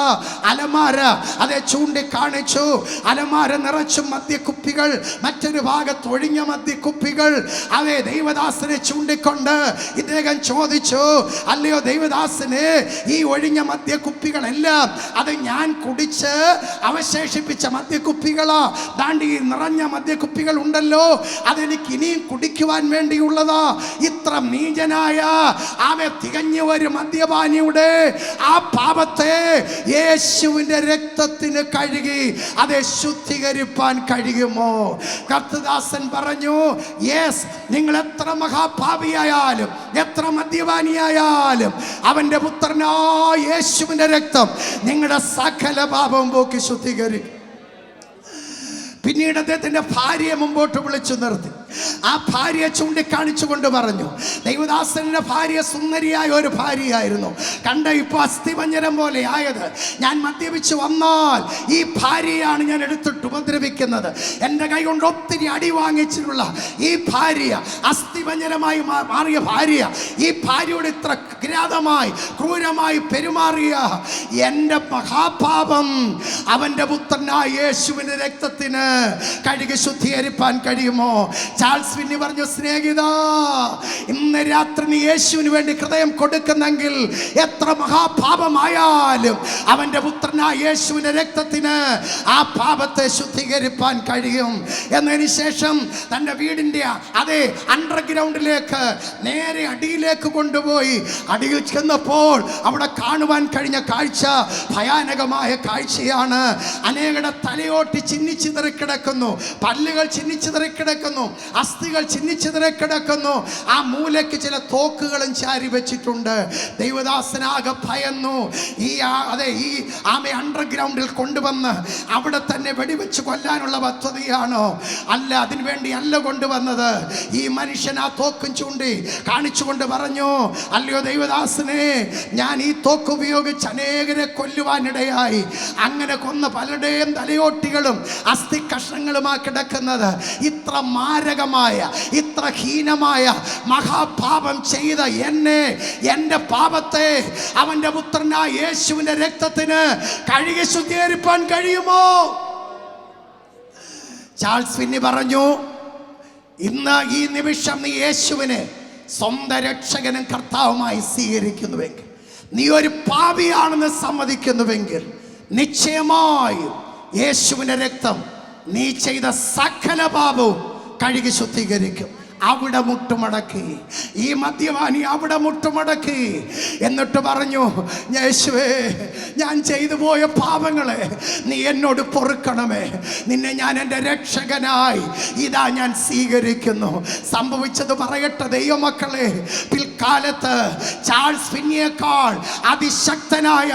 അലമാര അതെ ചൂണ്ടിക്കാണിച്ചു. അലമാര നിറച്ചും മദ്യക്കുപ്പികൾ, മറ്റൊരു ഭാഗത്ത് ഒഴിഞ്ഞ മദ്യക്കുപ്പികൾ. അതെ, ദൈവദാസനെ ചൂണ്ടിക്കൊണ്ട് ഇദ്ദേഹം ചോദിച്ചു, അല്ലയോ ദൈവദാസനെ, ഈ ഒഴിഞ്ഞ മദ്യക്കുപ്പികളെല്ലാം അത് ഞാൻ കുടിച്ച് അവശേഷിപ്പിച്ച മദ്യക്കുപ്പികളാ. ദാണ്ടി ഈ നിറഞ്ഞ മദ്യക്കുപ്പികൾ ഉണ്ടല്ലോ, അതെനിക്ക് ഇനിയും കുടിക്കുവാൻ വേണ്ടിയുള്ളതാ. ഇത്ര നീചനായ ആമെ തികഞ്ഞ ഒരു മദ്യപാനിയുടെ ആ പാപത്തെ യേശുവിൻ്റെ രക്തത്തിന് കഴുകി അതെ ശുദ്ധീകരിപ്പാൻ കഴിയുമോ? കർത്തദാസൻ പറഞ്ഞു, യെസ്, നിങ്ങൾ എത്ര മഹാപാപിയായാലും എത്ര മദ്യപാനിയായാലും അവൻ്റെ പുത്രനായ യേശുവിൻ്റെ രക്തം നിങ്ങളുടെ സകല പാപവും പോക്കി ശുദ്ധീകരിക്കും. പിന്നീട് അദ്ദേഹത്തിൻ്റെ ഭാര്യയെ മുമ്പോട്ട് വിളിച്ചു നിർത്തി. ആ ഭാര്യയെ ചൂണ്ടിക്കാണിച്ചു കൊണ്ട് പറഞ്ഞു, ദൈവദാസന്റെ ഭാര്യ സുന്ദരിയായ ഒരു ഭാര്യയായിരുന്നു. കണ്ട ഇപ്പോൾ അസ്ഥിപഞ്ജരം പോലെ ആയത്. ഞാൻ മദ്യപിച്ച് വന്നാൽ ഈ ഭാര്യയാണ് ഞാൻ എടുത്തിട്ട് ഉപദ്രവിക്കുന്നത്. എൻ്റെ കൈ കൊണ്ട് ഒത്തിരി അടി വാങ്ങിച്ചിട്ടുള്ള ഈ ഭാര്യ, അസ്ഥിപഞ്ജരമായി മാറിയ ഭാര്യ, ഈ ഭാര്യയോട് ഇത്ര കിരാതമായി ക്രൂരമായി പെരുമാറിയ എൻ്റെ മഹാപാപം അവൻ്റെ പുത്രനായ യേശുവിൻ്റെ രക്തത്തിന് കഴുകി ശുദ്ധീകരിപ്പാൻ കഴിയുമോ? ചാൾസ് ഫിന്നി പറഞ്ഞു, സ്നേഹിത, ഇന്ന് രാത്രി നീ യേശുവിന് വേണ്ടി ഹൃദയം കൊടുക്കുന്നെങ്കിൽ എത്ര മഹാപാപമായാലും അവൻ്റെ പുത്രനായ യേശുവിൻ്റെ രക്തത്തിന് ആ പാപത്തെ ശുദ്ധീകരിപ്പാൻ കഴിയും. എന്നതിന് ശേഷം തൻ്റെ വീടിൻ്റെ അതേ അണ്ടർഗ്രൗണ്ടിലേക്ക് നേരെ അടിയിലേക്ക് കൊണ്ടുപോയി. അടിയിൽ ചെന്നപ്പോൾ അവിടെ കാണുവാൻ കഴിഞ്ഞ കാഴ്ച ഭയാനകമായ കാഴ്ചയാണ്. അനേകരുടെ തലയോട്ടി ചിന്നിച്ചിതറി കിടക്കുന്നു, പല്ലുകൾ ചിന്നിച്ചിതറി കിടക്കുന്നു, അസ്ഥികൾ ചിന്നിച്ചിതറി കിടക്കുന്നു. ആ മൂലയ്ക്ക് ചില തോക്കുകളും ചാരി വെച്ചിട്ടുണ്ട്. ദൈവദാസനാകെ ഭയന്നു. ഈ ആമെ അണ്ടർഗ്രൗണ്ടിൽ കൊണ്ടുവന്ന് അവിടെ തന്നെ വെടിവെച്ച് കൊല്ലാനുള്ള പദ്ധതിയാണോ? അല്ല, അതിനുവേണ്ടി അല്ല കൊണ്ടുവന്നത്. ഈ മനുഷ്യൻ ആ തോക്കും ചൂണ്ടി കാണിച്ചുകൊണ്ട് പറഞ്ഞു, അല്ലയോ ദൈവദാസനെ, ഞാൻ ഈ തോക്ക് ഉപയോഗിച്ച് അനേകരെ കൊല്ലുവാനിടയായി. അങ്ങനെ കൊന്ന പലരുടെയും തലയോട്ടികളും അസ്ഥി കഷ്ണങ്ങളുമാ കിടക്കുന്നത്. ഇത്ര മാരകമായ, ഇത്ര ഹീനമായ മഹാപാപം ചെയ്ത എന്നെ, എൻ്റെ പാപത്തെ അവൻ്റെ പുത്രനായ യേശുവിൻ്റെ രക്തത്തിന് കഴുകി ശുദ്ധീകരിപ്പാൻ കഴിയുമോ? ചാൾസ് ഫിന്നി പറഞ്ഞു, ഇന്ന് ഈ നിമിഷം നീ യേശുവിനെ സ്വന്തം രക്ഷകനും കർത്താവുമായി സ്വീകരിക്കുന്നുവെങ്കിൽ, നീ ഒരു പാപിയാണെന്ന് സമ്മതിക്കുന്നുവെങ്കിൽ, നിശ്ചയമായും യേശുവിൻ്റെ രക്തം നീ ചെയ്ത സകല പാപവും കഴുകി ശുദ്ധീകരിക്കും. അവിടെ മുട്ടുമടക്കി ഈ മദ്യപാനി അവിടെ മുട്ടുമടക്കി എന്നിട്ട് പറഞ്ഞു, യേശുവേ, ഞാൻ ചെയ്തു പോയ പാപങ്ങളെ നീ എന്നോട് പൊറുക്കണമേ. നിന്നെ ഞാൻ എൻ്റെ രക്ഷകനായി ഇതാ ഞാൻ സ്വീകരിക്കുന്നു. സംഭവിച്ചത് പറയട്ടെ ദൈവമക്കളെ, പിൽക്കാലത്ത് ചാൾസ് ഫിന്നിയേക്കാൾ അതിശക്തനായ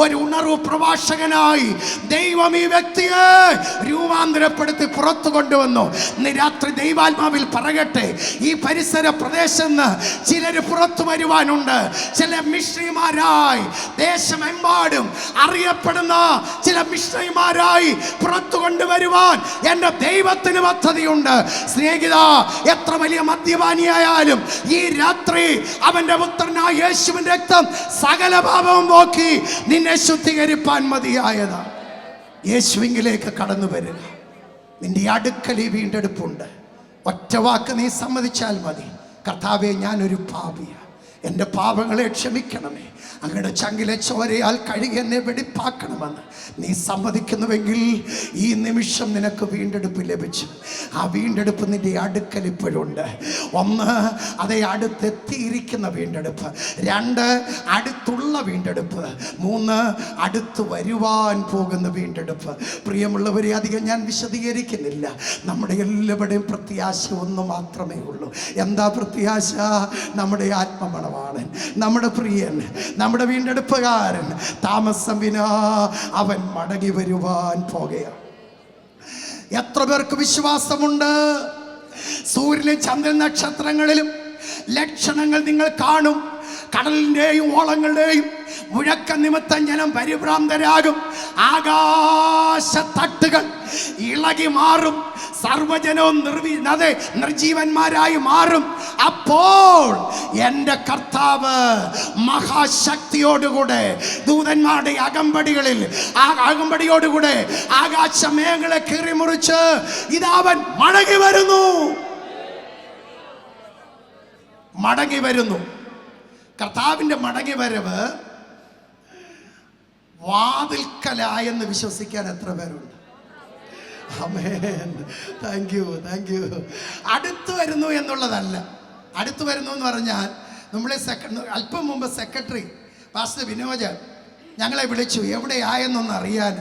ഒരു ഉണർവ് പ്രഭാഷകനായി ദൈവം ഈ വ്യക്തിയെ രൂപാന്തരപ്പെടുത്തി പുറത്തു കൊണ്ടുവന്നു. ഇന്ന് രാത്രി ദൈവാത്മാവിൽ പറയട്ടെ, പറയട്ടെ, ഈ പരിസര പ്രദേശത്ത് നിന്ന് ചിലർ പുറത്തു വരുവാനുണ്ട്. ചില മിഷണറിമാരായി ദേശമെമ്പാടും അറിയപ്പെടുന്ന ചില മിഷണറിമാരായി പുറത്തു കൊണ്ടുവരുവാൻ എൻ്റെ ദൈവത്തിന് പദ്ധതിയുണ്ട്. സ്നേഹിത, എത്ര വലിയ മദ്യപാനിയായാലും ഈ രാത്രി അവന്റെ പുത്രനായ യേശുവിന്റെ രക്തം സകല പാപവും പോക്കി നിന്നെ ശുദ്ധീകരിപ്പാൻ മതിയായതാ. യേശുവിലേക്ക് കടന്നു വരിക. നിന്റെ അടുക്കൽ ഈ വീണ്ടെടുപ്പുണ്ട്. ഒറ്റ വാക്ക് നീ സമ്മതിച്ചാൽ മതി. കർത്താവേ, ഞാനൊരു പാപിയാ, എൻ്റെ പാപങ്ങളെ ക്ഷമിക്കണമേ, അങ്ങയുടെ ചങ്കിലെ ചോരയാൽ കഴുകി എന്നെ വെടിപ്പാക്കണമെന്ന് നീ സമ്മതിക്കുന്നുവെങ്കിൽ ഈ നിമിഷം നിനക്ക് വീണ്ടെടുപ്പ് ലഭിച്ചു. ആ വീണ്ടെടുപ്പ് നിന്റെ അടുക്കൽ ഇപ്പോഴുണ്ട്. ഒന്ന്, അതേ അടുത്തെത്തിയിരിക്കുന്ന വീണ്ടെടുപ്പ്. രണ്ട്, അടുത്തുള്ള വീണ്ടെടുപ്പ്. മൂന്ന്, അടുത്ത് വരുവാൻ പോകുന്ന വീണ്ടെടുപ്പ്. പ്രിയമുള്ളവരെ, അധികം ഞാൻ വിശദീകരിക്കുന്നില്ല. നമ്മുടെ എല്ലാവരുടെയും പ്രത്യാശ ഒന്ന് മാത്രമേ ഉള്ളൂ. എന്താ പ്രത്യാശ? നമ്മുടെ ആത്മമണവാളൻ, നമ്മുടെ പ്രിയൻ, നമ്മുടെ വീണ്ടെടുപ്പുകാരൻ താമസം വിനാ അവൻ മടങ്ങി വരുവാൻ പോകുകയാണ്. എത്ര പേർക്ക് വിശ്വാസമുണ്ട്? സൂര്യനും ചന്ദ്രൻ നക്ഷത്രങ്ങളിലും ലക്ഷണങ്ങൾ നിങ്ങൾ കാണും. കടലിൻ്റെയും ഓളങ്ങളുടെയും മുഴക്ക നിമിത്തം ജനം പരിഭ്രാന്തരാകും. ആകാശ തട്ടുകൾ ഇളകി മാറും. സർവജനവും നിർജീവന്മാരായി മാറും. അപ്പോൾ എൻ്റെ കർത്താവ് മഹാശക്തിയോടുകൂടെ ദൂതന്മാരുടെ അകമ്പടിയോടുകൂടെ ആകാശമേഘങ്ങളെ കീറിമുറിച്ച് ഇതവൻ മടങ്ങി വരുന്നു. കർത്താവിൻ്റെ മടങ്ങി വരവ് വാതിൽക്കലായെന്ന് വിശ്വസിക്കാൻ എത്ര പേരുണ്ട്? ആമേൻ. Thank you. അടുത്തു വരുന്നു എന്നുള്ളതല്ല. അടുത്തു വരുന്നു എന്ന് പറഞ്ഞാൽ നമ്മളെ അല്പം മുമ്പ് സെക്രട്ടറി പാസ്റ്റർ വിനോജ് ഞങ്ങളെ വിളിച്ചു എവിടെയായെന്നൊന്ന് അറിയാൻ.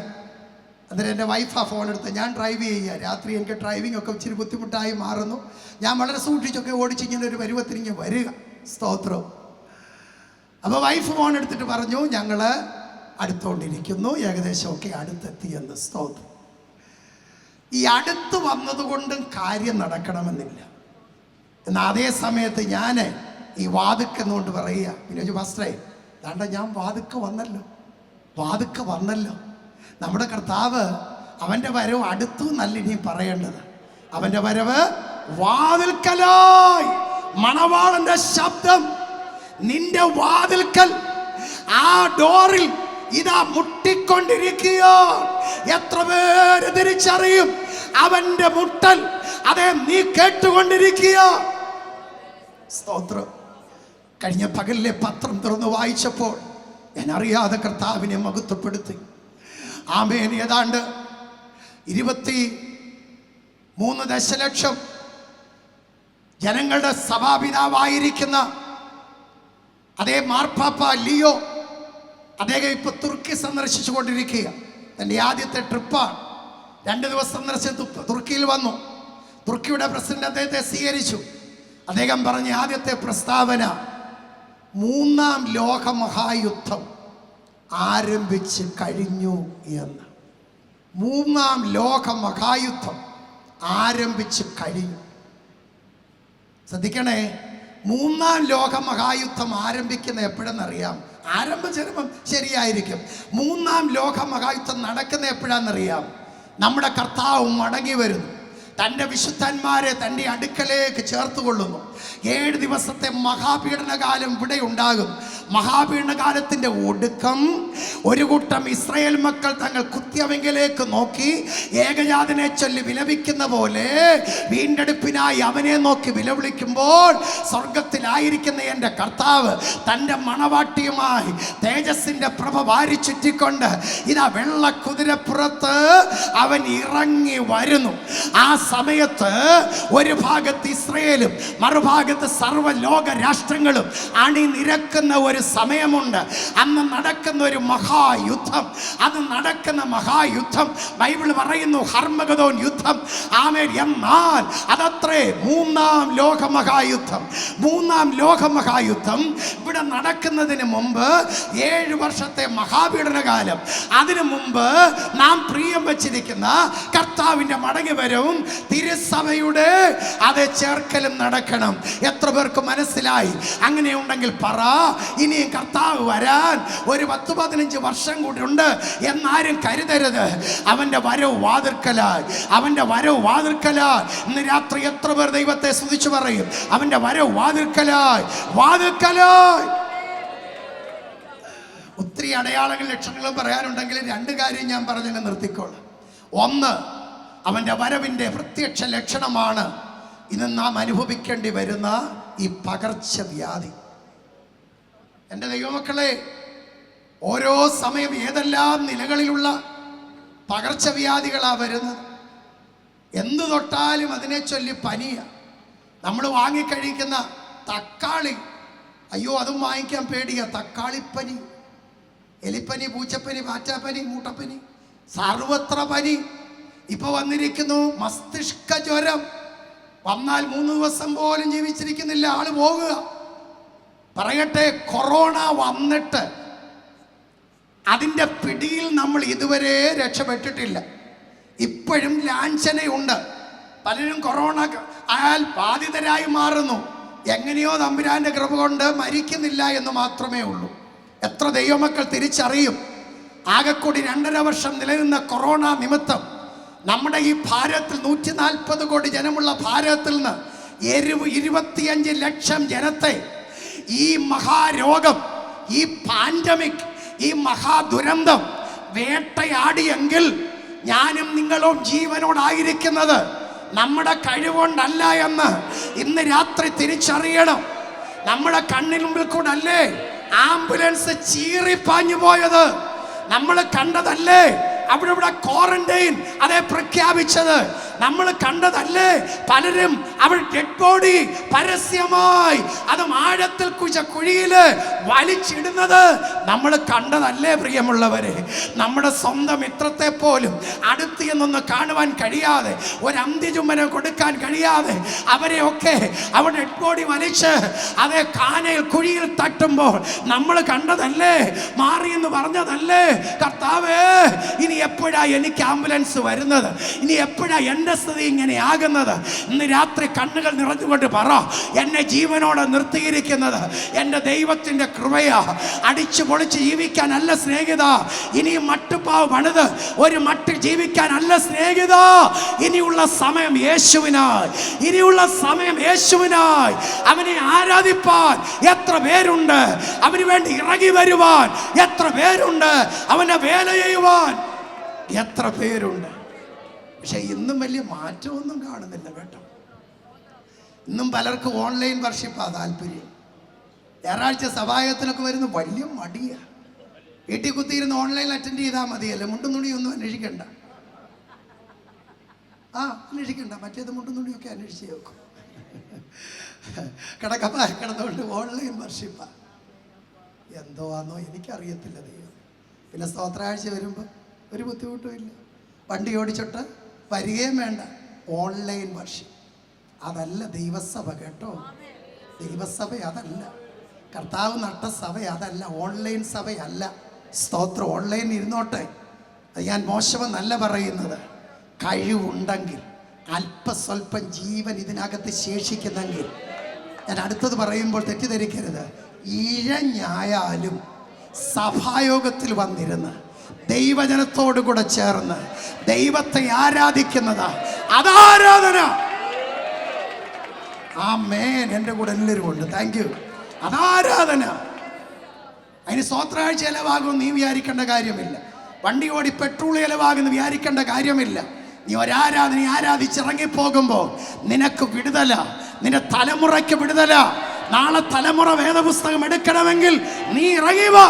അന്നേരം എൻ്റെ വൈഫാ ഫോൺ എടുത്ത്. ഞാൻ ഡ്രൈവ് ചെയ്യുക. രാത്രി എനിക്ക് ഡ്രൈവിംഗ് ഒക്കെ ഇച്ചിരി ബുദ്ധിമുട്ടായി മാറുന്നു. ഞാൻ വളരെ സൂക്ഷിച്ചൊക്കെ ഓടിച്ചിങ്ങനെ ഒരു പരുവത്തിനിങ്ങ് വരിക. സ്തോത്രം. അപ്പോൾ വൈഫ് ഫോൺ എടുത്തിട്ട് പറഞ്ഞു, ഞങ്ങൾ അടുത്തോണ്ടിരിക്കുന്നു, ഏകദേശമൊക്കെ അടുത്തെത്തിയെന്ന്. സ്തോത്രം. ഈ അടുത്ത് വന്നതുകൊണ്ടും കാര്യം നടക്കണമെന്നില്ല. എന്നാൽ അതേ സമയത്ത് ഞാൻ ഈ വാതുക്കെന്നുകൊണ്ട് പറയുക, വിനോജ് പാസ്റ്ററേ, ദാണ്ട ഞാൻ വാതുക്ക വന്നല്ലോ. നമ്മുടെ കർത്താവ് അവൻ്റെ വരവ് അടുത്തു നല്ല ഇനിയും പറയേണ്ടത്. അവൻ്റെ വരവ് വാതിൽക്കലായി. മണവാളന്റെ ശബ്ദം നിന്റെ വാതിൽക്കൽ, ആ ഡോറിൽ ഇതാ മുട്ടിക്കൊണ്ടിരിക്കുക. എത്ര പേര് തിരിച്ചറിയും അവന്റെ മുട്ടൽ? അതെ, നീ കേട്ടുകൊണ്ടിരിക്കുക. സ്തോത്രം. കഴിഞ്ഞ പകലിലെ പത്രം തുറന്ന് വായിച്ചപ്പോൾ ഞാൻ അറിയാതെ കർത്താവിനെ മഹത്വപ്പെടുത്തി. ആമേൻ. ഏതാണ്ട് 23 ദശലക്ഷം ജനങ്ങളുടെ സഭാപിതാവായിരിക്കുന്ന അതേ മാർപ്പാപ്പ ലിയോ, അദ്ദേഹം ഇപ്പൊ തുർക്കി സന്ദർശിച്ചു കൊണ്ടിരിക്കുക. തൻ്റെ ആദ്യത്തെ ട്രിപ്പാണ്. 2 ദിവസം സന്ദർശിച്ച് തുർക്കിയിൽ വന്നു. തുർക്കിയുടെ പ്രസിഡന്റ് അദ്ദേഹത്തെ സ്വീകരിച്ചു. അദ്ദേഹം പറഞ്ഞ ആദ്യത്തെ പ്രസ്താവന 3-ാം ലോകമഹായുദ്ധം ആരംഭിച്ച് കഴിഞ്ഞു എന്ന്. 3-ാം ലോകമഹായുദ്ധം ആരംഭിച്ച് കഴിഞ്ഞു. ശ്രദ്ധിക്കണേ, 3-ാം ലോകമഹായുദ്ധം ആരംഭിക്കുന്ന എപ്പോഴെന്നറിയാം? ആരംഭം ചിലപ്പം ശരിയായിരിക്കും. 3-ാം ലോകമഹായുദ്ധം നടക്കുന്ന എപ്പോഴാണെന്നറിയാം? നമ്മുടെ കർത്താവ് മടങ്ങി വരുന്നു. തൻ്റെ വിശുദ്ധന്മാരെ തൻ്റെ അടുക്കലേക്ക് ചേർത്തുകൊള്ളുന്നു. 7 ദിവസത്തെ മഹാപീഡനകാലം ഇവിടെ ഉണ്ടാകും. മഹാപീഡനകാലത്തിൻ്റെ ഒടുക്കം ഒരു കൂട്ടം ഇസ്രായേൽ മക്കൾ തങ്ങൾ കുത്തിയവെങ്കിലേക്ക് നോക്കി ഏകജാതനെ ചൊല്ലി വിലപിക്കുന്ന പോലെ വീണ്ടെടുപ്പിനായി അവനെ നോക്കി വിലവിളിക്കുമ്പോൾ സ്വർഗത്തിലായിരിക്കുന്ന എൻ്റെ കർത്താവ് തൻ്റെ മണവാട്ടിയുമായി തേജസ്സിൻ്റെ പ്രഭ വാരി ചുറ്റിക്കൊണ്ട് ഇതാ വെള്ള കുതിരപ്പുറത്ത് അവൻ ഇറങ്ങി വരുന്നു. ആ സമയത്ത് ഒരു ഭാഗത്ത് ഇസ്രായേലും മറുഭാഗത്ത് സർവ്വ ലോക രാഷ്ട്രങ്ങളും അണിനിരക്കുന്ന ഒരു ഒരു സമയമുണ്ട്. അന്ന് നടക്കുന്ന ഒരു മഹായുദ്ധം, അന്ന് നടക്കുന്ന മഹായുദ്ധം ബൈബിൾ പറയുന്നു ഹർമഗദോൻ യുദ്ധം. ആമേൻ. എന്നാൽ അതത്രേ മൂന്നാം ലോകമഹായുദ്ധം. മൂന്നാം ലോകമഹായുദ്ധം ഇവിടെ നടക്കുന്നതിന് മുമ്പ് 7 വർഷത്തെ മഹാപീഡനകാലം, അതിനു മുമ്പ് നാം പ്രിയം വച്ചിരിക്കുന്ന കർത്താവിൻ്റെ മടങ്ങിവരവും തിരുസഭയുടെ അത് ചേർക്കലും നടക്കണം. എത്ര പേർക്ക് മനസ്സിലായി? അങ്ങനെയുണ്ടെങ്കിൽ പറ, ഇനിയും കർത്താവ് വരാൻ ഒരു 10-15 വർഷം കൂടി ഉണ്ട് എന്നാരും കരുതരുത്. അവൻ്റെ വരവ് വാതിൽക്കലായി, അവൻ്റെ വരവ് വാതിൽക്കലായി. ഇന്ന് രാത്രി എത്ര പേർ ദൈവത്തെ സ്തുതിച്ചു പറയും? അവൻ്റെ വരവ് വാതിൽക്കലായി, വാതിൽക്കലായി. ഒത്തിരി അടയാളങ്ങളും ലക്ഷണങ്ങളും പറയാനുണ്ടെങ്കിൽ 2 കാര്യം ഞാൻ പറഞ്ഞങ്ങ് നിർത്തിക്കോളാം. ഒന്ന്, അവൻ്റെ വരവിൻ്റെ പ്രത്യക്ഷ ലക്ഷണമാണ് ഇന്ന് നാം അനുഭവിക്കേണ്ടി വരുന്ന ഈ പകർച്ചവ്യാധി. എൻ്റെ ദൈവമക്കളെ, ഓരോ സമയം ഏതെല്ലാം നിലകളിലുള്ള പകർച്ചവ്യാധികളാണ് വരുന്നത്. എന്തു തൊട്ടാലും അതിനെ ചൊല്ലി പനിയാണ്. നമ്മൾ വാങ്ങിക്കഴിക്കുന്ന തക്കാളി, അയ്യോ അതും വാങ്ങിക്കാൻ പേടിയാ. തക്കാളിപ്പനി, എലിപ്പനി, പൂച്ചപ്പനി, പാറ്റാപ്പനി, മൂട്ടപ്പനി, സർവത്ര പനി. ഇപ്പൊ വന്നിരിക്കുന്നു മസ്തിഷ്ക ജ്വരം. വന്നാൽ 3 ദിവസം പോലും ജീവിച്ചിരിക്കുന്നില്ല, ആള് പോകുക. പറയട്ടെ, കൊറോണ വന്നിട്ട് അതിൻ്റെ പിടിയിൽ നമ്മൾ ഇതുവരെ രക്ഷപ്പെട്ടിട്ടില്ല. ഇപ്പോഴും ലാഞ്ചനയുണ്ട്. പലരും കൊറോണ ആയാൽ ബാധിതരായി മാറുന്നു. എങ്ങനെയോ തമ്പുരാന്റെ കൃപ കൊണ്ട് മരിക്കുന്നില്ല എന്ന് മാത്രമേ ഉള്ളൂ. എത്ര ദൈവമക്കൾ തിരിച്ചറിയും? ആകെക്കൂടി 2.5 വർഷം നിലനിന്ന കൊറോണ നിമിത്തം നമ്മുടെ ഈ ഭാരതത്തിൽ 140 കോടി ജനമുള്ള ഭാരതത്തിൽ നിന്ന് 25 ലക്ഷം ജനത്തെ ഈ മഹാരോഗം, ഈ പാൻഡമിക്, ഈ മഹാദുരന്തം വേട്ടയാടിയെങ്കിൽ ഞാനും നിങ്ങളും ജീവനോടായിരിക്കുന്നത് നമ്മുടെ കഴിവുകൊണ്ടല്ല എന്ന് ഇന്ന് രാത്രി തിരിച്ചറിയണം. നമ്മുടെ കണ്ണിന് മുമ്പിൽ കൂടെ അല്ലേ ആംബുലൻസ് ചീറിപ്പാഞ്ഞു പോയത്? നമ്മൾ കണ്ടതല്ലേ അവിടെ ക്വാറന്റൈൻ അതേ പ്രഖ്യാപിച്ചത്? നമ്മൾ കണ്ടതല്ലേ പലരും അവർ ഡെഡ് ബോഡി പരസ്യമായി അതും ആഴത്തിൽ കുഴിയില് വലിച്ചിടുന്നത്? നമ്മൾ കണ്ടതല്ലേ പ്രിയമുള്ളവരെ? നമ്മുടെ സ്വന്തം മിത്രത്തെ പോലും അടുത്ത് എന്നൊന്ന് കാണുവാൻ കഴിയാതെ, ഒരു അന്ത്യചുംബനം കൊടുക്കാൻ കഴിയാതെ അവരെയൊക്കെ അവർ ഡെഡ് ബോഡി വലിച്ച് അതേ കാനയിൽ കുഴിയിൽ തട്ടുമ്പോൾ നമ്മൾ കണ്ടതല്ലേ? മാറിയെന്ന് പറഞ്ഞതല്ലേ? കർത്താവേ, ഇനി എപ്പോഴാ എനിക്ക് ആംബുലൻസ് വരുന്നത്? ഇനി എപ്പോഴാ എൻ്റെ സ്ഥിതി ഇങ്ങനെ ആകുന്നത്? ഇന്ന് രാത്രി കണ്ണുകൾ നിറഞ്ഞുകൊണ്ട് പറ, എന്നെ ജീവനോടെ നിർത്തിയിരിക്കുന്നത് എൻ്റെ ദൈവത്തിൻ്റെ കൃപയാ. അടിച്ചു പൊളിച്ച് ജീവിക്കാനല്ല സ്നേഹിത, ഇനിയും മട്ടുപ്പാവ് പണിത് ഒരു മട്ടിൽ ജീവിക്കാനല്ല സ്നേഹിത. ഇനിയുള്ള സമയം യേശുവിനായി, ഇനിയുള്ള സമയം യേശുവിനായി. അവനെ ആരാധിപ്പാൻ എത്ര പേരുണ്ട്? അവന് വേണ്ടി ഇറങ്ങി വരുവാൻ എത്ര പേരുണ്ട്? അവനെ വേല ചെയ്യുവാൻ എത്ര പേരുണ്ട്? പക്ഷെ ഇന്നും വലിയ മാറ്റമൊന്നും കാണുന്നില്ല കേട്ടോ. ഇന്നും പലർക്കും ഓൺലൈൻ വർഷിപ്പാ താല്പര്യം. ഞായറാഴ്ച സഭായത്തിനൊക്കെ വരുന്ന വലിയ മടിയാ. വീട്ടിൽ കുത്തിയിരുന്ന് ഓൺലൈൻ അറ്റൻഡ് ചെയ്താൽ മതിയല്ലേ, മുണ്ടും തുണിയൊന്നും അന്വേഷിക്കണ്ട. അന്വേഷിക്കണ്ട, മറ്റേത് മുണ്ടും തുണിയൊക്കെ അന്വേഷിച്ച് നോക്കും. കിടന്നുകൊണ്ട് ഓൺലൈൻ വർഷിപ്പാ. എന്തോ ആണോ എനിക്കറിയത്തില്ല ദൈവം. പിന്നെ സ്തോത്രാഴ്ച വരുമ്പോൾ ഒരു ബുദ്ധിമുട്ടും ഇല്ല. വണ്ടി ഓടിച്ചിട്ട് വരികയും വേണ്ട. ഓൺലൈൻ വർഷിപ്പ് അതല്ല ദൈവസഭ കേട്ടോ. ദൈവസഭ അതല്ല, കർത്താവ് നട്ട സഭ അതല്ല, ഓൺലൈൻ സഭയല്ല. സ്തോത്രം. ഓൺലൈൻ ഇരുന്നോട്ടെ, അത് ഞാൻ മോശമെന്നല്ല പറയുന്നത്. കഴിവുണ്ടെങ്കിൽ, അല്പസ്വല്പം ജീവൻ ഇതിനകത്ത് ശേഷിക്കുന്നെങ്കിൽ, ഞാൻ അടുത്തത് പറയുമ്പോൾ തെറ്റിദ്ധരിക്കരുത്, ഇഴഞ്ഞായാലും സഭായോഗത്തിൽ വന്നിരുന്ന് ദൈവജനത്തോടു കൂടെ ചേർന്ന് ദൈവത്തെ ആരാധിക്കുന്നതാ അതാരാധന. ആമേൻ. എൻ്റെ കൂടെ എല്ലാവരും ഉണ്ട്. Thank you. അതാരാധന. അതിന് സ്തോത്രാഴ്ച ചിലവാകുമെന്ന് നീ വിചാരിക്കേണ്ട കാര്യമില്ല. വണ്ടി ഓടി പെട്രോൾ ചിലവാകുമെന്ന് വിചാരിക്കേണ്ട കാര്യമില്ല. നീ ഒരാരാധന ആരാധിച്ചിറങ്ങിപ്പോകുമ്പോൾ നിനക്ക് വിടുതല, നിന്റെ തലമുറയ്ക്ക് വിടുതല. നാളെ തലമുറ വേദപുസ്തകം എടുക്കണമെങ്കിൽ നീ ഇറങ്ങി വാ.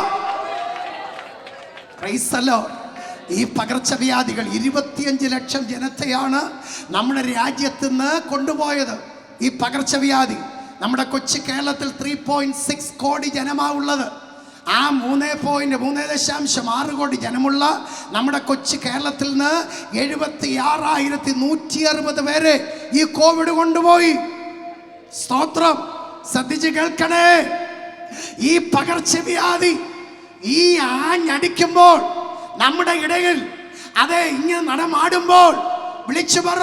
ഈ പകർച്ചവ്യാധികൾ 25 ലക്ഷം ജനത്തെയാണ് നമ്മുടെ രാജ്യത്ത് നിന്ന് കൊണ്ടുപോയത്. ഈ പകർച്ചവ്യാധി നമ്മുടെ കൊച്ചു കേരളത്തിൽ 3.6 കോടി ജനമാ ഉള്ളത്. ആ 3.6 കോടി ജനമുള്ള നമ്മുടെ കൊച്ചു കേരളത്തിൽ നിന്ന് 76,160 പേരെ ഈ കോവിഡ് കൊണ്ടുപോയി. സ്തോത്രം. ശ്രദ്ധിച്ച് കേൾക്കണേ. ഈ പകർച്ചവ്യാധി ഈ ആഞ്ഞടിക്കുമ്പോൾ നമ്മുടെ ഇടയിൽ അതെ ഇങ്ങനെ നടമാടുമ്പോൾ വിളിച്ചു പറ,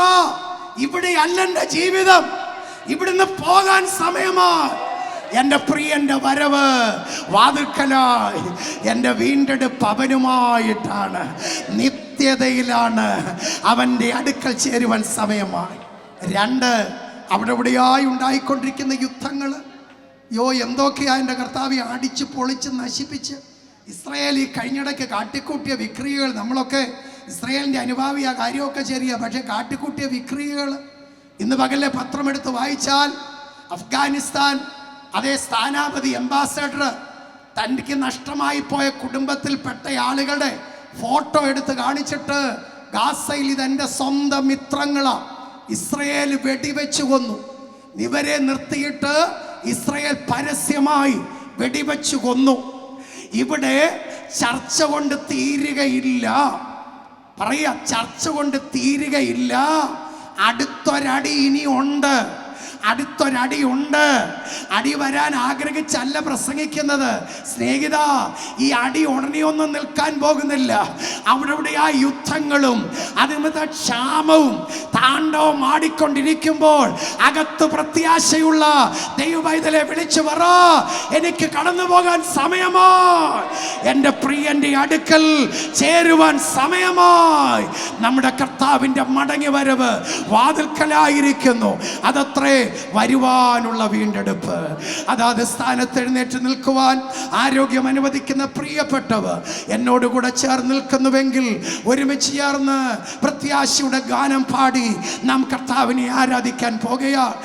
ഇവിടെ അല്ല എൻ്റെ ജീവിതം, ഇവിടുന്ന് പോകാൻ സമയമായി. എൻ്റെ പ്രിയന്റെ വരവ് വാതിൽക്കലായി. എൻ്റെ വീണ്ടെടുപ്പ് അവനുമായിട്ടാണ്, നിത്യതയിലാണ്. അവൻ്റെ അടുക്കൽ ചേരുവാൻ സമയമായി. 2, അവിടെ ഇവിടെയായി ഉണ്ടായിക്കൊണ്ടിരിക്കുന്ന യുദ്ധങ്ങൾ. എന്തൊക്കെയാ എൻ്റെ കർത്താവെ അടിച്ച് പൊളിച്ച് നശിപ്പിച്ച്. ഇസ്രായേൽ ഈ കഴിഞ്ഞിടയ്ക്ക് കാട്ടിക്കൂട്ടിയ വിക്രിയകൾ, നമ്മളൊക്കെ ഇസ്രായേലിൻ്റെ അനുഭാവിയ കാര്യമൊക്കെ ശരിയാ, പക്ഷെ കാട്ടിക്കൂട്ടിയ വിക്രിയകൾ ഇന്ന് പകലെ പത്രമെടുത്ത് വായിച്ചാൽ അഫ്ഗാനിസ്ഥാൻ അതേ സ്ഥാനാപതി അംബാസഡർ തനിക്ക് നഷ്ടമായി പോയ കുടുംബത്തിൽപ്പെട്ട ആളുകളുടെ ഫോട്ടോ എടുത്ത് കാണിച്ചിട്ട് ഗാസയിൽ ഇതെൻ്റെ സ്വന്തം മിത്രങ്ങളാ, ഇസ്രയേൽ വെടിവെച്ച് കൊന്നു. ഇവരെ നിർത്തിയിട്ട് ഇസ്രയേൽ പരസ്യമായി വെടിവെച്ച് കൊന്നു. ഇവിടെ ചർച്ച കൊണ്ട് തീരുകയില്ല. പറയാ, ചർച്ച കൊണ്ട് തീരുകയില്ല. അടുത്തൊരടി ഇനി ഉണ്ട്, അടുത്തൊരടി ഉണ്ട്. അടി വരാൻ ആഗ്രഹിച്ചല്ല പ്രസംഗിക്കുന്നത് സ്നേഹിത. ഈ അടി ഉടനെയൊന്നും നിൽക്കാൻ പോകുന്നില്ല. അവിടെ ആ യുദ്ധങ്ങളും അതിമത ക്ഷാമവും താണ്ഡവം ആടിക്കൊണ്ടിരിക്കുമ്പോൾ അകത്ത് പ്രത്യാശയുള്ള ദൈവവൈതലെ വിളിച്ചു പറ, എനിക്ക് കടന്നു പോകാൻ സമയമായി, എൻ്റെ പ്രിയന്റെ അടുക്കൽ ചേരുവാൻ സമയമായി. നമ്മുടെ കർത്താവിൻ്റെ മടങ്ങി വരവ് വാതിൽക്കലായിരിക്കുന്നു. അതത്രേ വരുവാനുള്ള വീണ്ടെടുപ്പ്. അതാത് സ്ഥാനത്ത് എഴുന്നേറ്റ് നിൽക്കുവാൻ ആരോഗ്യം അനുവദിക്കുന്ന പ്രിയപ്പെട്ടവർ എന്നോടുകൂടെ ചേർന്ന് നിൽക്കുന്നുവെങ്കിൽ ഒരുമിച്ച് ചേർന്ന് പ്രത്യാശയുടെ ഗാനം പാടി നാം കർത്താവിനെ ആരാധിക്കാൻ പോകുകയാണ്.